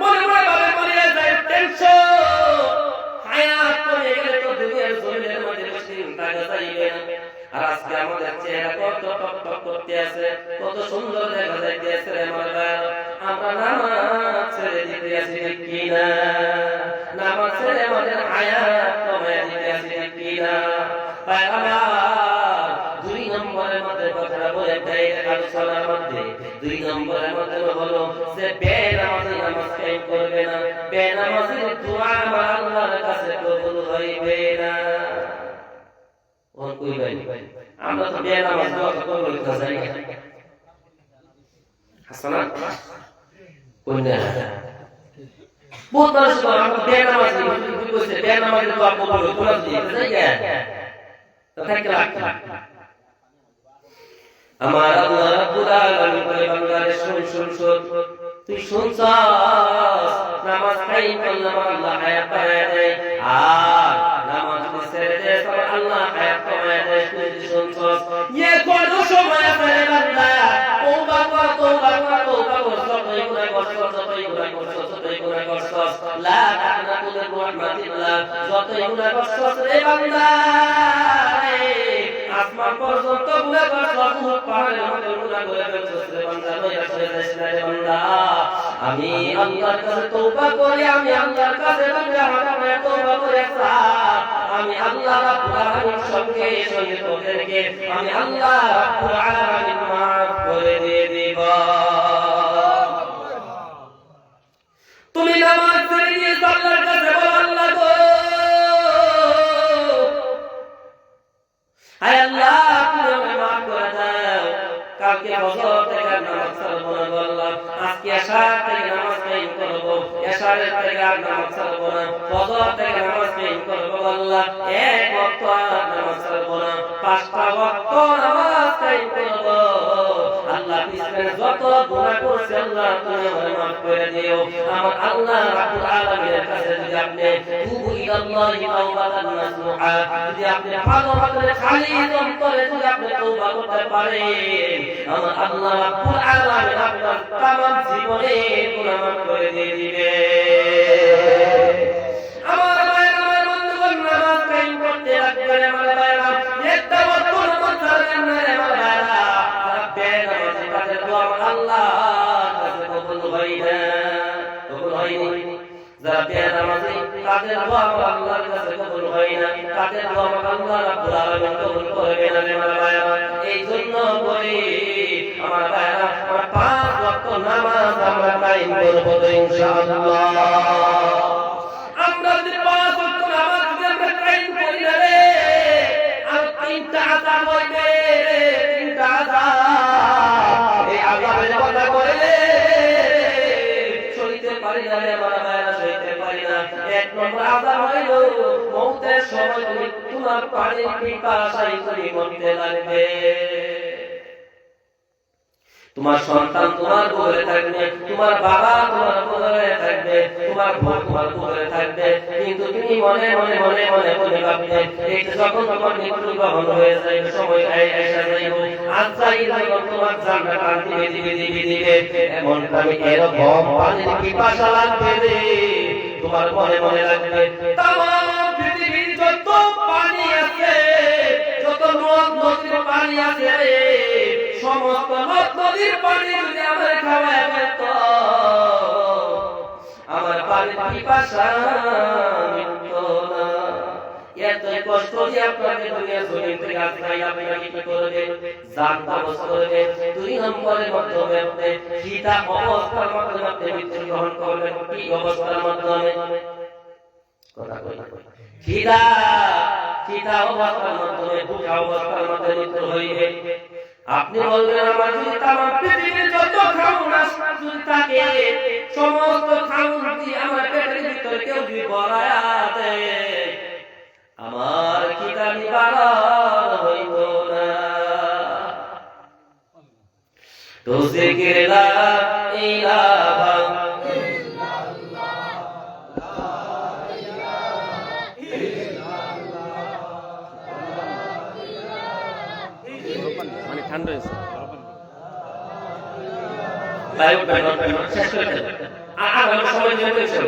মনে মনে ভাবে মরে যায়, টেনশন হায়াত কমে গেলে তো দুনিয়ার শরীরের মধ্যে চিন্তা যাইবে না। আর আজকে আমাদের চেহারা কত টক টক করতে আছে, কত সুন্দর দেখা যাইতেছে আমার ভাইরা, আমরা নামাজ ছেড়ে দিতে আছি কি না? নামাজ ছেড়ে আমাদের হায়াত কমায়া দিতে আছি কি না? ভাইরা দুই নম্বরের মধ্যে কথা বলে দেয় আলোচনার মধ্যে, দুই নম্বরের মধ্যে হলো যে বেনামাজি নামাজ কায়েম করবে না, বেনামাজির দোয়া আমার আল্লাহর কাছে কবুল হইবে না। আমরা তো বেনামাজ দোয়া কবুল করতে চাই না, হাসানা কই না বহুত মানুষ আমরা বেনামাজি বুঝতে বেনামাজি দোয়া কবুল করতে চাই না, তো থাকে রাখতে আমার আল্লাহ রাব্বুল আলামিন বলে বান্দারে শুন শুন শুন, তুই শুনছস নামাজ কায়েম করলে আল্লাহ হায়াত বাড়ায় দেয়, আর নামাজ ছেড়ে দে তবে আল্লাহ হায়াত কমায় দেয়। তুই শুনছস এ কোন সময় আছে বান্দা তওবা কর তওবা কর তওবা কর, যতই গুনাহ করছস যতই গুনাহ করছস যতই গুনাহ করছস লা তাকনাতু মিন রাহমাতিল্লাহ, যতই গুনাহ করছস রে বান্দা আসমান পর্যন্ত গুনাহ করছস, পাহাড়ের মতো গুনাহ করে ফেলছস রে বান্দা, লইয়া চলে যাস না রে বান্দা। আমি আল্লাহর কাছে তওবা করি, আমি আল্লাহর কাছে বান্দা আমাকে তওবা করে সার, আমি আল্লাহ রাব্বুল আলামিন সঙ্গে সঙ্গে তোদেরকে আমি আল্লাহ রাব্বুল আলামিন মাফ করে দিয়ে দিব। তুমি নামাজ পড়ে নিয়ে আল্লাহর কাছে বলো আল্লাহ গো আয় আল্লাহ তুমি আমাকে মাফ করে দাও, কালকে বছর থেকে নামাজ ছাড়বো না বললাম, আজকে এশা থেকে নামাজ কায়েম করব, এশারের থেকে আর নামাজ ছাড়ব না, ফজর থেকে নামাজ কায়েম করব আল্লাহ, এক ওয়াক্ত আর নামাজ ছাড়ব না, 5টা ওয়াক্ত নামাজ কায়েম করব আল্লাহ। পিছনে যত গুনাহ করছি আল্লাহ তুমি আমাকে মাফ করে দিও। আমার আল্লাহ রাব্বুল আলামিনের কাছে যদি আপনি তুবু ইলাল্লাহি তাওবাতান নাসুহা, যদি আপনি ভালোভাবে খালি অন্তরে যদি আপনি তওবা করতে পারেন, আমার আল্লাহ রাব্বুল আলামিন আপনার তামাম জীবনের গুনাহ মাফ করে দিয়ে দিবে। আমার ভাইরা, আমার বন্ধুগণ, নামাজ কায়েম করতে লাগবে আমার ভাইরা, একটা ওয়াক্ত নামাজ ছাড়বেন না আমার ভাইরা। বেনামাজি তাদের দোয়া আল্লাহর কাছে কবুল হয় না, কবুল হয়নি। যারা বেনামাজি তাদের দোয়া আল্লাহর কাছে কবুল হয় না, তাদের দোয়া আল্লাহ রাব্বুল আলামিন কবুল করবে না আমার ভাইরা। এই জন্য বলি আমার ভাইরা, আমরা 5 ওয়াক্ত নামাজ আমরা কায়েম করব তো ইনশাআল্লাহ। আমরা যদি 5 ওয়াক্ত নামাজ যদি আমরা কায়েম করি না রে, আর 3টা আযাব হইবে, 3টা আযাব। এই আযাবের কথা বলে সইতে পারি না রে আমার ভাইরা, সইতে পারি না। 1 নম্বর আযাব হইল মওতের সময় তুমি তোমার পানির পিপাসায় তুমি মরতে লাগবে। তোমার সন্তান তোমার কোলে থাকবে, তোমার বাবা তোমার কোলে থাকবে, তোমার বউ তোমার কোলে থাকবে, কিন্তু তুমি মনে মনে মনে মনে মনে ভাববে এই যখন তোমার মৃত্যু গ্রহণ হয়ে যাবে, সময় এসে যাইব, আজরাইল যখন তোমার জানটা টান দিবে দিবে দিবে দিবে, এমন আমি এরকম পানির পিপাসা লাগবে রে, তোমার মনে মনে লাগবে তামাম পৃথিবীর যত পানি আছে, যত নদ নদীর পানি আছে রে, সমস্ত নদ নদীর পানি যদি আমার খাওয়ায় পেত, আমার পানির পিপাসা মিটতো না। এতই কষ্ট যে আপনাকে দুনিয়া জমিন থেকে আজরাইল আপনাকে কি করবে, জান কবজ করবে। 2 নম্বরের মাধ্যমে আপনি খিদা অবস্থার মাধ্যমে আপনি মৃত্যু গ্রহণ করবেন। কি অবস্থার মাধ্যমে? কথা কই, খিদা অবস্থার মাধ্যমে, ভুখা অবস্থার মাধ্যমে মৃত্যু হইবে। আপনি বলবেন আমার যদি তামাম পৃথিবীর যত খাউন আসনা যদি থাকে, সমস্ত খাউন যদি আমার পেটের ভিতরে কেউ যদি ভরায়া দেয়, আমার খিদা নিবারণ হইব না। তো জিকির লা ইলাহা মানে ঠান্ডা হয়েছে। বায়ু শেষ করে দেন। আমার সময় জমে গেছে।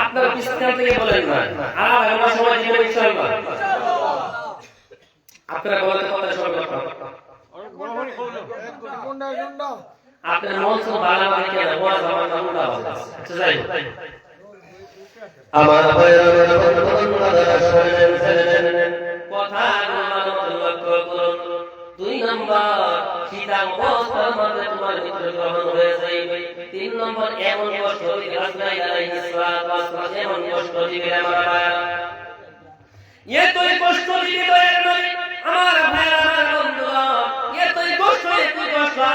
আপনারা বিস্তার থেকে বলেন না, আমার সময় জমে গেছে। আপনারা বলেন কথা সব কথা। আপনার মন তো ভালো লাগে কেন? ওয়াজ আমার নাম দাও। আচ্ছা যাই। আমার ভাইরা কথা লক্ষ্য করুন। 2 নম্বর খিদা অবস্থার মধ্যে তোমার মৃত্যু গ্রহণ হয়ে যাইবে। 3 নম্বর এমন কষ্ট দিবে আজরাইল আলাইহিস সালাম, এমন কষ্ট দিবে আমার ভাইরা, এতই কষ্ট দিবে আমার ভাইরা, আমার বন্ধুরা, এতই কষ্ট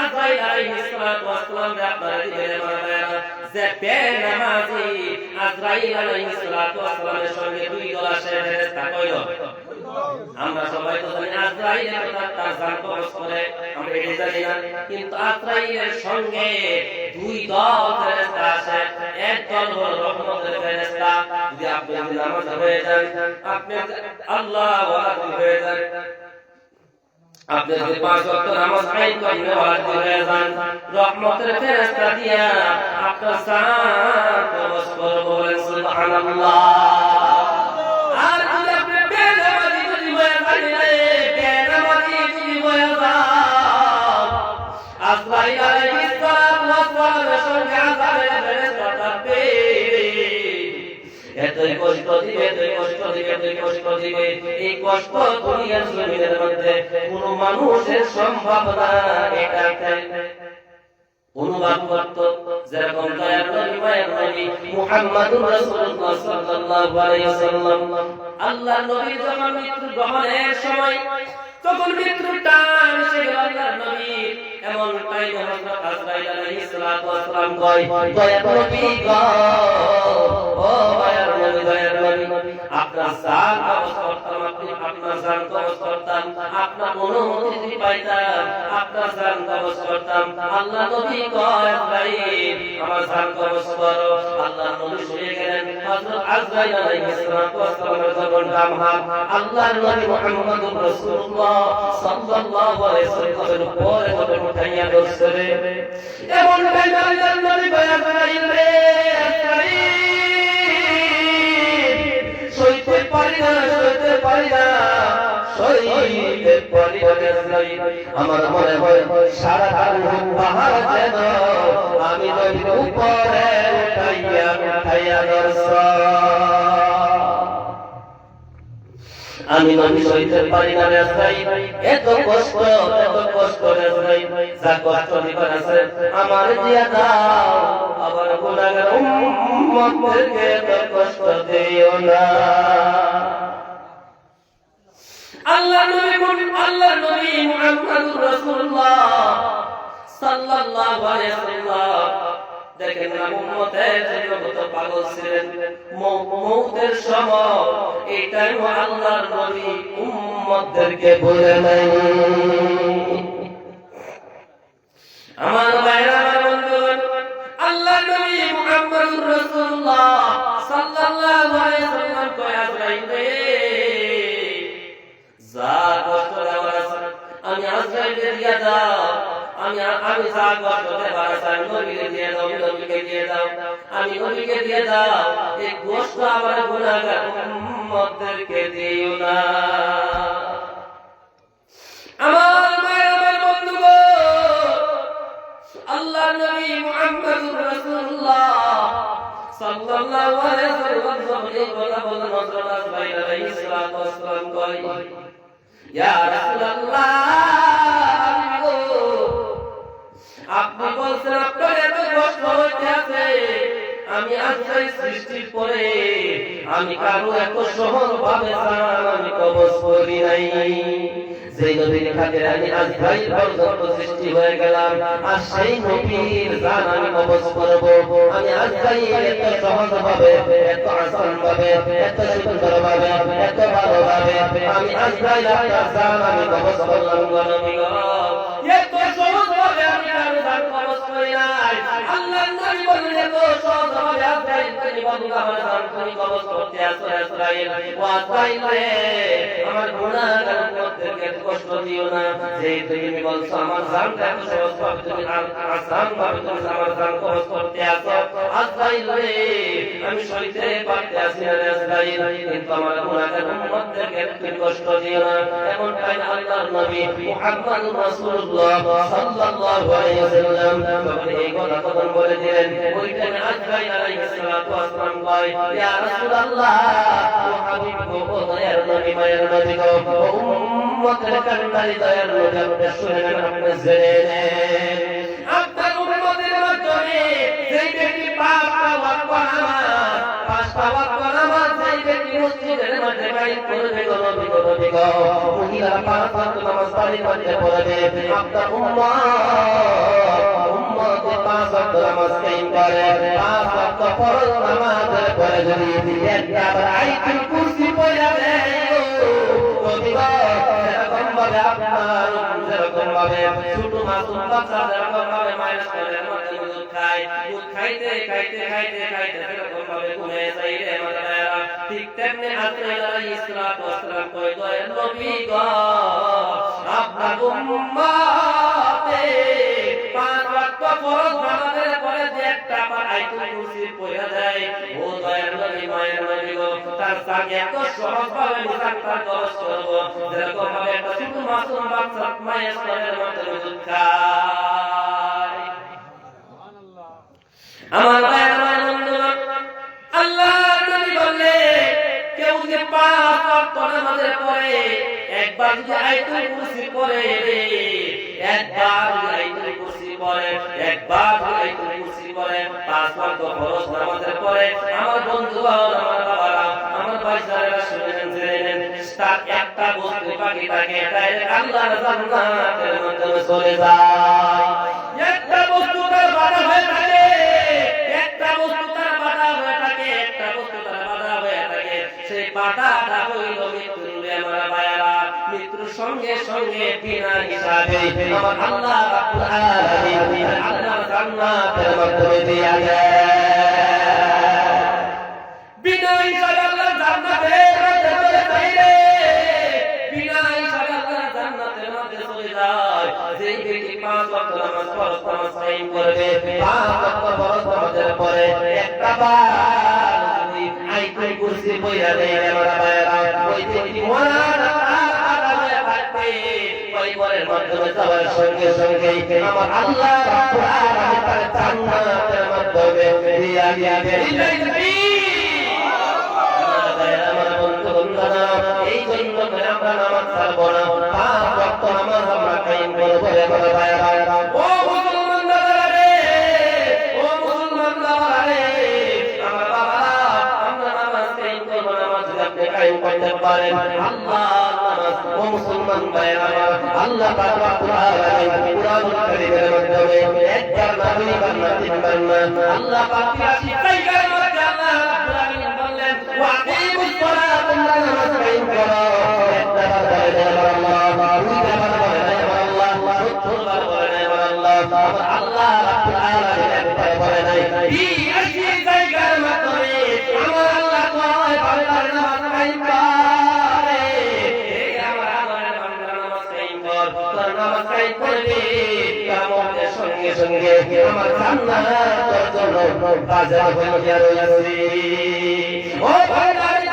আজরাইল আলাইহিস সালাম আপনারা দিবেন আমার ভাইরা, যে বেনামাজি আজরাইল আলাইহিস সালামের সঙ্গে 2 দল আসে ফেরেশতা কইল। আমরা সবাই তো জানি আজরাইলের কথা তার জান কবজ করে, আমরা এটা জানি না, কিন্তু আজরাইলের সঙ্গে 2 দল ফেরেশতা আসে। এক দল হলো রহমতের ফেরেশতা, যদি আপনি নামাজ হয়ে যান, আপনি আল্লাহু আকবার হয়ে যান, আপনি যদি 5 ওয়াক্ত নামাজ কায়েম করেন হয়ে যান, রহমতের ফেরেশতা দিয়া আপনার জান কবজ করবে, বলেন সুবহানাল্লাহ। আর যদি আপনি বেনামাজি যদি হয়ে যান, আজরাইল আলাইহিস সালামের সঙ্গে আযাবের ফেরেশতা থাকবে, এতই কষ্ট দিবে, এতই কষ্ট দিবে, এতই কষ্ট দিবে। এই কষ্ট দুনিয়ার জমিনের মধ্যে কোন মানুষের সম্ভব না। এটা অনুবাদ করত যেরকম দয়ার নবী মায়ের নবী মুহাম্মদুর রাসূলুল্লাহ সাল্লাল্লাহু আলাইহি ওয়াসাল্লাম, আল্লাহর নবী যখন মৃত্যু গ্রহণের সময় তখন মৃত্যুর টান এসে গেল আল্লাহর নবী এমন টাইমে হযরত আজরাইল আলাইহিস সালাতু ওয়াস সালাম কয় দয়ার নবী গো ও দয়ার নবী আপনার জান কবজ করতাম আপনার জান কবজ করতাম আপনার অনুমতি যদি পাইতাম আপনার জান কবজ করতাম আল্লাহ নবী কয় আজরাইল আমার জান কবজ করো আল্লাহ নবী শুয়ে গেলেন হযরত আজরাইল আলাইহিস সালাতু ওয়াস সালামের জবানটা আমার আল্লাহর নবী মুহাম্মদুর রাসূলুল্লাহ সাল্লাল্লাহু আলাইহি ওয়াসাল্লামের উপরে যখন উঠাইয়া ধরছে এমন টাইমে আল্লাহর নবী কয় আজরাইল রে সইতে পারি না আমার মনে হয় সারা পাহাড় যেন আমি নদীর উপরে উঠাইয়া আমি নদী সইতে পারি না এত কষ্ট যা কষ্ট দিবার আছে আমার দিয়া দাও আবার গুনাহগার উম্মতদেরকে এত কষ্ট দিও না আল্লাহ নবী মুহাম্মদুর রাসূলুল্লাহ সাল্লাল্লাহু আলাইহি ওয়াসাল্লাম দেখেন না উম্মতের জন্য কত পাগল ছিলেন মওতের সময় এই টাইম আল্লাহর নবী উম্মতদেরকে বলে নাই আমার ভাইরা আমার বন্ধুগণ আল্লাহর নবী মুহাম্মদুর রাসূলুল্লাহ সাল্লাল্লাহু আলাইহি ওয়াসাল্লাম কয় আজরাইল যা কষ্ট দেওয়ার আছে আমি আজরাইলকে দিয়ে দাও আমি যা কষ্ট দেওয়ার আছে আমি নবীকে দিয়ে দাও নবীকে দিয়ে দাও আমি নবীকে দিয়ে দাও এই কষ্ট আমার গুনাহগার উম্মতদেরকে দিও না আমার ভাই আমার বন্ধুগণ আল্লাহর নবী মুহাম্মদুর রাসূলুল্লাহ সাল্লাল্লাহু আলাইহি ওয়াসাল্লাম এই কথা বলেন হযরত আজরাইল আলাইহিস সালাতু ওয়াস সালাম কয় ইয়া রাসূলুল্লাহ আপনি বলছেন আপনার এত কষ্ট হইতেছে আমি আজরাইল সৃষ্টির পরে আমি কারো এত সহজ ভাবে আমি কবজ করি নাই যেই নবীর খাতিরে আমি আজরাইল পর্যন্ত সৃষ্টি হয়ে গেলাম আর সেই নবীর জান আমি কবজ করব আমি আজরাইল এত সহজ ভাবে এত আসান ভাবে এত সুন্দর ভাবে এত ভালো ভাবে আমি আজরাইল আপনার জান আমি কবজ করলাম গো নবী গো এত সহজ ভাবে আমি কারো জান কবজ করি নাই আল্লাহর নবী বলেন এত সহজ ভাবে আজরাইল তুমি বন্ধু আমার জান তুমি কবজ করতে আসো আজরাইল ও আজরাইল রে আমার গুনাহগার উম্মতদেরকে কষ্ট দিও না যে তুমি বলছো আমার জানটা এত সহজ ভাবে তুমি আসান ভাবে তুমি আমার জান কবজ করতে আসো আজরাইল রে আমি সইতে পারতে আসি না আজরাইল কিন্তু আমার গুনাহগার উম্মতদেরকে তুমি কষ্ট দিও না এমন টাইম আল্লাহর নবী মুহাম্মদুর রাসূলুল্লাহ সাল্লাল্লাহু আলাইহি ওয়াসাল্লাম যখন এই কথা তখন বলে দিলেন ওই টাইমে আজরাইল আলাইহিস সালাতু ওয়াস সালাম কয় ইয়া রাসূলুল্লাহ ও হাবিব গো দয়ার নবী মায়ের নবী গো উম্মতের কান্নারি দয়ার নবী আপনি শুনেন আপনি জেনেন আপনার উম্মতের মাধ্যমে যেই ব্যক্তি পাঁচটা ওয়াক্ত নামাজ যেই ব্যক্তি মসজিদের মধ্যে কায়েম করবে গো নবী গো মহিলারা পাঁচ ওয়াক্ত নামাজ বাড়ির মধ্যে পড়বে আপনার উম্মতে পাঁচ ওয়াক্ত নামাজ কায়েম করে পাঁচ ওয়াক্ত ফরজ নামাজের পরে যদি একটা আয়াতুল কুরসি পড়া দেয় নবী গো এরকম ভাবে আপনার যেরকম ভাবে ছোট মাসুম বাচ্চা যেরকম ভাবে মায়ের শরীরের মধ্যে দুধ খায় দুধ খাইতে যেরকম ভাবে ঘুমে যায় রে মায়েরা ঠিক তেমনি আজরাইল আলাইহিস সালাতু ওয়াস সালাম কয় দয়ার নবী গো আপনার উম্মতে পাঁচ ওয়াক্ত ফরজ নামাজের পরে যে একটা আয়াতুল কুরসি পড়া যায় ও দয়ার নবী মায়ের নবী গো তার সাথে এত সহজ ভাবে মুসাফির কবজ করব যেরকম ভাবে একটা ছোট মাসুম বাচ্চা মায়ের শরীরের মধ্যে দুধ খায় সুবহানাল্লাহ আমার ভাই আমার বন্ধুগণ আল্লাহর নবী বললেন কেউ যে পাঁচ ওয়াক্ত নামাজের পরে একবার যদি আয়াতুল কুরসি পড়ে একবার আয়াতুল কুরসি পড়ে পাঁচ ওয়াক্ত ফরজ নামাজের পরে আমার বন্ধুগণ আমার বাবারা আমার ভাইজানেরা শুনেন তার একটা বস্তু বাকি থাকে, ডাইরেক্ট আল্লাহর জান্নাতের মাধ্যমে চলে যায়। একটা বস্তু তার বাধা হয়ে থাকে, একটা বস্তু তার বাধা হয়ে থাকে, একটা বস্তু তার বাধা হয়ে থাকে, সেই বাধাটা হইল মৃত্যুর। আমার ভাইয়েরা, মৃত্যুর সঙ্গে সঙ্গে বিনা হিসাবে আমার আল্লাহ রাব্বুল আলামিন আল্লাহর জান্নাতের মাধ্যমে দিয়ে দেয়। বিনা হিসাবে আল্লাহর জান্নাতের মধ্যে চলে যায়, বিনা হিসাবে আল্লাহর জান্নাতের মধ্যে চলে যায়। যেই ব্যক্তি 5 ওয়াক্ত নামাজ ফরজ নামাজ কায়েম করবে, 5 ওয়াক্ত ফরজ নামাজের পরে একটা বার যদি আয়াতুল কুরসি পড়া দেয় আমার ভাইয়েরা, ওই ব্যক্তি মরার আরামে থাকবে। পরিবারের মাধ্যমে যাওয়ার সঙ্গে সঙ্গে আমার আল্লাহ রাব্বুল আলামিন তার জান্নাতের মাধ্যমে দিয়া দিবেন। আমার বন্ধু-বান্ধবরা, এই জন্য করে আমরা নামাজ ছাড়ব না, 5 ওয়াক্ত নামাজ আমরা কায়েম করব রে আমার ভাইয়েরা। ও মুসলমানরা রে, ও মুসলমানরা রে, আমার বাবারা, আমরা নামাজ কায়েম করব, নামাজ যদি আপনি কায়েম করতে পারেন, আল্লাহ নামাজ, ও মুসলমান ভাইয়েরা, আল্লাহ পাক রব্বুল আলামিন কুরআনুল কারীমের মাধ্যমে একবার না দুইবার না তিনবার না, আল্লাহ পাক 83 জায়গার মধ্যে আল্লাহ রাব্বুল আলামিন বললেন, ওয়া আকিমুস সালাত, তোমরা নামাজ কায়েম করো। একবার বলে আমার আল্লাহ, দুইবার বলে আমার আল্লাহ, 70 বার বলে আমার আল্লাহ, আমার আল্লাহ রাব্বুল আলামিন একবার বলে নাই। 83 জায়গার মাধ্যমে আমার আল্লাহ কয় বান্দার নামাজ কায়েম করে। এই আমার আল্লাহর বান্দার নামাজ কায়েম কর, তোর নামাজ কায়েম করবি, কিয়ামতের সঙ্গে সঙ্গে আমার জান্নাতের জন্য বাজার হইয়া রইছে। ও ভাইরা, আমি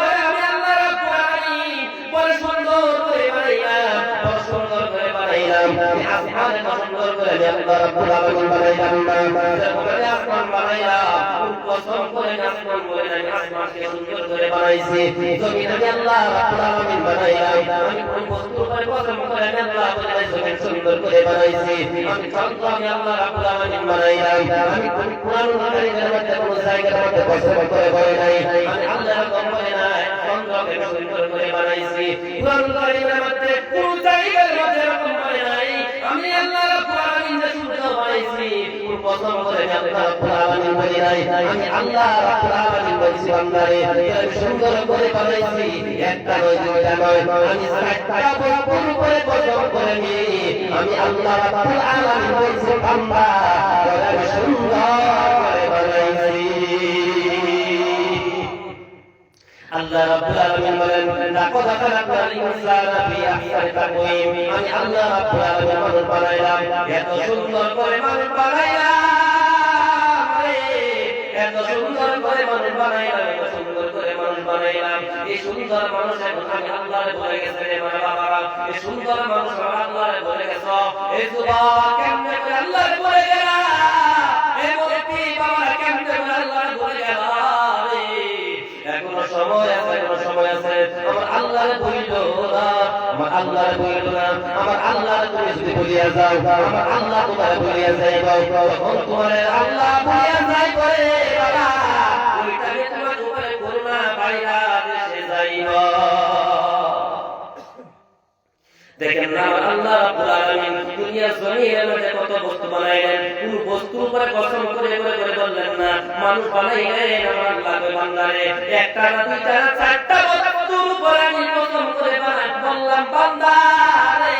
আল্লাহ রাব্বুল আলামিন বড় সুন্দর করে বানাইলাম, বড় সুন্দর করে বানাইলাম। আসমানে সুন্দর করে আমি আল্লাহ রাব্বুল আলামিন বানাইলাম না, যেভাবে আসমান বানাইলাম, কসম করে আসমান বলে আমি আসমানকে সুন্দর করে বানাইছি। জমিন আমি আল্লাহ রাব্বুল আলামিন বানাইলাম, আমি কোন বস্তু করে কসম করে আমি আল্লাহ বলে জমিন সুন্দর করে বানাইছি। আমি চন্দ্র আমি আল্লাহ রাব্বুল আলামিন বানাইলাম, আমি কোন কুরআনুল কারীমের মধ্যে কোন জায়গার মধ্যে কসম করে বলে নাই, আমি আল্লাহ কসম করে নাই, চন্দ্রকে সুন্দর করে বানাইছি। কুরআনুল কারীমের মধ্যে কোন জায়গার মধ্যে এরকম বলে নাই, আমি আল্লাহ রাব্বুল আলামিন যে সূর্য বানাইছি, কোন কসম করে আমি আল্লাহ রাব্বুল আলামিন বলি নাই, আমি আল্লাহ রাব্বুল আলামিন বলছি বান্দারে আমি সুন্দর করে বানাইছি। একটা নয়, দুইটা নয়, আমি 4টা বছর করে কসম করে নি, আমি আল্লাহ রাব্বুল আলামিন বলছি বান্দা আমি সুন্দর করে বানাইছি। আল্লাহ রাব্বুল আলামিন বলেন, লাকাদ খালাকনাল ইনসানা ফি আহসানি তাকওয়িম, আমি আল্লাহ রাব্বুল আলামিন মানুষ বানাইলাম, এত সুন্দর করে মানুষ বানাইলাম রে, এত সুন্দর করে মানুষ বানাইলাম, এত সুন্দর করে মানুষ বানাইলাম। এই সুন্দর মানুষ এখন আমি আল্লাহরে বলে গেছে রে আমার বাবারা, এই সুন্দর মানুষ আমার আল্লাহরে বলে গেছ। এই যুবক কেমনে করে আল্লাহরে বলে গেলা, এই মুরব্বি বাবারা কেমনে করে আল্লাহরে বলে গেলা রে। এখনো সময় আছে, এখনো সময় আছে, আমার আল্লাহরে বলিল না, আমার আল্লাহরে বলিল না, আমার আল্লাহরে তুমি যদি বলিয়া যাও, আমার আল্লাহ তোমারে বলিয়া যাইব, তখন তোমারে আল্লাহ বলিয়া যাই করে বাবা, ওইটাকে তোমার উপরে করুণা পাইরা দেশে যাইব। দেখেন না আমার আল্লাহ রাব্বুল আলামিন দুনিয়ার জমিনের মধ্যে কত বস্তু বানাইলেন, কোন বস্তুর উপরে কসম করে করে করে বললেন না, মানুষ বানাইলেন আমার আল্লাহ কই বান্দারে একটা না দুইটা না 4টা বস্তুর উপরে আমি কসম করে বানাই বললাম বান্দারে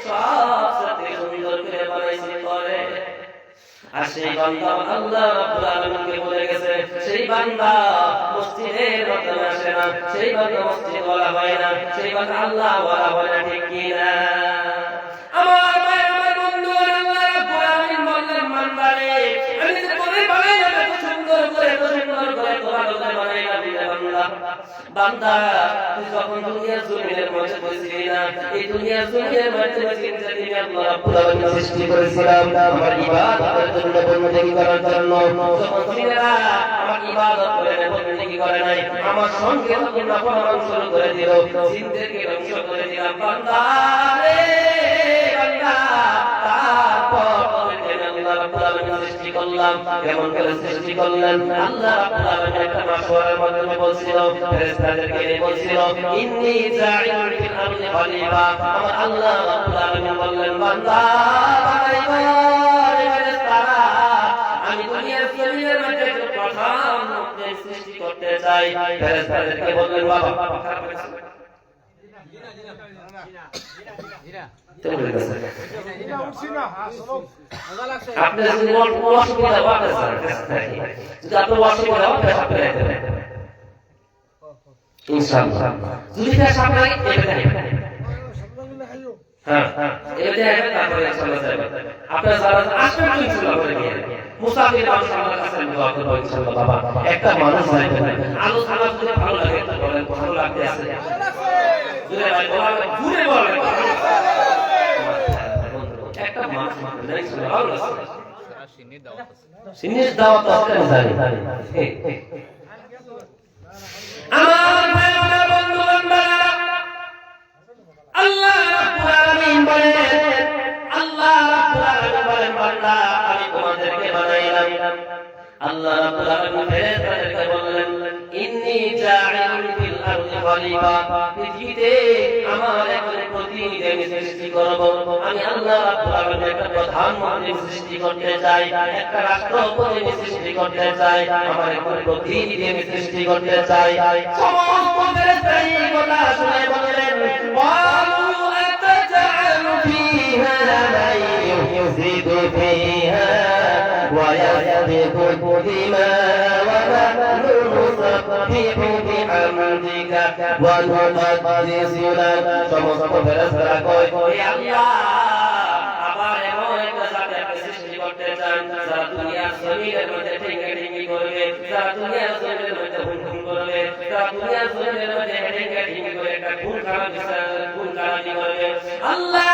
সবচেয়ে সুন্দর করে বানাইছি করে। আর সেই বান্দা আল্লাহ রাব্বুল আলামিনকে বলে গেছে, সেই বান্দা মসজিদের মধ্যে আসে না, সেই বান্দা মসজিদ ওয়ালা হয় না, সেই বান্দা আল্লাহ ওয়ালা হয় না, ঠিক কি না? আমার ভাই, আমার বন্ধু, আল্লাহ রাব্বুল আলামিন বললেন বান্দারে আমি যে করে বানাইলাম এত সুন্দর করে তোমার কথা বানাইলাম রে বান্দা। বান্দা তুই যখন দুনিয়ার জমিনের মধ্যে বসছিলি না, এই দুনিয়ার জমিনের মধ্যে চিন্তা দিনে আল্লাহ রাব্বুল আলামিন সৃষ্টি করেছিলাম আমার ইবাদতের জন্য, বندگی করার জন্য। যখন ছিলেরা আমার ইবাদত করে না, বندگی করে নাই, আমার সঙ্গে যখন নাফরমানি শুরু করে দিল, জিন্দেগি ধ্বংস করে দিলাম বান্দা রে বান্দা। তারপর আল্লাহ রাব্বুল আলামিন সৃষ্টি করলাম, কেমন করে সৃষ্টি করলেন? আল্লাহ রাব্বুল আলামিন একটা মাশওয়ারার মাধ্যমে বলছিল, ফেরেশতাদেরকে বলছিল, ইন্নী জাইলুন ফিল আরদি খলিফা। আমার আল্লাহ রাব্বুল আলামিন বললেন, বান্দা বানাইবা ফেরেশতারা, আমি দুনিয়ার জমিনের মধ্যে প্রথম সৃষ্টি করতে চাই। ফেরেশতাদেরকে বললেন, বাবা আপনি যদি অসুবিধা পাচ্ছেন, যদি আপনার অসুবিধা হবে আপনি ইনশাআল্লাহ যদি পেশাব লাগে হ্যাঁ এটা এটা তারপরে ইনশাআল্লাহ যাবে। আপনারা যারা আসবেন ইনশাআল্লাহ করে গিয়ে মুসাফির মানুষ আমার কাছে দোয়া করব ইনশাআল্লাহ। বাবা একটা মানুষ যাইতে পারে আলোচনা যদি ভালো লাগে তো বলেন, ভালো লাগতে আছে জুড়ে ভাই বলেন, জুড়ে বলেন একটা মানুষ মানে ইনশাআল্লাহ ভালো আছে। সিনিস দাওয়াত আছে জানি আমার ভাই আমার বন্ধু বান্ধবরা আল্লাহ রাব্বুল আলামিন বলেন, আল্লাহ রাব্বুল আলামিন বলেন, বান্দা আমি তোমাদেরকে বানাইলাম। আল্লাহ রাব্বুল আলামিন ফেরেশতাদেরকে বললেন, ইন্নী জাইলুন ফিল আরদি খলিফা, পৃথিবীতে আমার একজন প্রতিনিধি আমি সৃষ্টি করব। আমি আল্লাহ রাব্বুল আলামিন একটা প্রধানমন্ত্রী সৃষ্টি করতে চাই, একটা রাষ্ট্রপতি আমি সৃষ্টি করতে চাই, আমার একজন প্রতিনিধি আমি সৃষ্টি করতে চাই। সমস্ত ফেরেশতাই কথা শুনে বললেন, قالوا أتجعل فيها من يفسد فيها ويسفك الدماء ونحن نسبح بحمدك ونقدس لك। সমস্ত ফেরেশতারা কয়, হে আল্লাহ, আবার এমন একটা জাতি আপনি সৃষ্টি করতে চান যারা দুনিয়ার জমিনের মধ্যে ঠেঙ্গাঠেঙ্গি করবে, যারা দুনিয়ার জমিনের মধ্যে হুকুম করবে, যারা দুনিয়ার জমিনের মধ্যে ঠেঙ্গাঠেঙ্গি করে একটা খুন খারাপি করবে। আল্লাহ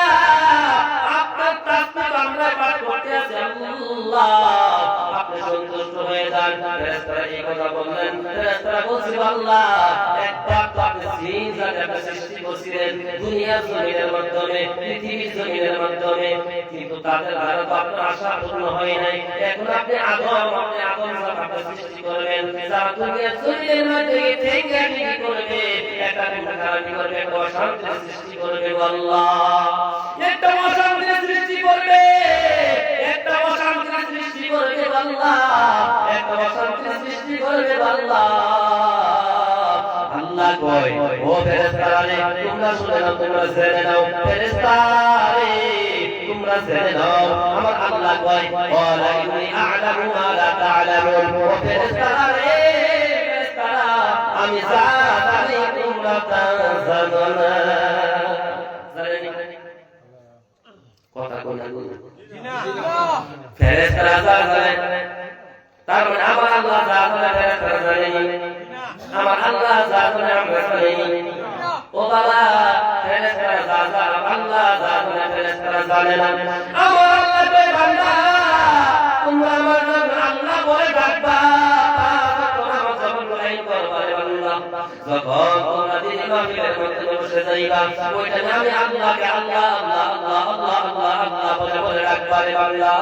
আপনার তাসবিহ আমরা পাঠ করতে আছি, আল্লাহ আপনি সন্তুষ্ট হয়ে যান। ফেরেশতারা এই কথা বললেন, ফেরেশতারা বলছিল, আল্লাহ একবার তো আপনি জিন জাতি আপনি সৃষ্টি করেছিলেন দুনিয়ার জমিনের মাধ্যমে, পৃথিবীর জমিনের মাধ্যমে, কিন্তু তাদের দ্বারা তো আপনার আশা পূর্ণ হয় নাই। এখন আপনি আদম জাত আপনি সৃষ্টি করবেন, যারা দুনিয়ার জমিনের মধ্যে ঠেঙ্গাঠেঙ্গি করবে, একটা খুন খারাপি করবে, একটা অশান্তি সৃষ্টি করবে। আল্লাহ একটা অশান্তি সৃষ্টি করবে, একটা অশান্তি সৃষ্টি করবে আল্লাহ, একটা অশান্তি সৃষ্টি করবে আল্লাহ। আল্লাহ কয়, ও ফেরেশতারা তোমরা শুনে নাও, তোমরা জেনে নাও, ফেরেশতারা তোমরা জেনে নাও। আমার আল্লাহ কয়, ওয়ালা ইন্নী আ'লামু মা লা তা'লামুন। ও ফেরেশতারা ফেরেশতারা আমি জানি তোমরা তা জানো না। কথা কোনা ফেরেশতারা জানে, তার মানে আমার আল্লাহ জানে, ফেরেশতারা জানে, আমার আল্লাহ জানে, আমরা জানি। ও বাবা ফেরেশতারা জানে, আল্লাহ জানে, ফেরেশতারা জানে না। আমার আল্লাহ কয়, বান্দা তোমরা আমার জন্য আল্লাহ বলে ডাকবা, তোমরা আমার জন্য লাইন করবা রে বান্দা। যখন তোমরা দিন মাহফিলের মধ্যে বসে যাইবা, ওইটা আমি আল্লাহকে আল্লাহ আল্লাহ আল্লাহ আল্লাহ আল্লাহ আল্লাহ বলে বলে ডাকবা রে বান্দা।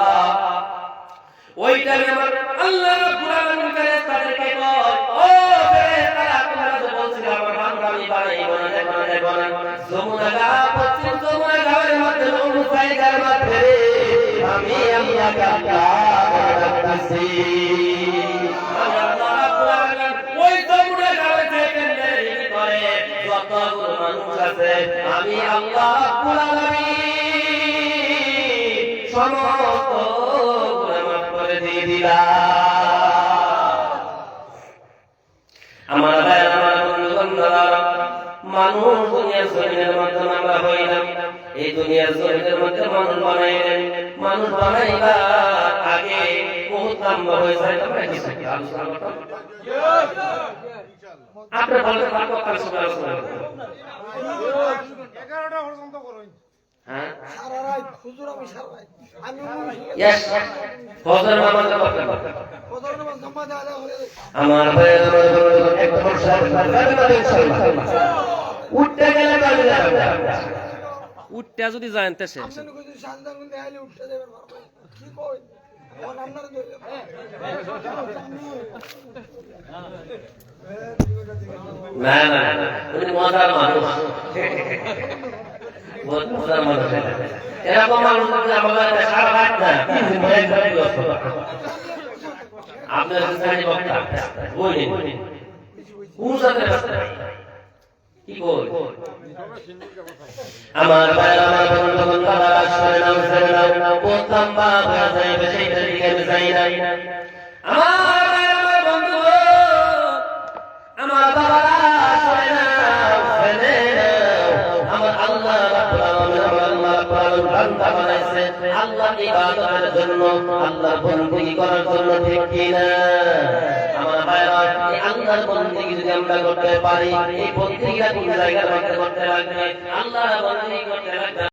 ওইটা আমার আল্লাহ রাব্বুল আলামিন ফেরেশতাদেরকে কয়, ও ফেরেশতারা তোমরা তো বলছিলে আমার বান্দা আমি বানাইবো না, দেখো না যমুনা গাঁ, পশ্চিম যমুনা গাঁয়ের মধ্যে অনুসারীদের মধ্যে আমি আল্লাহকে আল্লাহ বলে ডাকতেছি। আমি আল্লাহ রাব্বুল আলামিন ওই যমুনা গাঁয়ে থেকে করে যতগুলো মানুষ আছে, আমি আল্লাহ রাব্বুল আলামিন সমস্ত দিয়ে দিলাম। আমার ভাই আমার বন্ধুগণরা, মানুষ দুনিয়ার জমিনের মাধ্যমে আমরা হইলাম, এই দুনিয়ার জমিনের মধ্যে মানুষ বানাইলেন। মানুষ বানাইবার আগে বহুত নাম্বার হয়েছে, আমরা কিছু আলোচনা করতাম। আপনি বলতে পারবো কাল সকাল আলোচনা করতাম 11টা পর্যন্ত করুন। হ্যাঁ সারা রাত হুজুর আমি সারা রাত আমি ইয়েস ফজর নামাজ পড়তাম। ফজর নামাজ নামাজ আদা হলে আমার ভাই আমার একটা বর্ষা করবে ইনশাআল্লাহ। উঠতে গেলে পারবে না, উঠটা যদি জানতে শেষ আপনি কইছেন শানদান গুলো আইলে উঠতে যাবেন কি কই আমার আপনারা ধরে না না না, উনি মজার মানুষ, বহুত মজার মানুষ। এরকম মানুষ যদি আমাদের সারা রাত না আপনার শ্রেণী বক্তা বইনি কোন সাথে কি বল আমার ভাই আমার বন্ধুগণ বাবা শুনে নাও বলতাম বাবা যাইবে সেইটা দিকে আমি যাই না। আমার ভাই আমার বন্ধু আমার বাবারা শুনে নাও আমার আল্লাহ রাব্বুল আলামিন আমার আল্লাহ রাব্বুল আলামিন বান্দা বানাইছে আল্লাহর ইবাদতের জন্য, আল্লাহর বندگی করার জন্য, ঠিক কি না? আমার ভাইরা এই আল্লাহর বندگی যদি আমরা করতে পারি, এই বندگিটা কোন জায়গার মধ্যে করতে লাগবে? আল্লাহর বندگی করতে লাগবে